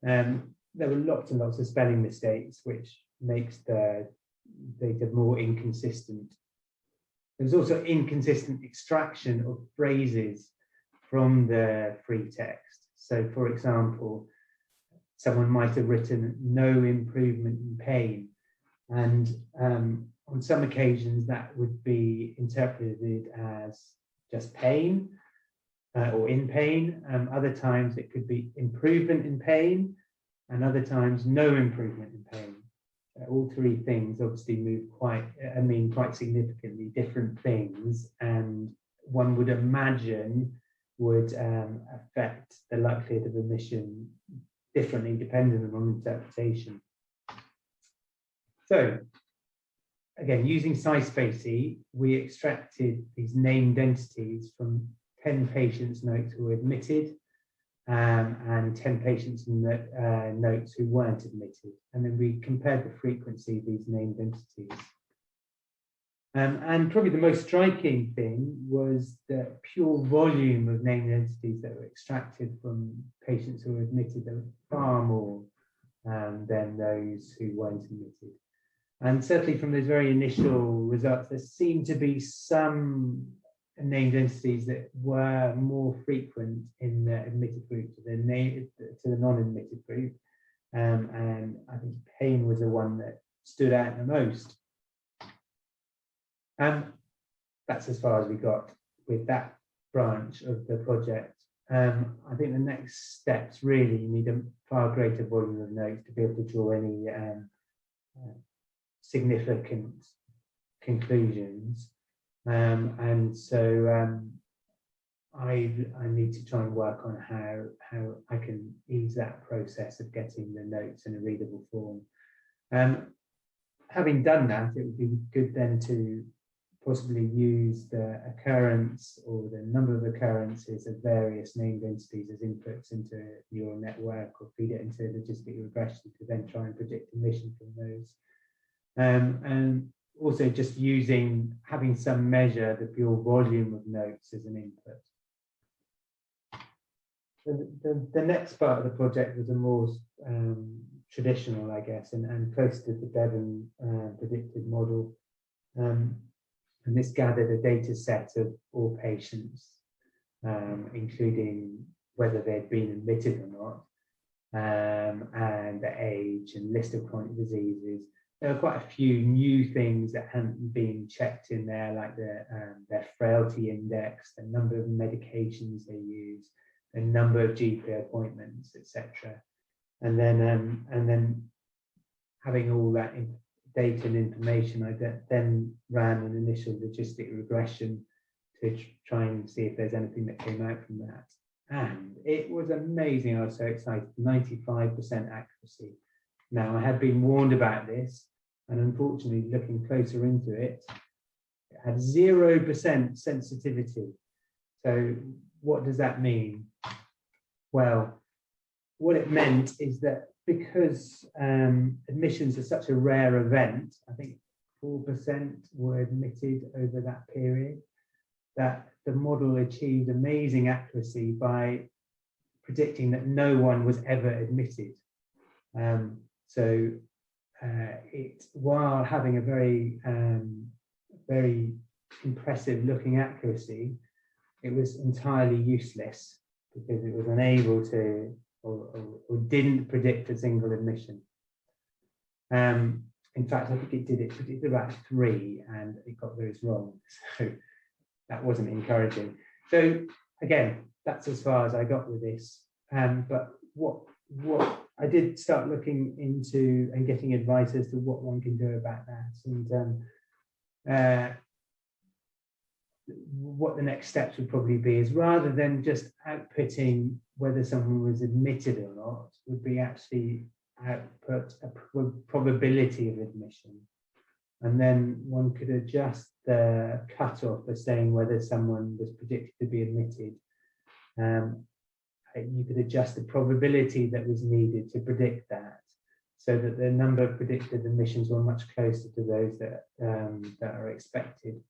there were lots and lots of spelling mistakes, which makes the data more inconsistent. There's also inconsistent extraction of phrases from the free text. So, for example, someone might have written no improvement in pain. And on some occasions that would be interpreted as just pain or in pain. Other times it could be improvement in pain, and other times no improvement in pain. All three things obviously mean quite significantly different things. And one would imagine would affect the likelihood of admission differently depending on interpretation. So again, using SciSpacey, we extracted these named entities from 10 patients' notes who were admitted and 10 patients' notes who weren't admitted. And then we compared the frequency of these named entities. And probably the most striking thing was the pure volume of named entities that were extracted from patients who were admitted. There were far more than those who weren't admitted. And certainly from those very initial results, there seemed to be some named entities that were more frequent in the admitted group to the non-admitted group. And I think pain was the one that stood out the most. That's as far as we got with that branch of the project. I think the next steps really need a far greater volume of notes to be able to draw any significant conclusions. And so I need to try and work on how I can ease that process of getting the notes in a readable form. Having done that, it would be good then to possibly use the occurrence or the number of occurrences of various named entities as inputs into a neural network or feed it into logistic regression to then try and predict emission from those. And also just having some measure the pure volume of notes as an input. The next part of the project was a more traditional, I guess, and close to the Bevan predicted model. And this gathered a data set of all patients, including whether they'd been admitted or not, and the age and list of chronic diseases. There were quite a few new things that hadn't been checked in there, like their frailty index, the number of medications they use, the number of GP appointments, etc. And then having all that data and information, I then ran an initial logistic regression to try and see if there's anything that came out from that. And it was amazing. I was so excited, 95% accuracy. Now, I had been warned about this, and unfortunately, looking closer into it, it had 0% sensitivity. So what does that mean? Well, what it meant is that because admissions are such a rare event, I think 4% were admitted over that period, that the model achieved amazing accuracy by predicting that no one was ever admitted. While having a very, very impressive looking accuracy, it was entirely useless because it was unable to or didn't predict a single admission. In fact, I think it predicted about 3 and it got those wrong. So that wasn't encouraging. So again, that's as far as I got with this. But what I did start looking into and getting advice as to what one can do about that, and what the next steps would probably be is rather than just outputting whether someone was admitted or not, would be actually output a probability of admission. And then one could adjust the cutoff for saying whether someone was predicted to be admitted. You could adjust the probability that was needed to predict that, so that the number of predicted admissions were much closer to those that are expected.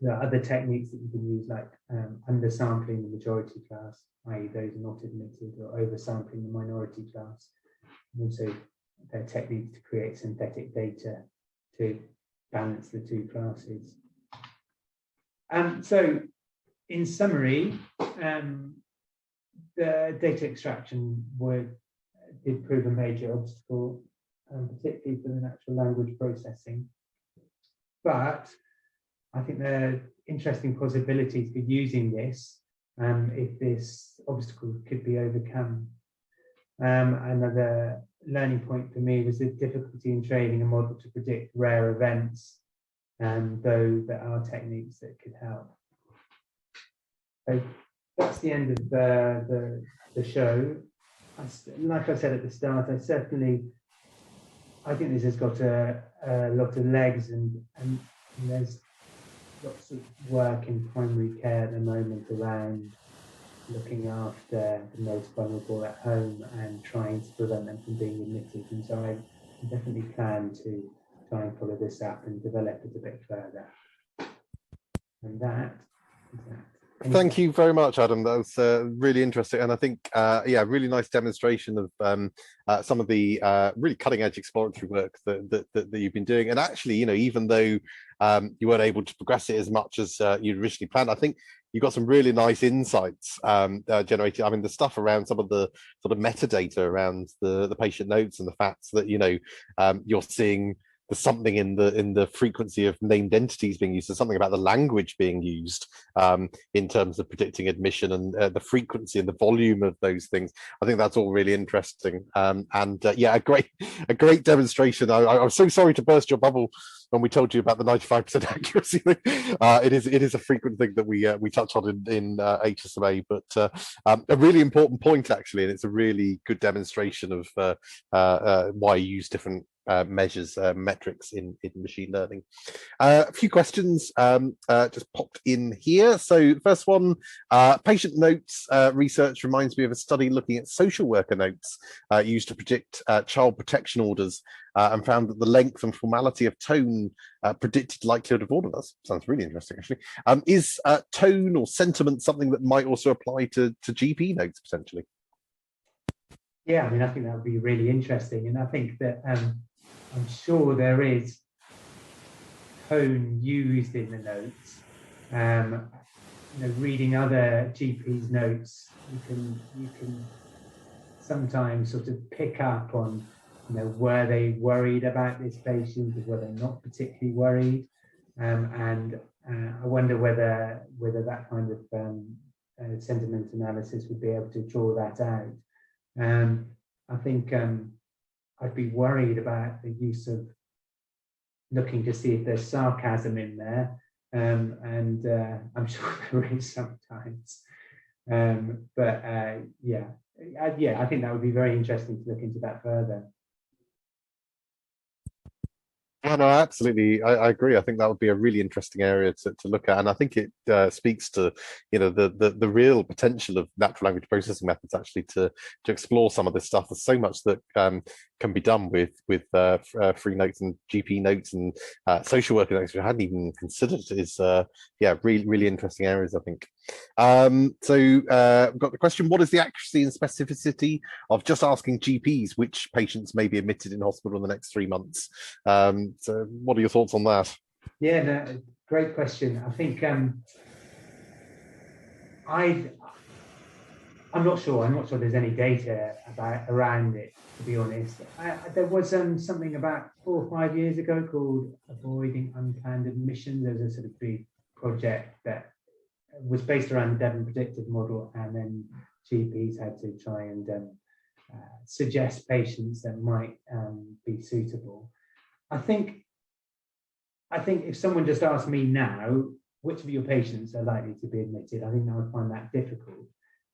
There are other techniques that you can use, like undersampling the majority class, i.e. those not admitted, or oversampling the minority class. And also, there are techniques to create synthetic data to balance the two classes. So, in summary, the data extraction did prove a major obstacle, particularly for the natural language processing. But I think there are interesting possibilities for using this if this obstacle could be overcome. Another learning point for me was the difficulty in training a model to predict rare events, though there are techniques that could help. So that's the end of the show. Like I said at the start, I think this has got a lot of legs, and there's lots of work in primary care at the moment around looking after the most vulnerable at home and trying to prevent them from being admitted. And so I definitely plan to try and follow this up and develop it a bit further. And that is that. Thank you very much, Adam. That was really interesting, and I think, yeah, really nice demonstration of some of the really cutting-edge exploratory work that you've been doing. And actually, you know, even though you weren't able to progress it as much as you'd originally planned, I think you got some really nice insights generated. I mean, the stuff around some of the sort of metadata around the patient notes and the facts that, you know, you're seeing there's something in the frequency of named entities being used. There's something about the language being used in terms of predicting admission, and the frequency and the volume of those things. I think that's all really interesting. Yeah, a great demonstration. I was so sorry to burst your bubble when we told you about the 95% accuracy thing. It is a frequent thing that we touch on in HSMA, but a really important point actually, and it's a really good demonstration of why you use different measures, metrics in machine learning. A few questions just popped in here. So first one, patient notes research reminds me of a study looking at social worker notes used to predict child protection orders, and found that the length and formality of tone predicted likelihood of order. That sounds really interesting, actually. Is tone or sentiment something that might also apply to GP notes potentially? Yeah, I mean, I think that would be really interesting, and I think that I'm sure there is tone used in the notes. You know, reading other GPs' notes, you can sometimes sort of pick up on, you know, were they worried about this patient, or were they not particularly worried? And I wonder whether that kind of sentiment analysis would be able to draw that out. I think I'd be worried about the use of looking to see if there's sarcasm in there, and I'm sure there is sometimes. Yeah, I think that would be very interesting to look into that further. Well, no, absolutely. I agree. I think that would be a really interesting area to look at, and I think it speaks to, you know, the real potential of natural language processing methods actually to explore some of this stuff. There's so much that can be done with free notes and GP notes and social worker notes, which I hadn't even considered. Is yeah, really interesting areas, I think. So we've got the question: what is the accuracy and specificity of just asking GPs which patients may be admitted in hospital in the next 3 months? So what are your thoughts on that? Yeah, no, great question. I think I'm not sure there's any data around it, to be honest. There was something about 4 or 5 years ago called Avoiding Unplanned Admission. There's a sort of big project that was based around the Devon predictive model, and then GPs had to try and suggest patients that might be suitable. I think if someone just asked me now, which of your patients are likely to be admitted, I think I would find that difficult.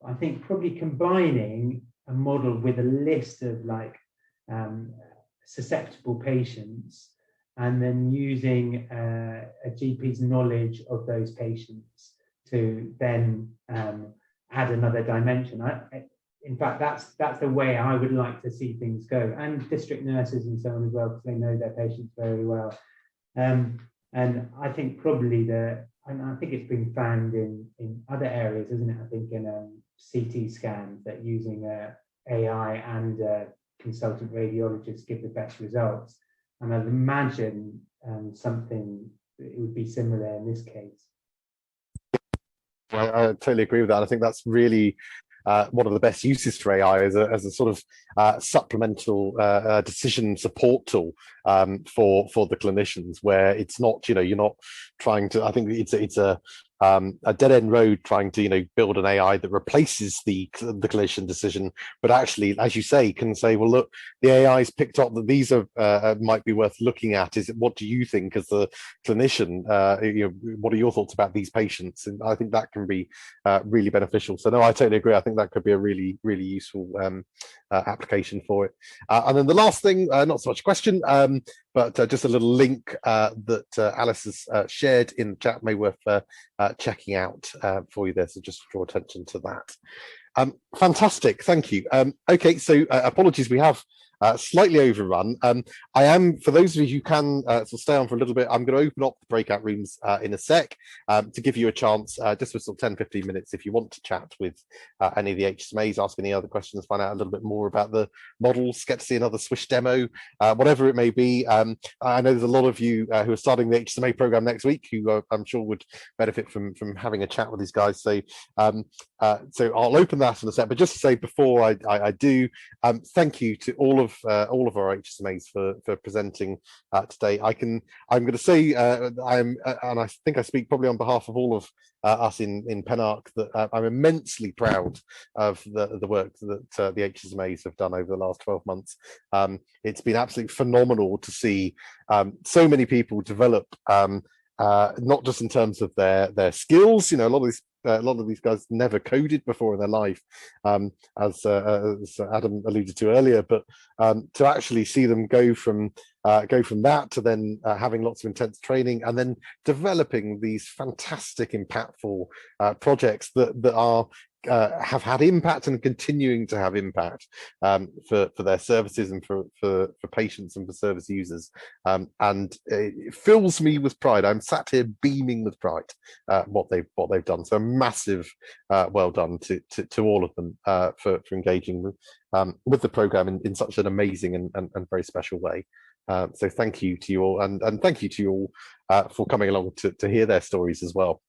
I think probably combining a model with a list of like susceptible patients, and then using a GP's knowledge of those patients to then add another dimension. In fact, that's the way I would like to see things go, and district nurses and so on as well, because they know their patients very well. And I think probably and I think it's been found in other areas, isn't it? I think in CT scans that using AI and consultant radiologists give the best results. And I'd imagine it would be similar in this case. I totally agree with that. I think that's really one of the best uses for AI as a sort of supplemental decision support tool for the clinicians, where it's not, you know, you're not trying to. I think it's a a dead-end road trying to build an AI that replaces the clinician decision, but actually, as you say, can say, well, look, the AI's picked up that these are might be worth looking at. What do you think as the clinician? What are your thoughts about these patients? And I think that can be really beneficial. So no, I totally agree. I think that could be a really, really useful application for it. And then the last thing, not so much a question, but just a little link that Alice has shared in the chat, may worth checking out for you there. So just draw attention to that. Fantastic, thank you. Okay, so apologies, we have slightly overrun. I am, for those of you who can stay on for a little bit, I'm going to open up the breakout rooms in a sec to give you a chance, just for sort of 10-15 minutes, if you want to chat with any of the HSMAs, ask any other questions, find out a little bit more about the models, get to see another Swish demo, whatever it may be. I know there's a lot of you who are starting the HSMA program next week who I'm sure would benefit from having a chat with these guys. So I'll open that in a sec, but just to say before I do, thank you to all of our HSMAs for presenting today. I'm going to say and I think I speak probably on behalf of all of us in Penarch, that I'm immensely proud of the work that the HSMAs have done over the last 12 months. It's been absolutely phenomenal to see so many people develop, not just in terms of their skills. A lot of these guys never coded before in their life, as Adam alluded to earlier, but to actually see them go from that to then having lots of intense training and then developing these fantastic, impactful projects that are have had impact and continuing to have impact for their services and for patients and for service users, and it fills me with pride. I'm sat here beaming with pride what they've done. So a massive well done to all of them for engaging with the program in such an amazing and very special way. So thank you to you all, and thank you to you all for coming along to hear their stories as well.